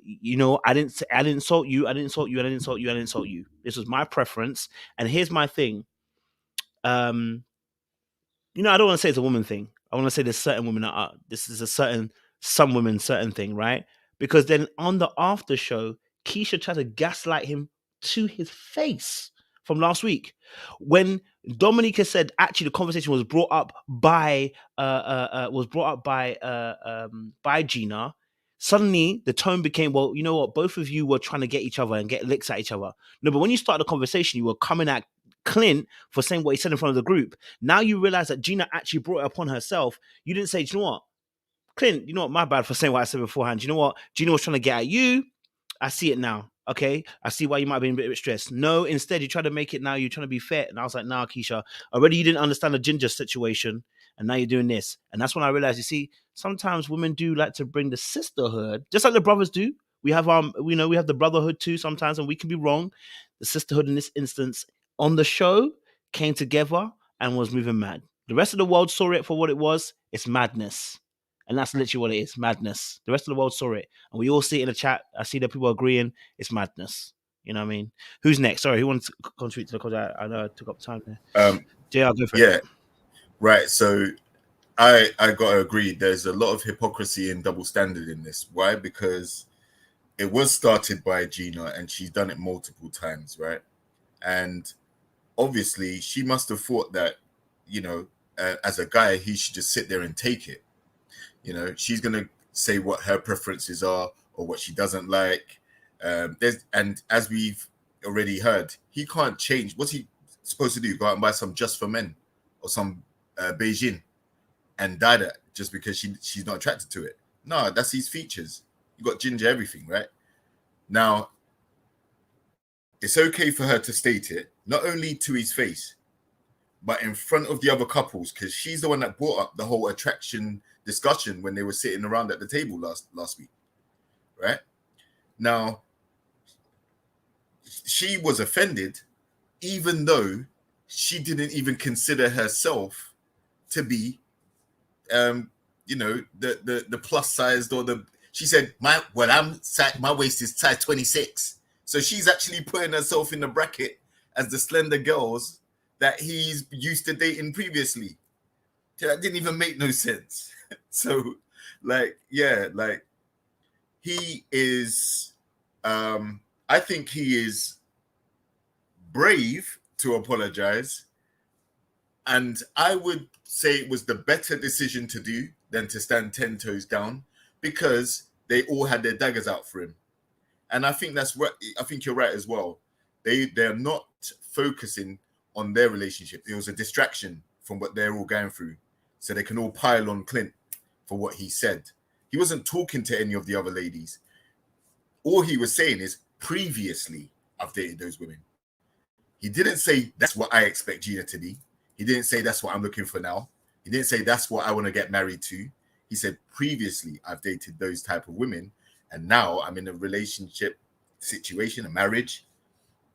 I didn't insult you. I didn't insult you. I didn't insult you. I didn't insult you. This was my preference. And here's my thing. I don't want to say it's a woman thing. I want to say there's certain women that are, this is some women certain thing, right? Because then on the after show, Keisha tried to gaslight him to his face from last week. When Dominica said actually the conversation was brought up by Gina, suddenly the tone became, well, you know what, both of you were trying to get each other and get licks at each other. No, but when you started the conversation, you were coming at Clint for saying what he said in front of the group. Now you realize that Gina actually brought it upon herself. You didn't say, do you know what, Clint, you know what, my bad for saying what I said beforehand. You know what, Gina was trying to get at you. I see it now. Okay, I see why you might have been a bit stressed. No, instead you try to make it now. You're trying to be fair, and I was like, nah, Keisha. Already you didn't understand the ginger situation, and now you're doing this. And that's when I realized. You see, sometimes women do like to bring the sisterhood, just like the brothers do. We have we have the brotherhood too sometimes, and we can be wrong. The sisterhood in this instance on the show came together and was moving mad. The rest of the world saw it for what it was. It's madness. And that's literally what it is, madness. The rest of the world saw it. And we all see it in the chat. I see that people are agreeing it's madness. You know what I mean? Who's next? Sorry, who wants to contribute to the call? I know I took up time there. JR, go for it. Yeah, right. So I got to agree. There's a lot of hypocrisy and double standard in this. Why? Because it was started by Gina and she's done it multiple times, right? And obviously she must have thought that, as a guy, he should just sit there and take it. She's going to say what her preferences are or what she doesn't like. And as we've already heard, he can't change. What's he supposed to do? Go out and buy some Just for Men or some Beijing and dye that just because she's not attracted to it? No, that's his features. You got ginger everything, right? Now, it's okay for her to state it, not only to his face, but in front of the other couples, because she's the one that brought up the whole attraction discussion when they were sitting around at the table last week, right? Now, she was offended, even though she didn't even consider herself to be, the plus sized or the. She said, my waist is size 26, so she's actually putting herself in the bracket as the slender girls that he's used to dating previously. That didn't even make no sense. So, he is, I think he is brave to apologize. And I would say it was the better decision to do than to stand 10 toes down because they all had their daggers out for him. And I think that's what, I think you're right as well. They're not focusing on their relationship. It was a distraction from what they're all going through. so they can all pile on Clint for what he said. He wasn't talking to any of the other ladies. All he was saying is, previously, I've dated those women. He didn't say, that's what I expect Gina to be. He didn't say, that's what I'm looking for now. He didn't say, that's what I want to get married to. He said, previously, I've dated those type of women, and now I'm in a relationship situation, a marriage.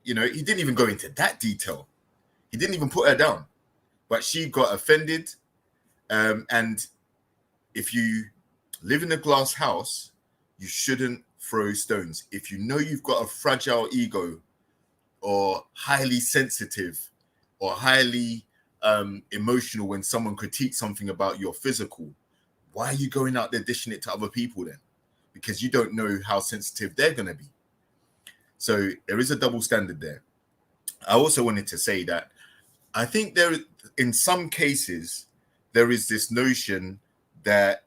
You know, he didn't even go into that detail. He didn't even put her down. But she got offended. And if you live in a glass house, you shouldn't throw stones. If you know you've got a fragile ego, or highly sensitive, or highly emotional when someone critiques something about your physical, why are you going out there dishing it to other people then? Because you don't know how sensitive they're going to be. So there is a double standard there. I also wanted to say that I think there, in some cases, there is this notion that,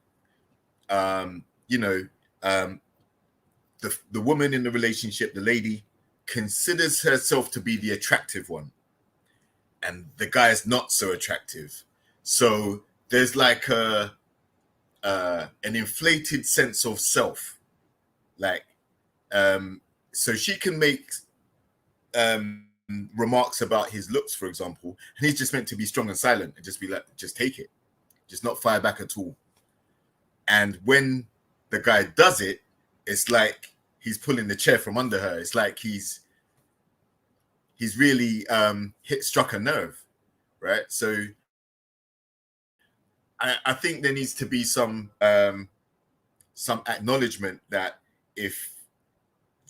you know, the woman in the relationship, the lady, considers herself to be the attractive one, and the guy is not so attractive. So there's like an inflated sense of self, like, so she can make remarks about his looks, for example, and he's just meant to be strong and silent and just be like, just take it, just not fire back at all. And when the guy does it, it's like he's pulling the chair from under her. It's like he's really struck a nerve, right? So I think there needs to be some acknowledgement that if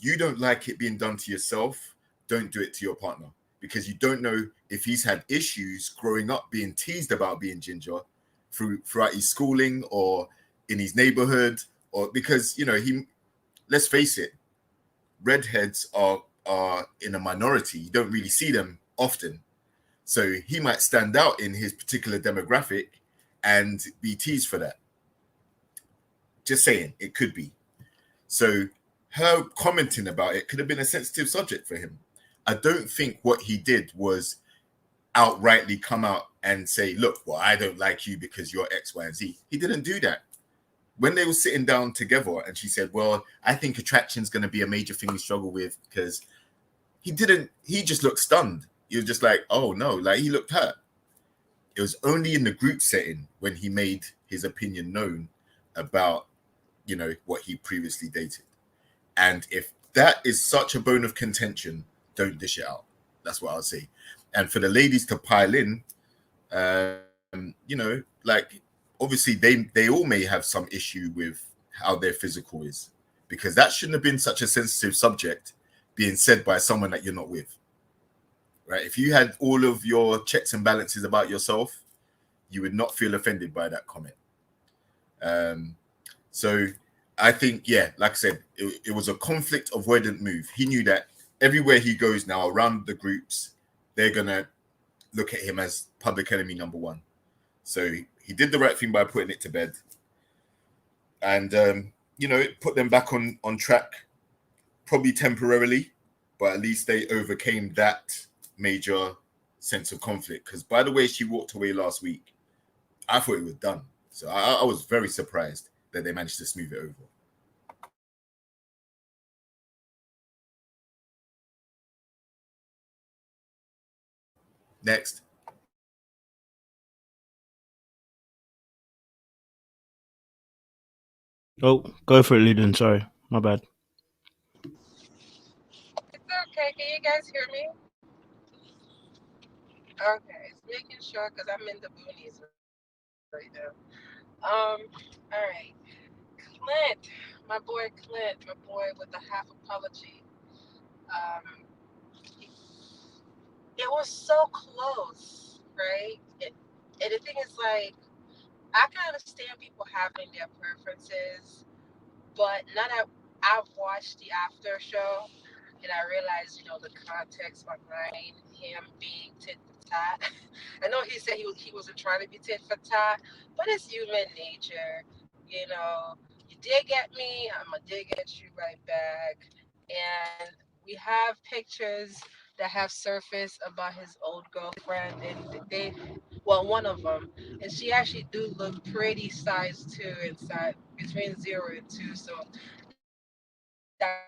you don't like it being done to yourself, don't do it to your partner, because you don't know if he's had issues growing up being teased about being ginger throughout his schooling or in his neighborhood, or because, you know, let's face it, redheads are in a minority. You don't really see them often. So he might stand out in his particular demographic and be teased for that. Just saying, it could be. So her commenting about it could have been a sensitive subject for him. I don't think what he did was outrightly come out and say, look, well, I don't like you because you're X, Y, and Z. He didn't do that. When they were sitting down together and she said, well, I think attraction is going to be a major thing we struggle with, because he just looked stunned. He was just like, oh no, like he looked hurt. It was only in the group setting when he made his opinion known about, you know, what he previously dated. And if that is such a bone of contention, don't dish it out. That's what I'll say. And for the ladies to pile in, you know, like, obviously they all may have some issue with how their physical is, because that shouldn't have been such a sensitive subject being said by someone that you're not with, right? If you had all of your checks and balances about yourself, you would not feel offended by that comment. So I think, yeah, like I said, it was a conflict avoidant move. He knew that everywhere he goes now around the groups, they're going to look at him as public enemy number one. So he did the right thing by putting it to bed. And, you know, it put them back on track, probably temporarily, but at least they overcame that major sense of conflict. Because by the way she walked away last week, I thought it was done. So I was very surprised that they managed to smooth it over. Next. Oh, go for it, Ludin. Sorry, my bad. It's okay. Can you guys hear me? Okay, it's making sure because I'm in the boonies right now. All right. Clint, my boy Clint, my boy with the half apology. Um, it was so close, right? And the thing is, like, I can understand people having their preferences, but now that I've watched the after show and I realized, you know, the context behind him being tit for tat. I know he said he wasn't trying to be tit for tat, but it's human nature. You know, you did get me, I'm gonna dig at you right back. And we have pictures that have surfaced about his old girlfriend, and well, one of them, and she actually do look pretty size 2 inside, between 0 and 2. So that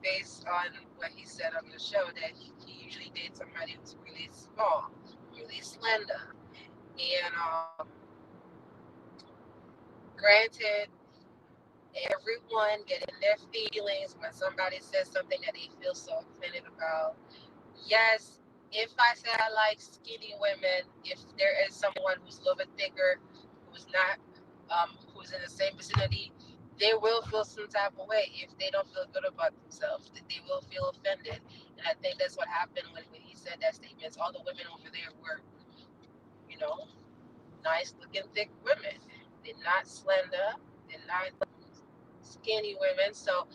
based on what he said on the show, that he usually dates somebody who's really small, really slender. And granted, everyone getting their feelings when somebody says something that they feel so offended about. Yes, if I say I like skinny women, if there is someone who's a little bit thicker, who's not, who's in the same vicinity, they will feel some type of way if they don't feel good about themselves. They will feel offended, and I think that's what happened when he said that statement. All the women over there were, you know, nice-looking, thick women. They're not slender. They're not skinny women. So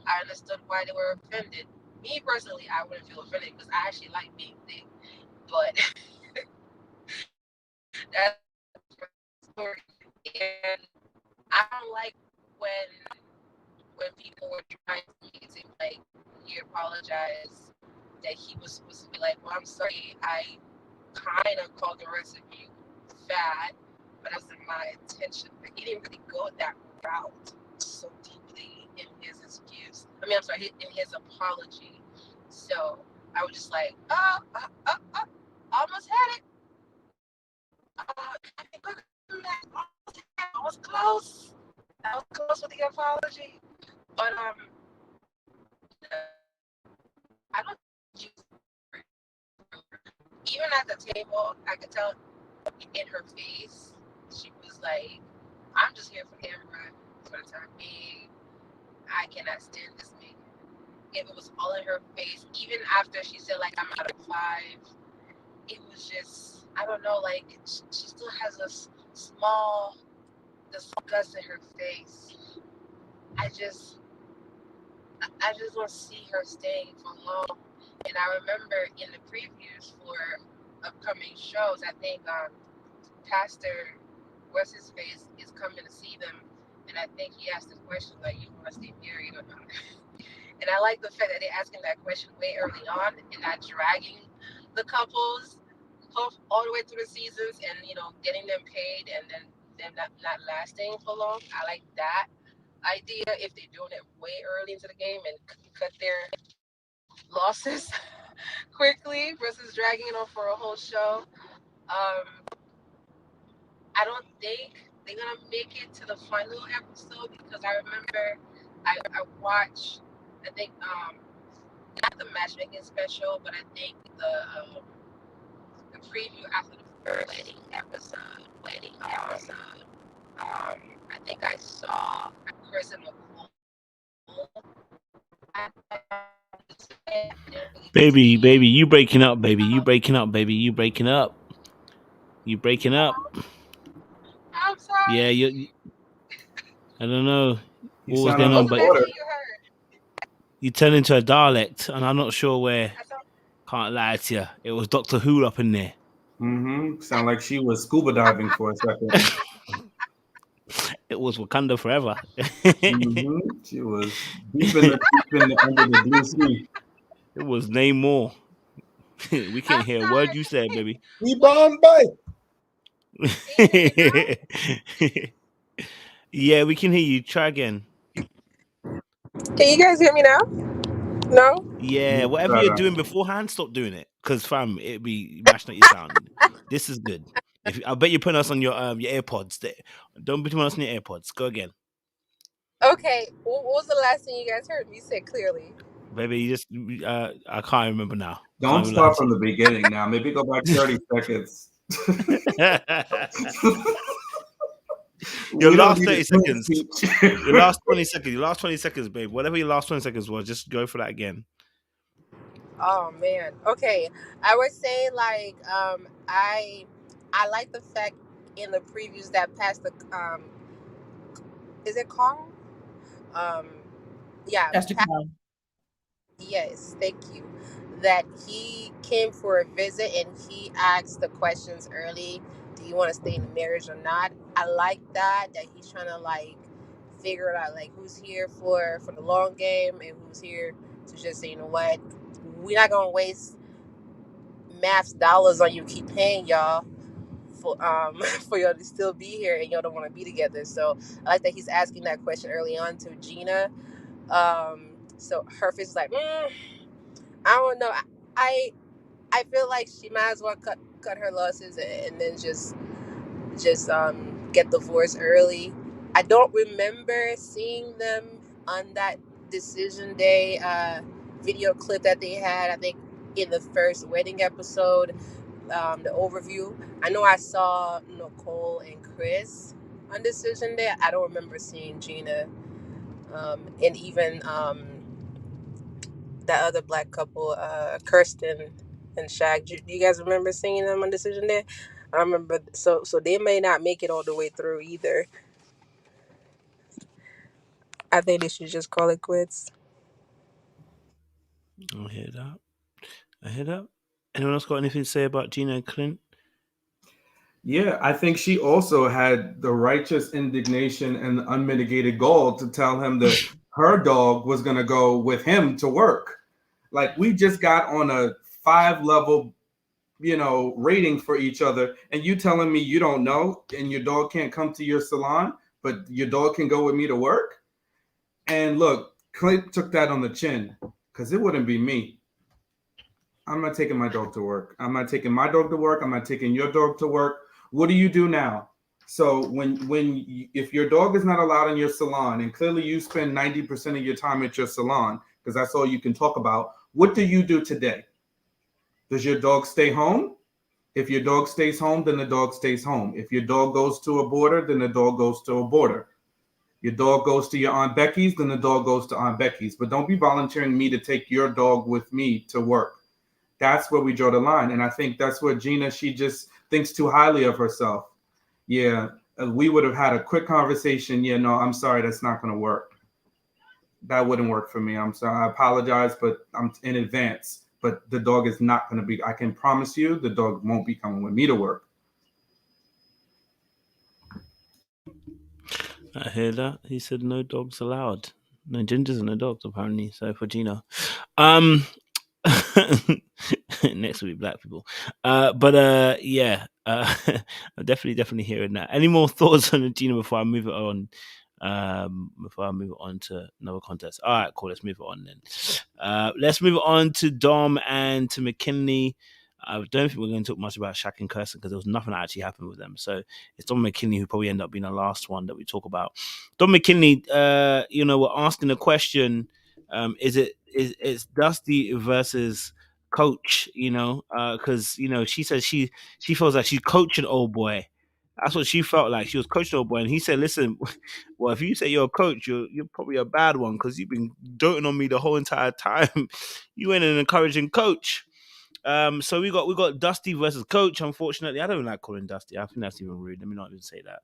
I understood why they were offended. Me personally, I wouldn't feel offended because I actually like being thick. But that's the story. And I don't like when people were trying to make it seem like he apologized, that he was supposed to be like, well, I'm sorry, I kind of called the rest of you fat, but that wasn't my intention. But he didn't really go that route so deeply in his excuse. I mean, I'm sorry, in his apology. So I was just like, almost had it. I was close. I was close with the apology. But I don't even at the table, I could tell in her face, she was like, I'm just here for camera for the time being. I cannot stand this man. It was all in her face. Even after she said, like, I'm out of 5, it was just, I don't know, like, she still has a small disgust in her face. I just don't see her staying for long. And I remember in the previews for upcoming shows, I think Pastor, what's his face, is coming to see them. And I think he asked the question, like, you want to stay married or not? And I like the fact that they're asking that question way early on and not dragging the couples all the way through the seasons and, you know, getting them paid and then them not lasting for long. I like that idea if they're doing it way early into the game and cut their losses quickly versus dragging it on for a whole show. I don't think they're gonna make it to the final episode because I remember I watched, I think not the matchmaking special, but I think the preview after the first wedding episode. I think I saw Chris and Nicole. Baby, you breaking up, baby. You breaking up, baby. You breaking up. You breaking up. I'm sorry. Yeah, you. I don't know You what was sound going on, What's the but last thing you heard? you turned into a dialect, and I'm not sure where. Can't lie to you. It was Doctor Who up in there. Sound like she was scuba diving for a second. It was Wakanda forever. She was deep in the under the blue sea. It was name more. We can't hear a word you said, baby. We Bombay. Yeah, we can hear you. Try again. Can you guys hear me now? No? Yeah, whatever you're doing beforehand, stop doing it. Because fam, it'd be mashing up your sound. This is good. I bet you're putting us on your AirPods. Don't be putting us on your AirPods. Go again. Okay. What was the last thing you guys heard me say clearly? Baby, you just I can't remember now. Don't start from the beginning now. Maybe go back 30 seconds. Your last 30 seconds. Your last 20 seconds. Your last 20 seconds, babe. Whatever your last 20 seconds was, just go for that again. Oh man. Okay. I was saying like I like the fact in the previews that Pastor is it Carl? Yeah. Pastor Carl. Yes, thank you. That he came for a visit and he asked the questions early. Do you want to stay in the marriage or not? I like that he's trying to like figure it out, like who's here for the long game and who's here to just say, you know what, we're not gonna waste Mafs dollars on you keep paying y'all for for y'all to still be here and y'all don't want to be together. So I like that he's asking that question early on to Gina. So her face is like, I don't know. I feel like she might as well cut her losses and then just get divorced early. I don't remember seeing them on that decision day video clip that they had. I think in the first wedding episode, the overview. I know I saw Nicole and Chris on decision day. I don't remember seeing Gina, and even that other black couple, Kirsten and Shaq. Do you guys remember seeing them on decision day? I remember. So they may not make it all the way through either. I think they should just call it quits. I hear that. Anyone else got anything to say about Gina and Clint? Yeah, I think she also had the righteous indignation and the unmitigated gall to tell him that her dog was going to go with him to work. Like, we just got on a 5-level, rating for each other, and you telling me you don't know and your dog can't come to your salon, but your dog can go with me to work? And look, Clint took that on the chin, because it wouldn't be me. I'm not taking my dog to work. I'm not taking my dog to work. I'm not taking your dog to work. What do you do now? So if your dog is not allowed in your salon, and clearly you spend 90% of your time at your salon, because that's all you can talk about, what do you do today? Does your dog stay home? If your dog stays home, then the dog stays home. If your dog goes to a border, then the dog goes to a border. Your dog goes to your Aunt Becky's, then the dog goes to Aunt Becky's. But don't be volunteering me to take your dog with me to work. That's where we draw the line. And I think that's where Gina, she just thinks too highly of herself. Yeah, we would have had a quick conversation. Yeah, no, I'm sorry, that's not going to work. That wouldn't work for me. I'm sorry. I apologize, but I'm in advance. But the dog is not going to be, I can promise you, the dog won't be coming with me to work. I hear that. He said no dogs allowed. No gingers and no dogs, apparently. So for Gina. Next will be black people. Yeah. I'm definitely hearing that. Any more thoughts on Gina before I move it on? Before I move it on to another contest. All right, cool. Let's move it on then. Let's move it on to Dom and to McKinley. I don't think we're going to talk much about Shaq and Kirsten because there was nothing that actually happened with them. So it's Dom McKinley who probably end up being the last one that we talk about. Dom McKinley, we're asking the question: it's Dusty versus Coach? Because she says she feels like she's coaching old boy. That's what she felt like. She was coaching old boy, and he said, "Listen, well, if you say you're a coach, you're probably a bad one because you've been doting on me the whole entire time. You ain't an encouraging coach." So we got Dusty versus Coach. Unfortunately, I don't like calling Dusty. I think that's even rude. Let me not even say that.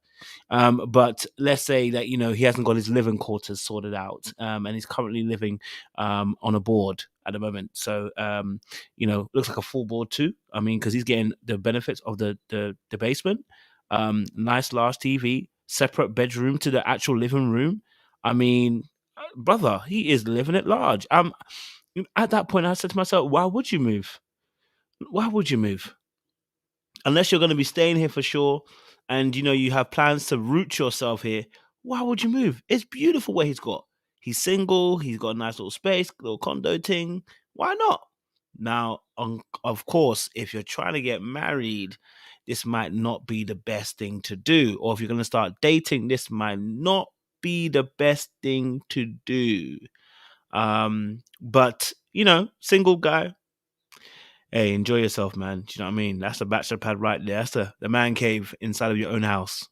But let's say that he hasn't got his living quarters sorted out, and he's currently living on a board at the moment. So looks like a full board too. I mean, because he's getting the benefits of the basement. Nice large TV, separate bedroom to the actual living room. I mean, brother, he is living it large. At that point, I said to myself, why would you move? Why would you move? Unless you're going to be staying here for sure and you have plans to root yourself here, why would you move? It's beautiful where he's got. He's single, he's got a nice little space, little condo thing. Why not? Now, of course, if you're trying to get married, this might not be the best thing to do. Or if you're going to start dating, this might not be the best thing to do. But single guy, hey, enjoy yourself, man. Do you know what I mean? That's the bachelor pad right there. That's the man cave inside of your own house.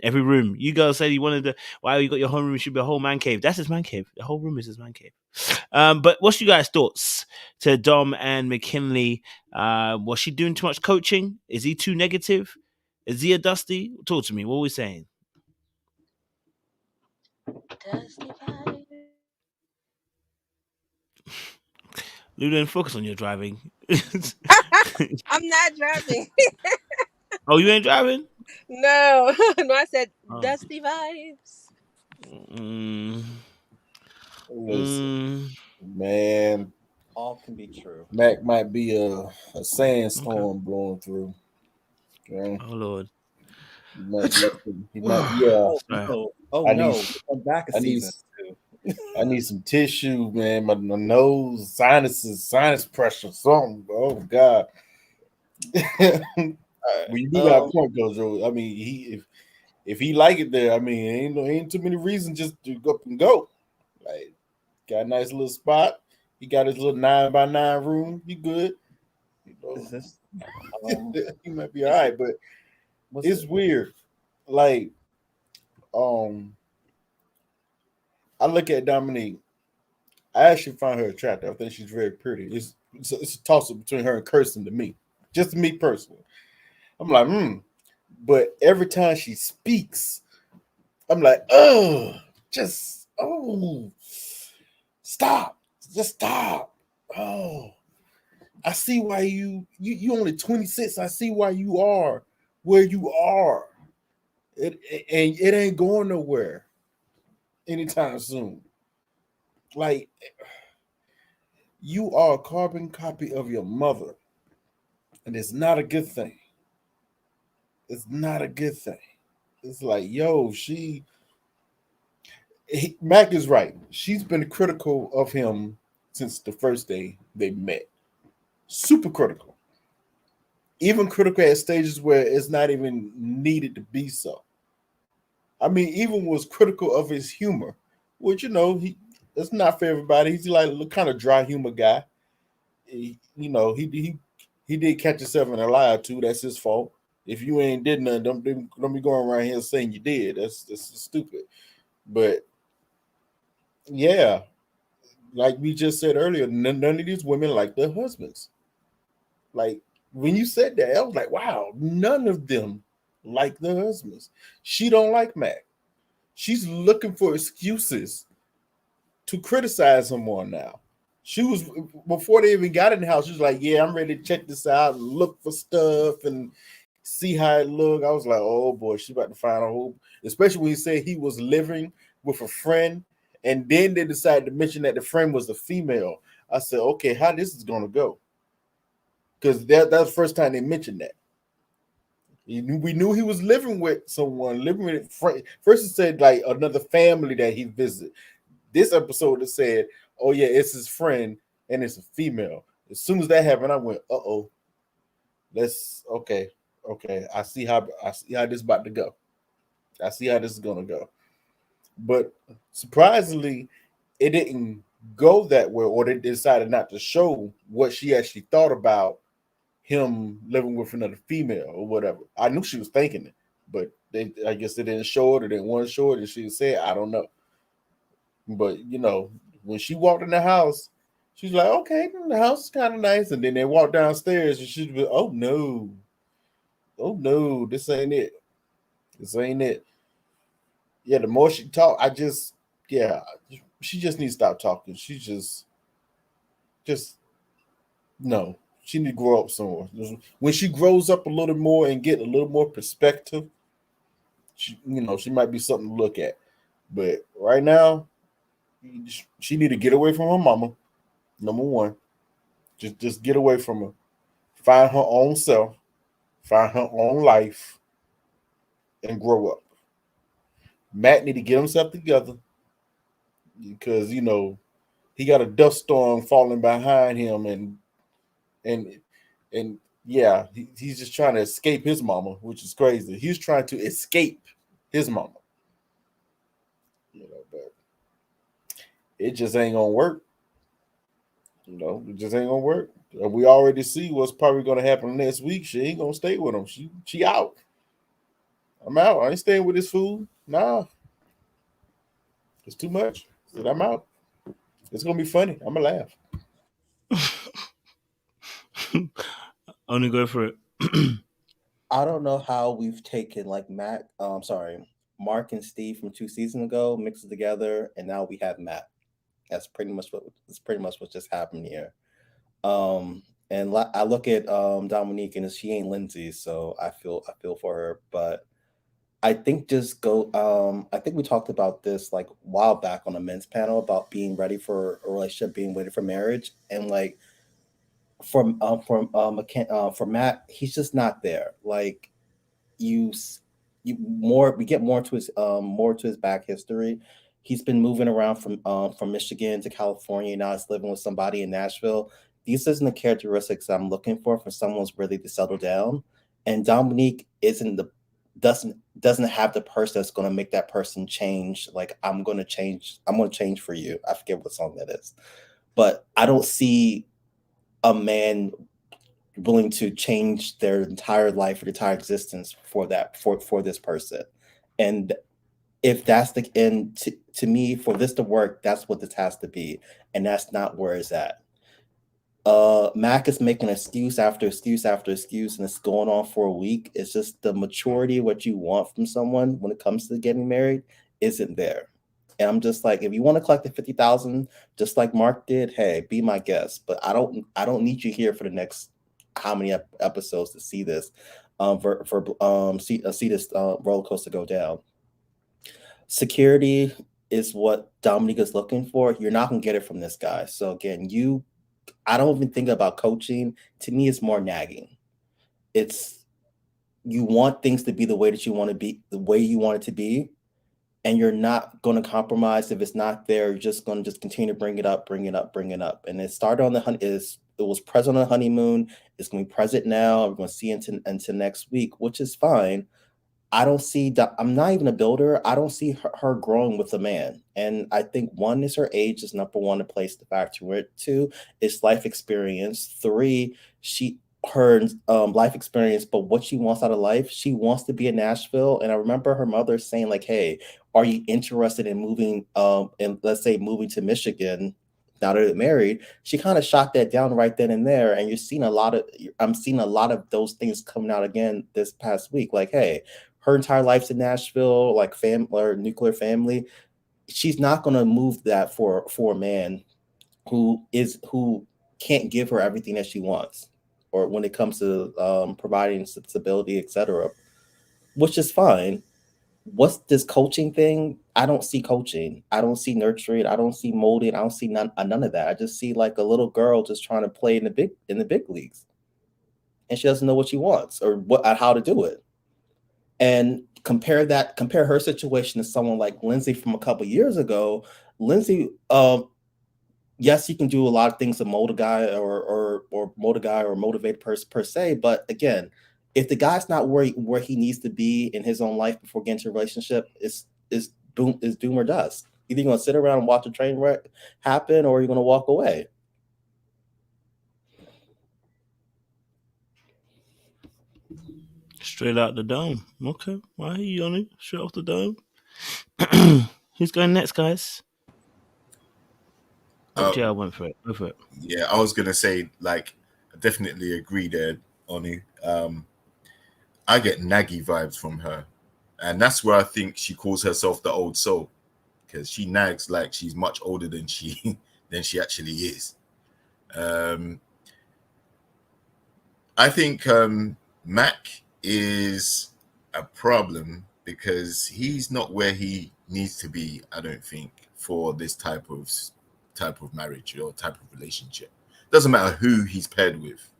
Every room. You girls said you wanted you got your home room, it should be a whole man cave. That's his man cave. The whole room is his man cave. But what's you guys' thoughts to Dom and McKinley? Was she doing too much coaching? Is he too negative? Is he a Dusty? Talk to me. What are we saying? Dusty vibes. Lulu, focus on your driving. I'm not driving. Oh, you ain't driving? No, I said Dusty vibes. Man, All can be true. Mac might be a sandstorm blowing through. Yeah. Oh Lord. He might be. He might. Yeah. Oh Sorry. no! Oh I no! need. Come back a I need. season two. I need some tissue, man. My nose, sinuses, sinus pressure, something. Oh God. Well, you do got a point, though, Joe. I mean, if he like it there, I mean, ain't too many reasons just to go up and go. Like, got a nice little spot. He got his little 9x9 room. He good. You know, Is this? he might be all right, but it's weird. Like, I look at Dominique. I actually find her attractive. I think she's very pretty. It's a toss up between her and Kirsten to me, just me personally. I'm like, but every time she speaks, I'm like, stop, just stop. Oh, I see why you only 26. I see why you are where you are. And it ain't going nowhere anytime soon. Like, you are a carbon copy of your mother, and it's not a good thing. It's not a good thing. It's like, yo, Mac is right. She's been critical of him since the first day they met. Super critical. Even critical at stages where it's not even needed to be so. I mean, even was critical of his humor, which, it's not for everybody. He's like a kind of dry humor guy. He did catch himself in a lie or two. That's his fault. If you ain't did nothing, don't be going around here saying you did. That's stupid. But yeah, like we just said earlier, none of these women like their husbands. Like, when you said that, I was like, wow, none of them like their husbands. She don't like Mac. She's looking for excuses to criticize him more now. She was, before they even got in the house, she was like, yeah, I'm ready to check this out and look for stuff and see how it look. I was like, oh boy, she about to find a whole, especially when he said he was living with a friend, and then they decided to mention that the friend was a female. I said, okay, how this is gonna go? Because that's the first time they mentioned that. We knew he was living with someone, living with a friend. First it said like another family that he visited. This episode it said, oh yeah, it's his friend and it's a female. As soon as that happened, I went, uh-oh. Okay. I see how this is about to go. I see how this is gonna go. But surprisingly, it didn't go that way, or they decided not to show what she actually thought about him living with another female or whatever. I knew she was thinking it, but I guess they didn't show it or didn't want to show it, and she said, I don't know. But when she walked in the house, she's like, okay, the house is kind of nice. And then they walked downstairs and she'd be, oh no, this ain't it. Yeah, the more she talked, she just needs to stop talking. She just no. She need to grow up somewhere. When she grows up a little more and get a little more perspective, she might be something to look at. But right now, she need to get away from her mama. Number one, just get away from her. Find her own self. Find her own life, and grow up. Matt need to get himself together because he got a dust storm falling behind him, and yeah, he's just trying to escape his mama, which is crazy. He's trying to escape his mama, but it just ain't gonna work. It just ain't gonna work. We already see what's probably gonna happen next week. She ain't gonna stay with him. She out. I'm out. I ain't staying with this fool. Nah, it's too much. Said I'm out. It's gonna be funny. I'm gonna laugh. Only go for it. I don't know how we've taken like Mark and Steve from 2 seasons ago, mixed it together, and now we have Matt. That's pretty much what just happened here. And I look at Dominique, and she ain't Lindsay, so I feel for her. But I think I think we talked about this like a while back on a men's panel about being ready for a relationship, being ready for marriage, and like for Matt, he's just not there. Like we get more to his back history. He's been moving around from Michigan to California. Now he's living with somebody in Nashville. These isn't the characteristics I'm looking for someone who's ready to settle down. And Dominique doesn't have the person that's going to make that person change. Like, I'm going to change for you. I forget what song that is, but I don't see a man willing to change their entire life or their entire existence for this person. And if that's the end, to me, for this to work, that's what this has to be, and that's not where it's at. Mac is making excuse after excuse after excuse, and it's going on for a week. It's just the maturity, what you want from someone when it comes to getting married, isn't there. And I'm just like, if you want to collect the 50,000, just like Mark did, hey, be my guest. But I don't need you here for the next how many episodes to see this, see this roller coaster go down. Security is what Dominique is looking for. You're not gonna get it from this guy. So again, I don't even think about coaching. To me, it's more nagging. It's, you want things to be the way that you want to be, the way you want it to be, and you're not going to compromise. If it's not there, you're just going to continue to bring it up. And it started on it was present on the honeymoon. It's going to be present now. We're going to see into next week, which is fine. I don't see that. I'm not even a builder. I don't see her growing with a man. And I think one is her age is number one to place the factor. Two is life experience. Three, her life experience, but what she wants out of life, she wants to be in Nashville. And I remember her mother saying, like, hey, are you interested in moving, and let's say moving to Michigan now that they're married? She kind of shot that down right then and there. And I'm seeing a lot of those things coming out again this past week. Like, hey, her entire life's in Nashville, like or nuclear family. She's not going to move that for a man who can't give her everything that she wants, or when it comes to providing stability, etc., which is fine. What's this coaching thing? I don't see coaching. I don't see nurturing. I don't see molding. I don't see none of that. I just see like a little girl just trying to play in the big leagues, and she doesn't know what she wants or how to do it. And compare her situation to someone like Lindsay from a couple years ago. Lindsay, yes, you can do a lot of things to mold a guy or motivate a person per se. But again, if the guy's not where he needs to be in his own life before getting into a relationship, is doom or dust. Either you're gonna sit around and watch a train wreck happen, or you're gonna walk away. Straight out the dome. Okay, I hear you on it. Straight off the dome. Who's going next, guys? I went for it. Go for it. Yeah, I was gonna say, like, I definitely agree there, Oni. I get naggy vibes from her, and that's where I think she calls herself the old soul, because she nags like she's much older than she actually is. I think Mac is a problem because he's not where he needs to be, I don't think, for this type of marriage or type of relationship. Doesn't matter who he's paired with.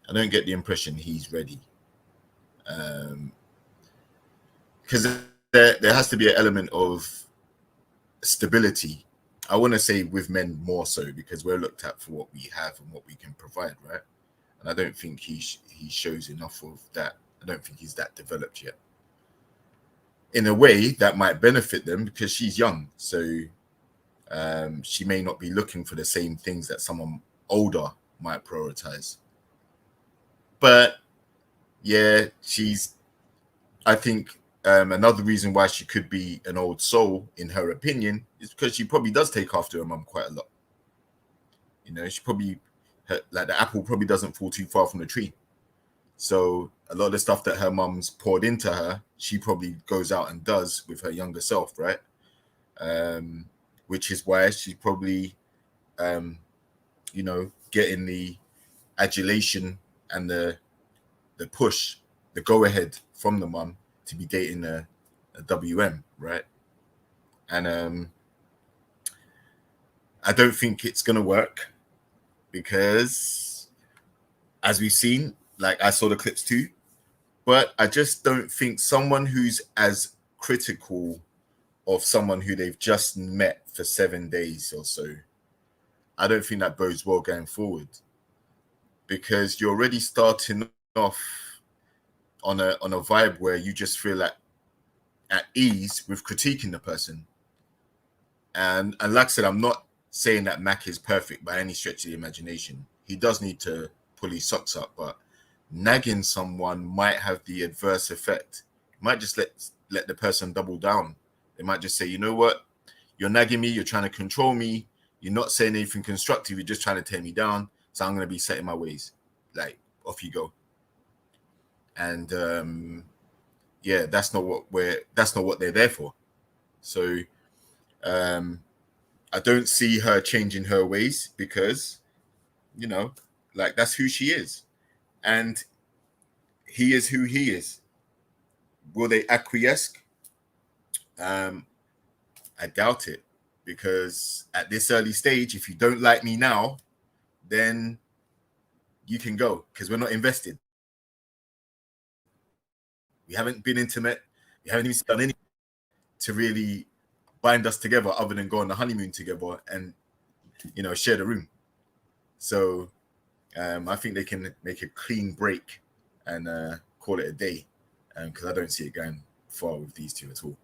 I don't get the impression he's ready. Because there has to be an element of stability. I want to say with men more so, because we're looked at for what we have and what we can provide, right? And I don't think he shows enough of that. I don't think he's that developed yet. In a way, that might benefit them because she's young. So she may not be looking for the same things that someone older might prioritize. But yeah, I think another reason why she could be an old soul, in her opinion, is because she probably does take after her mum quite a lot. You know, she probably, like, the apple probably doesn't fall too far from the tree. So a lot of the stuff that her mum's poured into her, she probably goes out and does with her younger self, right? Which is why she's probably, getting the adulation and the push, the go-ahead from the mum to be dating a WM, right? And I don't think it's going to work because as we've seen, like I saw the clips too, but I just don't think someone who's as critical of someone who they've just met for 7 days or so, I don't think that bodes well going forward, because you're already starting off on a vibe where you just feel like at ease with critiquing the person. And like I said, I'm not saying that Mac is perfect by any stretch of the imagination. He does need to pull his socks up, but nagging someone might have the adverse effect. You might just let the person double down. They might just say, you know what, you're nagging me, you're trying to control me, you're not saying anything constructive, you're just trying to tear me down, so I'm going to be set in my ways. Like, off you go. And yeah, that's not what they're there for. So I don't see her changing her ways, because, you know, like, that's who she is, and he is who he is. Will they acquiesce? I doubt it, because at this early stage, if you don't like me now, then you can go, because we're not invested. We haven't been intimate. We haven't even done anything to really bind us together other than go on the honeymoon together and, you know, share the room. So I think they can make a clean break and call it a day, because I don't see it going far with these two at all.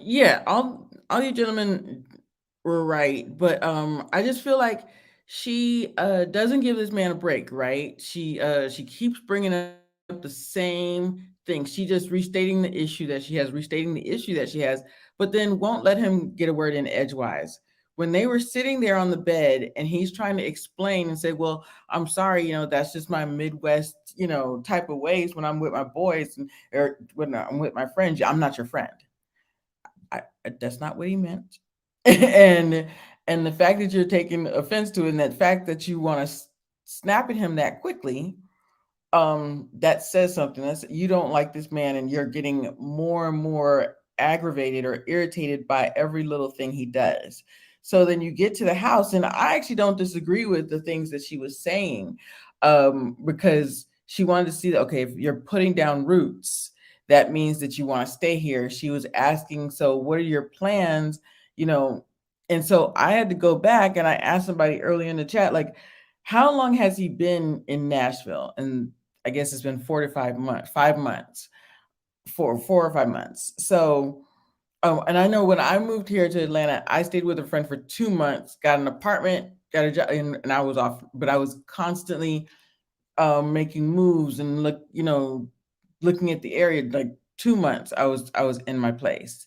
Yeah, all you gentlemen were right, but I just feel like she doesn't give this man a break, right? She keeps bringing up the same thing. She just restating the issue that she has, but then won't let him get a word in edgewise. When they were sitting there on the bed and he's trying to explain and say, well, I'm sorry, you know, that's just my Midwest, you know, type of ways when I'm with my boys or when I'm with my friends. I'm not your friend. That's not what he meant. and the fact that you're taking offense to it, and that fact that you want to snap at him that quickly, that says something. That's, you don't like this man, and you're getting more and more aggravated or irritated by every little thing he does. So then you get to the house, and I actually don't disagree with the things that she was saying, because she wanted to see that, okay, if you're putting down roots, that means that you want to stay here. She was asking, so what are your plans? You know, and so I had to go back and I asked somebody earlier in the chat, like, how long has he been in Nashville? And I guess it's been 4 or 5 months. So, and I know when I moved here to Atlanta, I stayed with a friend for 2 months, got an apartment, got a job, and I was off, but I was constantly making moves and looking at the area. Like 2 months, I was in my place.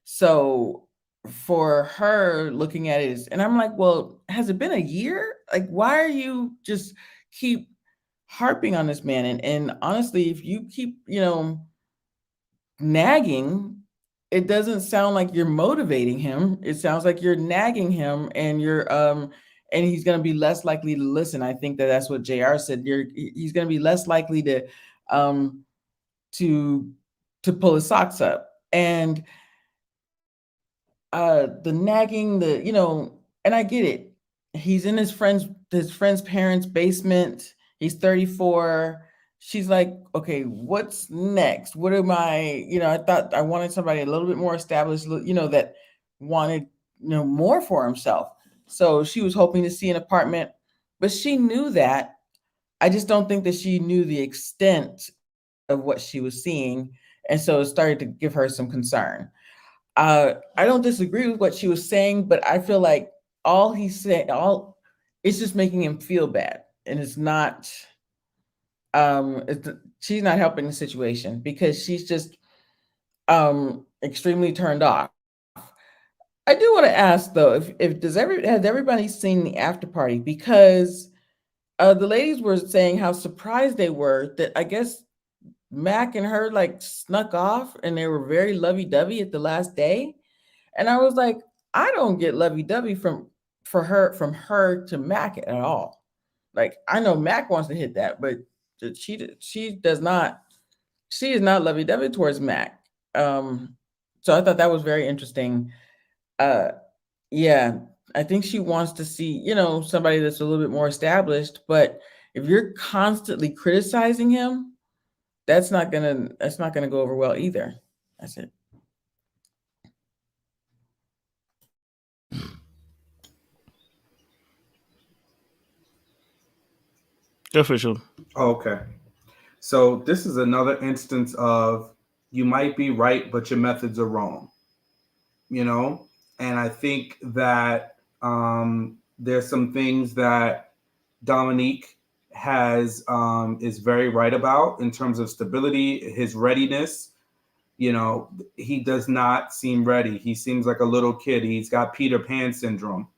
So for her looking at it, and I'm like, well, has it been a year? Like, why are you just keep harping on this man? And honestly, if you keep, nagging, it doesn't sound like you're motivating him. It sounds like you're nagging him, and and he's going to be less likely to listen. I think that's what JR said. He's going to be less likely to pull his socks up. And the nagging, and I get it. He's in his friend's parents' basement. He's 34. She's like, okay, what's next? What am I, I thought I wanted somebody a little bit more established, that wanted, more for himself. So she was hoping to see an apartment, but she knew that. I just don't think that she knew the extent of what she was seeing. And so it started to give her some concern. I don't disagree with what she was saying, but I feel like all he said, it's just making him feel bad. And it's not, she's not helping the situation, because she's just extremely turned off. I do want to ask though, has everybody seen the after party? Because the ladies were saying how surprised they were that I guess Mac and her like snuck off, and they were very lovey-dovey at the last day. And I was like, I don't get lovey-dovey from her to Mac at all. Like, I know Mac wants to hit that, but she does not. She is not lovey-dovey towards Mac. So I thought that was very interesting. Yeah, I think she wants to see, you know, somebody that's a little bit more established. But if you're constantly criticizing him, that's not gonna go over well either. That's it. Official. Okay. So this is another instance of you might be right, but your methods are wrong. You know, and I think that there's some things that Dominique has is very right about in terms of stability, his readiness. You know, he does not seem ready. He seems like a little kid. He's got Peter Pan syndrome,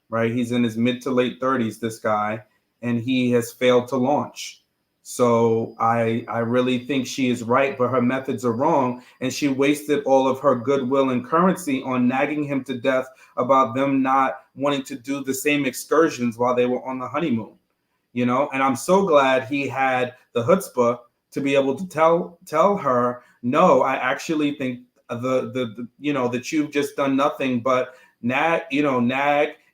right? He's in his mid to late 30s, this guy, and he has failed to launch. So I really think she is right, but her methods are wrong. And she wasted all of her goodwill and currency on nagging him to death about them not wanting to do the same excursions while they were on the honeymoon. You know, and I'm so glad he had the chutzpah to be able to tell her, no, I actually think the you know, that you've just done nothing but nag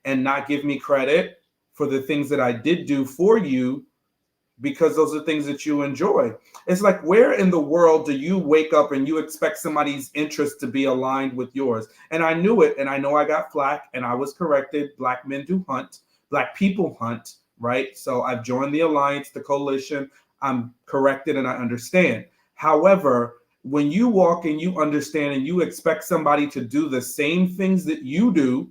and not give me credit for the things that I did do for you, because those are things that you enjoy. It's like, where in the world do you wake up and you expect somebody's interest to be aligned with yours? And I knew it, and I know I got flack, and I was corrected. Black men do hunt, Black people hunt, right? So I've joined the alliance, the coalition. I'm corrected and I understand. However, when you walk and you understand and you expect somebody to do the same things that you do,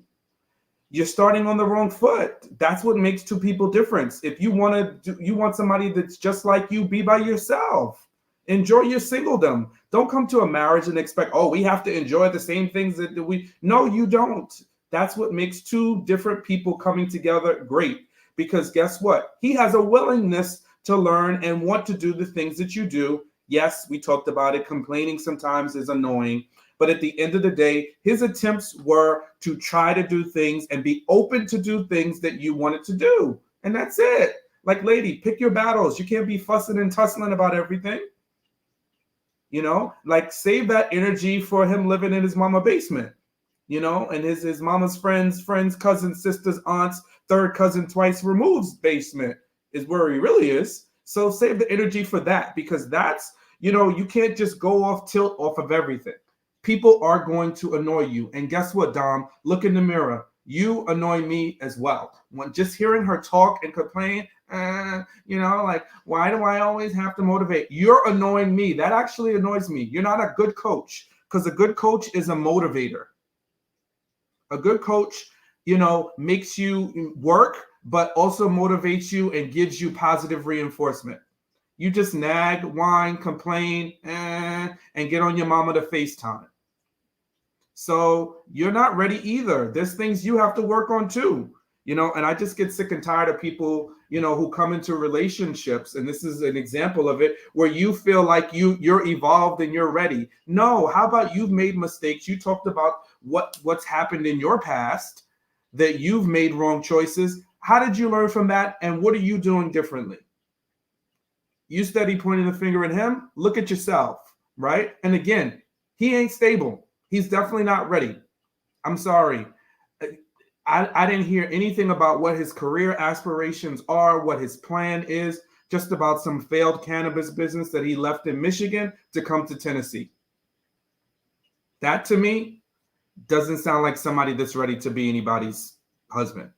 you're starting on the wrong foot. That's what makes two people different. If you want somebody that's just like you, be by yourself. Enjoy your singledom. Don't come to a marriage and expect, oh, we have to enjoy the same things that we. No, you don't. That's what makes two different people coming together great. Because guess what? He has a willingness to learn and want to do the things that you do. Yes, we talked about it. Complaining sometimes is annoying. But at the end of the day, his attempts were to try to do things and be open to do things that you wanted to do. And that's it. Like, lady, pick your battles. You can't be fussing and tussling about everything. You know, like, save that energy for him living in his mama basement, you know, and his mama's friends, cousins, sisters, aunts, third cousin twice removed basement is where he really is. So save the energy for that, because that's, you know, you can't just go off tilt off of everything. People are going to annoy you. And guess what, Dom? Look in the mirror. You annoy me as well. When just hearing her talk and complain, you know, like, why do I always have to motivate? You're annoying me. That actually annoys me. You're not a good coach, because a good coach is a motivator. A good coach, you know, makes you work, but also motivates you and gives you positive reinforcement. You just nag, whine, complain, and get on your mama to FaceTime. So you're not ready either. There's things you have to work on too, you know, and I just get sick and tired of people, you know, who come into relationships. And this is an example of it, where you feel like you're evolved and you're ready. No, how about you've made mistakes? You talked about what's happened in your past, that you've made wrong choices. How did you learn from that? And what are you doing differently? You steady pointing the finger at him. Look at yourself, right? And again, he ain't stable. He's definitely not ready. I'm sorry. I didn't hear anything about what his career aspirations are, what his plan is, just about some failed cannabis business that he left in Michigan to come to Tennessee. That to me doesn't sound like somebody that's ready to be anybody's husband.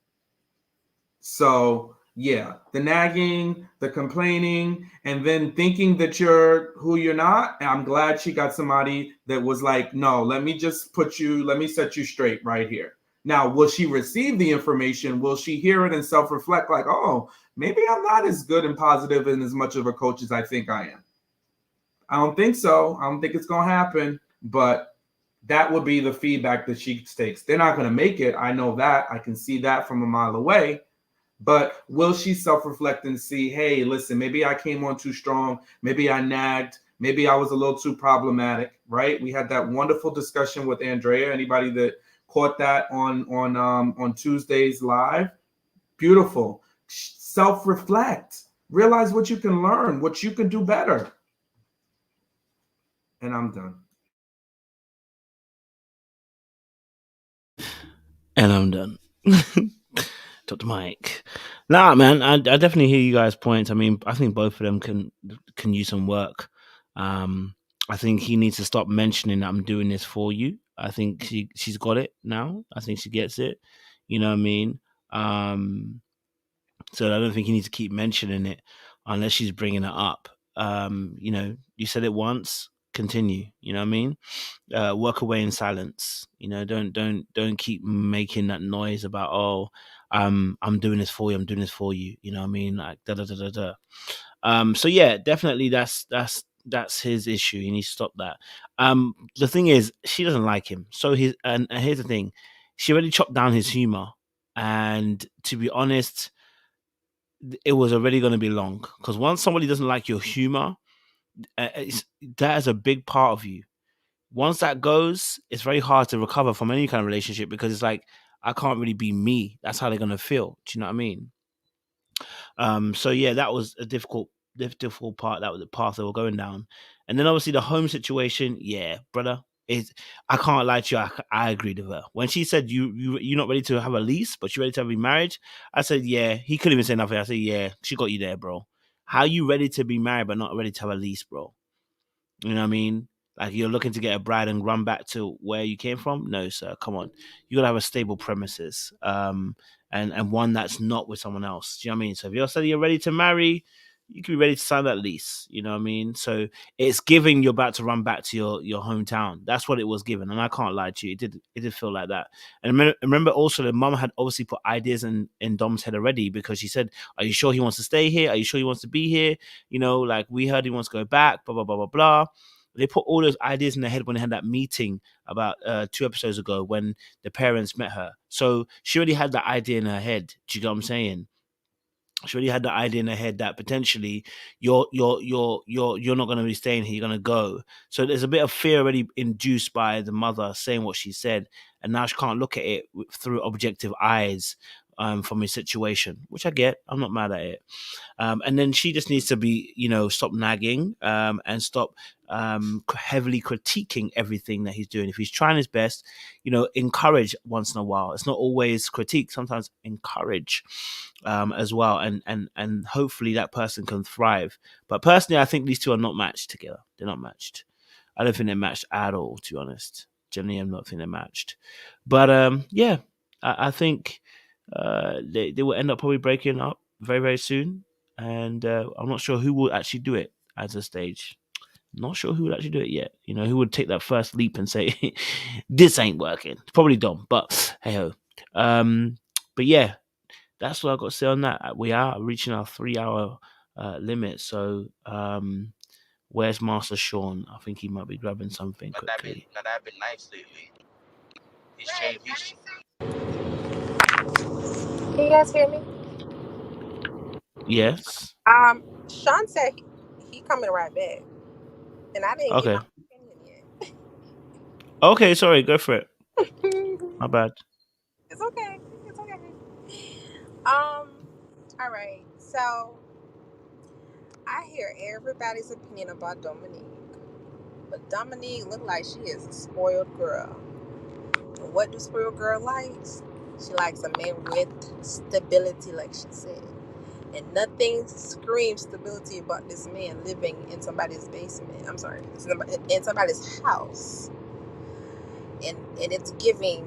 So yeah, the nagging, the complaining, and then thinking that you're who you're not. And I'm glad she got somebody that was like, no, let me set you straight right here. Now, will she receive the information? Will she hear it and self-reflect like, oh, maybe I'm not as good and positive and as much of a coach as I think I am? I don't think so. I don't think it's going to happen, but that would be the feedback that she takes. They're not going to make it. I know that. I can see that from a mile away. But will she self-reflect and see, hey, listen, maybe I came on too strong. Maybe I nagged. Maybe I was a little too problematic, right? We had that wonderful discussion with Andrea. Anybody that caught that on Tuesday's live? Beautiful. Self-reflect. Realize what you can learn, what you can do better. And I'm done. And I'm done. Dr. Mike. Nah, man, I definitely hear you guys' points. I mean, I think both of them can use some work. I think he needs to stop mentioning I'm doing this for you. I think she's got it now. I think she gets it. You know what I mean? So I don't think he needs to keep mentioning it unless she's bringing it up. You know, you said it once, continue. You know what I mean? Work away in silence. You know, don't keep making that noise about, oh, I'm doing this for you. I'm doing this for you. You know what I mean? Like da da da da da. So yeah, definitely that's his issue. He needs to stop that. The thing is, she doesn't like him. So and here's the thing, she already chopped down his humor, and to be honest, it was already going to be long, because once somebody doesn't like your humor, that is a big part of you. Once that goes, it's very hard to recover from any kind of relationship, because it's like, I can't really be me. That's how they're gonna feel. Do you know what I mean? So yeah, that was a difficult part. That was the path they were going down. And then obviously the home situation, yeah, brother. I can't lie to you, I agreed with her. When she said you're not ready to have a lease, but you're ready to have a marriage, I said, yeah. He couldn't even say nothing. I said, yeah, she got you there, bro. How you ready to be married but not ready to have a lease, bro? You know what I mean? Like, you're looking to get a bride and run back to where you came from? No, sir. Come on. You gotta have a stable premises. And one that's not with someone else. Do you know what I mean? So if you're saying you're ready to marry, you can be ready to sign that lease. You know what I mean? So it's giving you're about to run back to your hometown. That's what it was given. And I can't lie to you. It did feel like that. And remember also, the mum had obviously put ideas in Dom's head already, because she said, are you sure he wants to stay here? Are you sure he wants to be here? You know, like, we heard he wants to go back, blah, blah, blah, blah, blah. They put all those ideas in their head when they had that meeting about 2 episodes ago, when the parents met her. So she already had that idea in her head. Do you get what I'm saying? She already had the idea in her head that potentially you're not going to be staying here. You're going to go. So there's a bit of fear already induced by the mother saying what she said, and now she can't look at it through objective eyes from his situation, which I get. I'm not mad at it. And then she just needs to be, stop nagging and stop heavily critiquing everything that he's doing. If he's trying his best, encourage once in a while. It's not always critique, sometimes encourage as well. And hopefully that person can thrive. But personally, I think these two are not matched together. They're not matched. I don't think they're matched at all, to be honest. Generally, I'm not think they're matched. But yeah, I think they will end up probably breaking up very, very soon. And I'm not sure who will actually do it as a stage. Not sure who would actually do it yet. Who would take that first leap and say, this ain't working? Probably Dom, but hey ho. But yeah, that's what I've got to say on that. We are reaching our 3-hour limit. So where's Master Sean? I think he might be grabbing something quickly. I've been nice lately. He's changed. Can you guys hear me? Yes. Sean said he coming right back, and I didn't get my opinion yet. Okay, sorry, go for it. My bad. It's okay. All right. So I hear everybody's opinion about Dominique, but Dominique look like she is a spoiled girl. And what do spoiled girl likes? She likes a man with stability, like she said. And nothing screams stability about this man living in somebody's basement. I'm sorry, in somebody's house. And it's giving,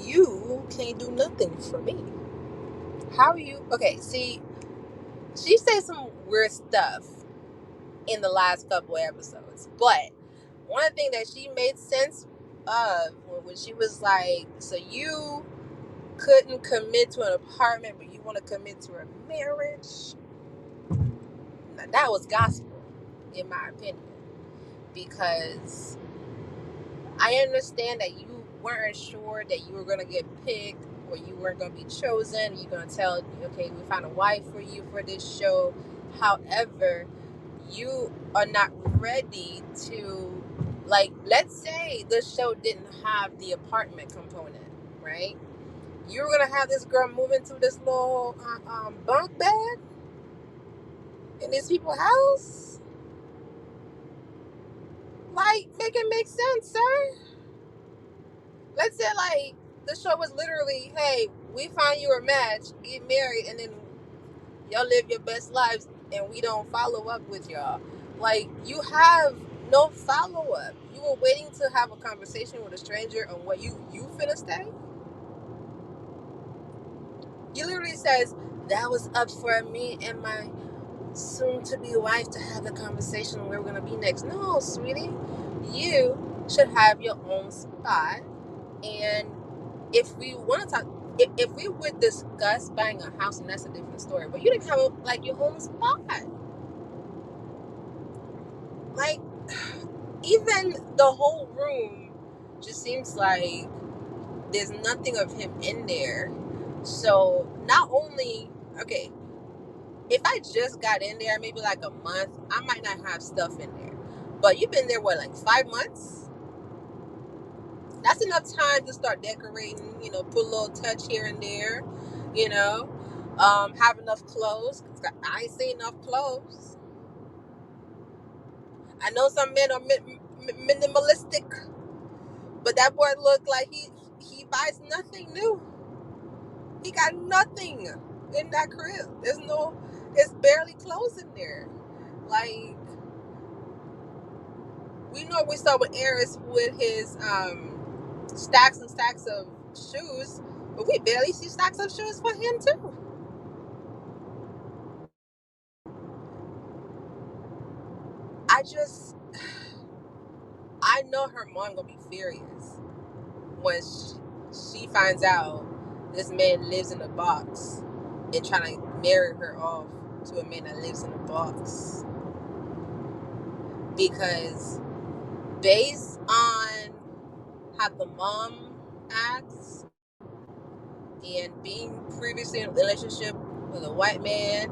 you can't do nothing for me. How are you? Okay, see, she said some weird stuff in the last couple episodes. But one thing that she made sense of, when she was like, so you couldn't commit to an apartment, but you want to commit to a marriage. Now, that was gospel, in my opinion, because I understand that you weren't sure that you were going to get picked or you weren't going to be chosen. You're going to tell, okay, we found a wife for you for this show. However, you are not ready to, like, let's say the show didn't have the apartment component, right? You were going to have this girl move into this little bunk bed in these people's house? Like, make it make sense, sir. Let's say, like, The show was literally, hey, we find you a match, get married, and then y'all live your best lives, and we don't follow up with y'all. Like, you have no follow up. You were waiting to have a conversation with a stranger on what you finna stay. He literally says, that was up for me and my soon-to-be wife to have the conversation on where we're going to be next. No, sweetie. You should have your own spot. And if we want to talk, if we would discuss buying a house, and that's a different story. But you didn't have, like, your home spot. Like, even the whole room just seems like there's nothing of him in there. So not only, okay, if I just got in there maybe like a month, I might not have stuff in there. But you've been there, what, like 5 months? That's enough time to start decorating, you know, put a little touch here and there, you know, have enough clothes. I ain't seen enough clothes. I know some men are minimalistic, but that boy looked like he buys nothing new. He got nothing in that crib. It's barely clothes in there. Like, we know we saw with Arris with his stacks and stacks of shoes, but we barely see stacks of shoes for him too. I know her mom gonna be furious when she finds out this man lives in a box and trying to marry her off to a man that lives in a box. Because based on how the mom acts and being previously in a relationship with a white man,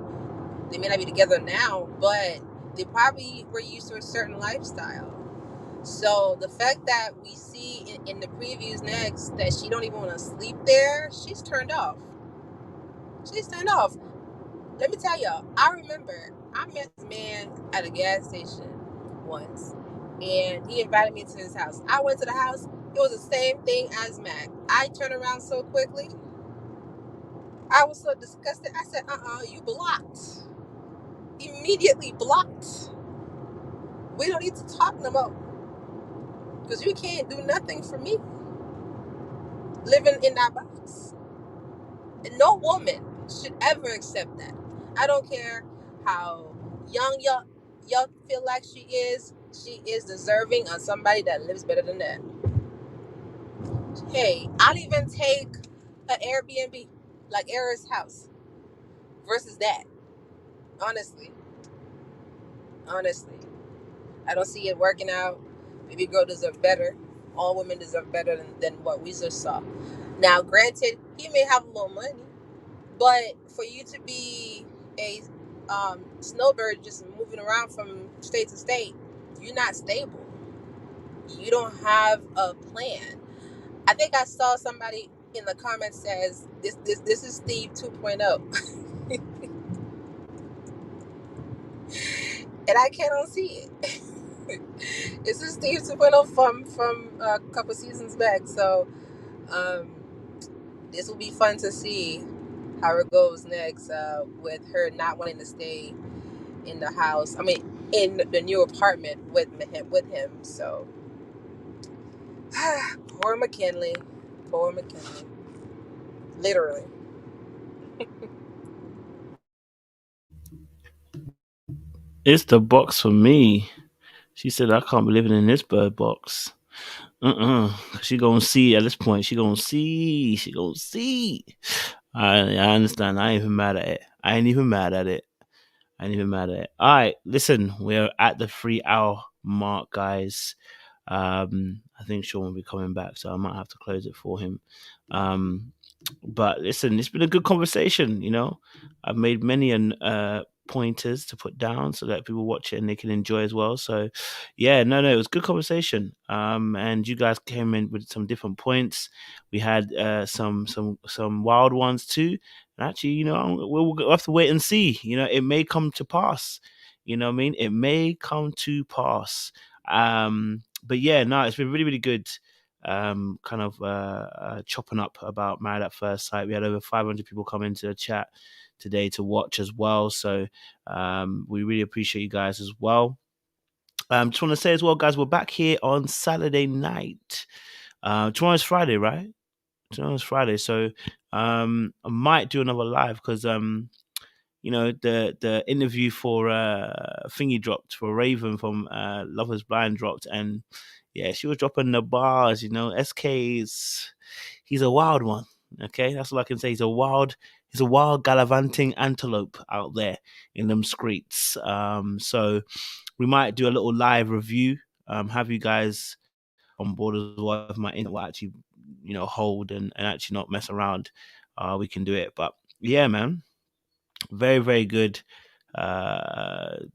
they may not be together now, but they probably were used to a certain lifestyle. So the fact that we see in the previews next that she don't even want to sleep there, she's turned off. She's turned off. Let me tell y'all, I remember I met this man at a gas station once, and he invited me to his house. I went to the house. It was the same thing as Mac. I turned around so quickly. I was so disgusted. I said, you blocked. Immediately blocked. We don't need to talk no more. Because you can't do nothing for me living in that box. And no woman should ever accept that. I don't care how young y'all feel like she is deserving of somebody that lives better than that. Hey, I'd even take an Airbnb, like Arris house, versus that. Honestly. I don't see it working out. Baby girl deserves better. All women deserve better than what we just saw. Now, granted, he may have a little money, but for you to be a snowbird just moving around from state to state, you're not stable. You don't have a plan. I think I saw somebody in the comments says this is Steve 2.0. And I can't unsee it. This is Steve 2.0 from a couple seasons back. So this will be fun to see how it goes next with her not wanting to stay in the house. I mean, in the new apartment with him. So poor McKinley. Literally. It's the box for me. She said, I can't be living in this bird box. She gonna see at this point. She gonna see. I understand. I ain't even mad at it. All right, listen, we're at the 3-hour mark, guys. I think Sean will be coming back, so I might have to close it for him. But listen, it's been a good conversation. You know, I've made many pointers to put down so that people watch it and they can enjoy as well. So yeah, no, it was a good conversation. And you guys came in with some different points. We had some wild ones too. And actually, you know, we'll have to wait and see. You know, it may come to pass. You know what I mean? It may come to pass. But yeah, no, it's been really, really good. kind of chopping up about Married at First Sight. We had over 500 people come into the chat today to watch as well. So we really appreciate you guys as well. Just want to say as well, guys, we're back here on Saturday night. Tomorrow's Friday, right? Tomorrow's Friday. So I might do another live because you know, the interview for Thingy dropped, for Raven from Love Is Blind dropped, and yeah, she was dropping the bars. You know, SK's, he's a wild one. Okay, that's all I can say. He's a wild gallivanting antelope out there in them streets. So we might do a little live review. Have you guys on board as well if my internet will actually, you know, hold and actually not mess around. We can do it. But yeah, man, very, very good interview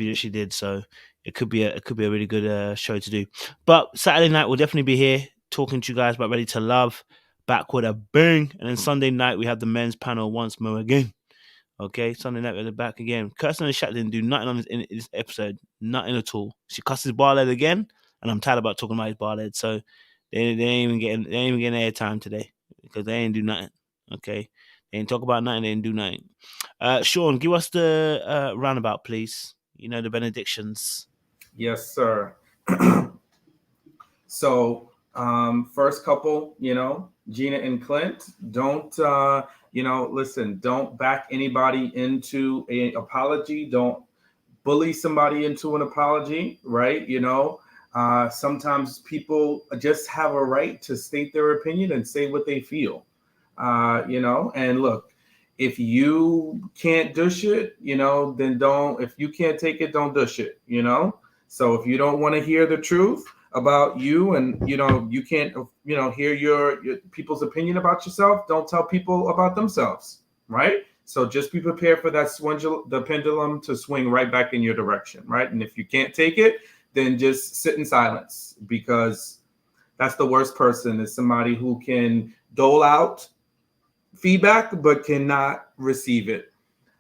that she did. So it could be a really good show to do. But Saturday night we'll definitely be here talking to you guys about Ready to Love, back with a bang. And then Sunday night we have the men's panel once more again. Okay, Sunday night we're back again. Kirsten and Shaq didn't do nothing on this episode, nothing at all. She cussed his bar lead again, and I'm tired about talking about his bar lead. So they ain't even getting airtime today because they ain't do nothing. Okay, they ain't talk about nothing. They ain't do nothing. Sean, give us the roundabout, please. You know, the benedictions. Yes, sir. So first couple, you know, Gina and Clint, don't listen, don't back anybody into an apology. Don't bully somebody into an apology, right? You know, sometimes people just have a right to state their opinion and say what they feel, you know, and look, if you can't dish it, you know, then don't, if you can't take it, don't dish it, you know? So if you don't want to hear the truth about you and, you know, you can't, you know, hear your people's opinion about yourself, don't tell people about themselves, right? So just be prepared for that the pendulum to swing right back in your direction, right? And if you can't take it, then just sit in silence, because that's the worst person, is somebody who can dole out feedback but cannot receive it.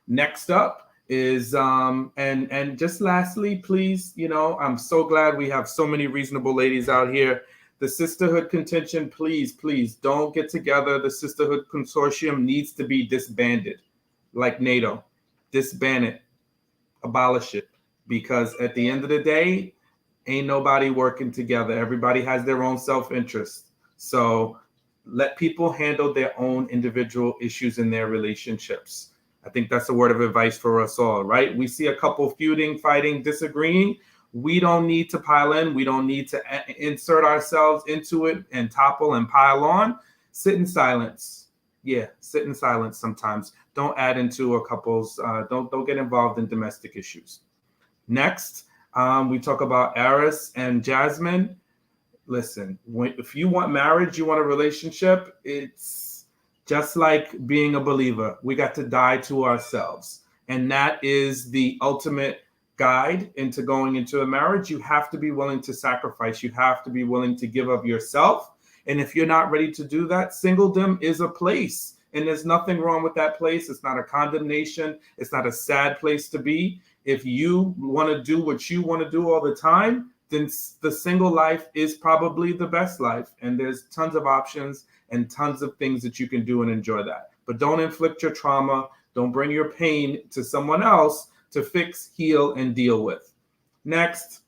Next up is and just lastly, please, you know, I'm so glad we have so many reasonable ladies out here. The sisterhood contention, please don't get together. The sisterhood consortium needs to be disbanded, like NATO. Disband it, abolish it, because at the end of the day, ain't nobody working together. Everybody has their own self-interest. So let people handle their own individual issues in their relationships. I think that's a word of advice for us all, right? We see a couple feuding, fighting, disagreeing. We don't need to pile in. We don't need to insert ourselves into it and topple and pile on. Sit in silence. Yeah, sit in silence sometimes. Don't add into a couple's, don't get involved in domestic issues. Next, we talk about Arris and Jasmine. Listen, if you want marriage, you want a relationship, it's just like being a believer. We got to die to ourselves. And that is the ultimate guide into going into a marriage. You have to be willing to sacrifice. You have to be willing to give of yourself. And if you're not ready to do that, singledom is a place. And there's nothing wrong with that place. It's not a condemnation. It's not a sad place to be. If you want to do what you want to do all the time, then the single life is probably the best life. And there's tons of options and tons of things that you can do and enjoy that. But don't inflict your trauma. Don't bring your pain to someone else to fix, heal, and deal with. Next,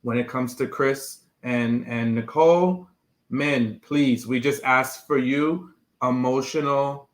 when it comes to Chris and Nicole, men, please, we just ask for you emotional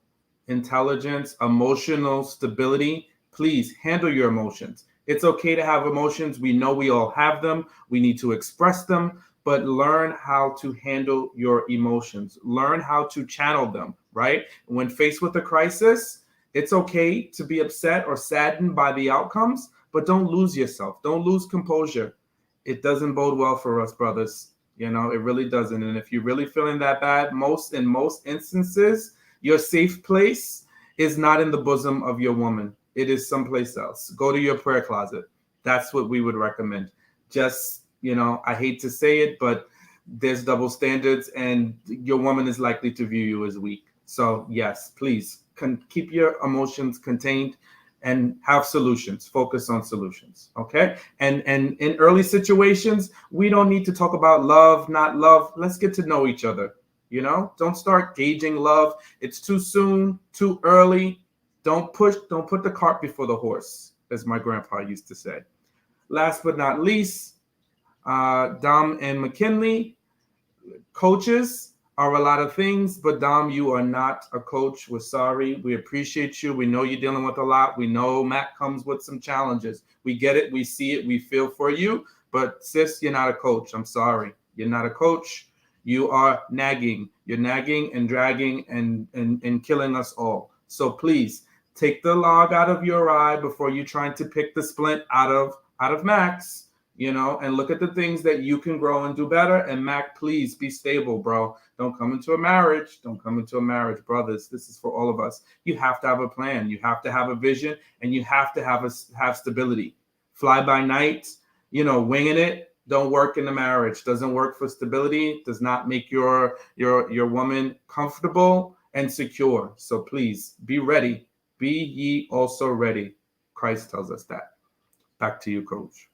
intelligence, emotional stability. Please handle your emotions. It's okay to have emotions. We know we all have them. We need to express them, but learn how to handle your emotions. Learn how to channel them, right? When faced with a crisis, it's okay to be upset or saddened by the outcomes, but don't lose yourself. Don't lose composure. It doesn't bode well for us, brothers. You know, it really doesn't. And if you're really feeling that bad, in most instances, your safe place is not in the bosom of your woman. It is someplace else. Go to your prayer closet. That's what we would recommend. Just, you know, I hate to say it, but there's double standards and your woman is likely to view you as weak. So yes, please keep your emotions contained and have solutions. Focus on solutions, okay? And in early situations, we don't need to talk about love, not love. Let's get to know each other, you know? Don't start gauging love. It's too soon, too early. Don't put the cart before the horse, as my grandpa used to say. Last but not least, Dom and McKinley, coaches are a lot of things, but Dom, you are not a coach. We're sorry. We appreciate you. We know you're dealing with a lot. We know Matt comes with some challenges. We get it. We see it. We feel for you. But sis, you're not a coach. I'm sorry. You're not a coach. You are nagging. You're nagging and dragging and killing us all. So please take the log out of your eye before you're trying to pick the splint out of Max, you know, and look at the things that you can grow and do better. And Mac, please be stable, bro. Don't come into a marriage. Don't come into a marriage, brothers. This is for all of us. You have to have a plan. You have to have a vision, and you have to have stability. Fly by night, you know, winging it don't work in the marriage. Doesn't work for stability. Does not make your woman comfortable and secure. So please be ready. Be ye also ready. Christ tells us that. Back to you, Coach.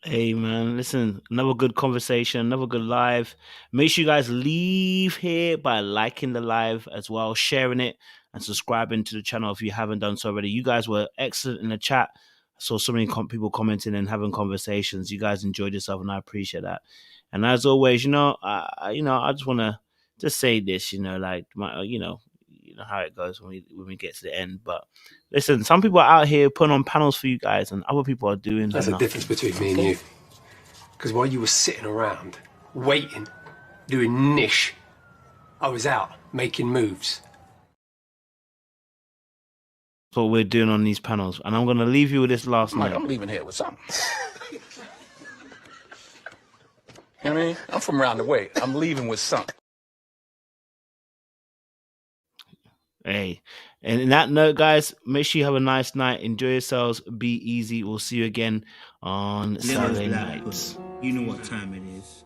Hey man, listen, another good conversation, another good live. Make sure you guys leave here by liking the live as well, sharing it, and subscribing to the channel if you haven't done so already. You guys were excellent in the chat. I saw so many people commenting and having conversations. You guys enjoyed yourself, and I appreciate that. And as always, I just want to just say this, like you know how it goes when we get to the end. But listen, some people are out here putting on panels for you guys, and other people are doing. There's a difference between me and you. Because while you were sitting around, waiting, doing niche, I was out making moves. That's what we're doing on these panels, and I'm going to leave you with this last night. I'm leaving here with something. You know what I mean? I'm from around the way. I'm leaving with something. Hey, and in that note, guys, make sure you have a nice night. Enjoy yourselves. Be easy. We'll see you again on Saturday night. You know what time it is.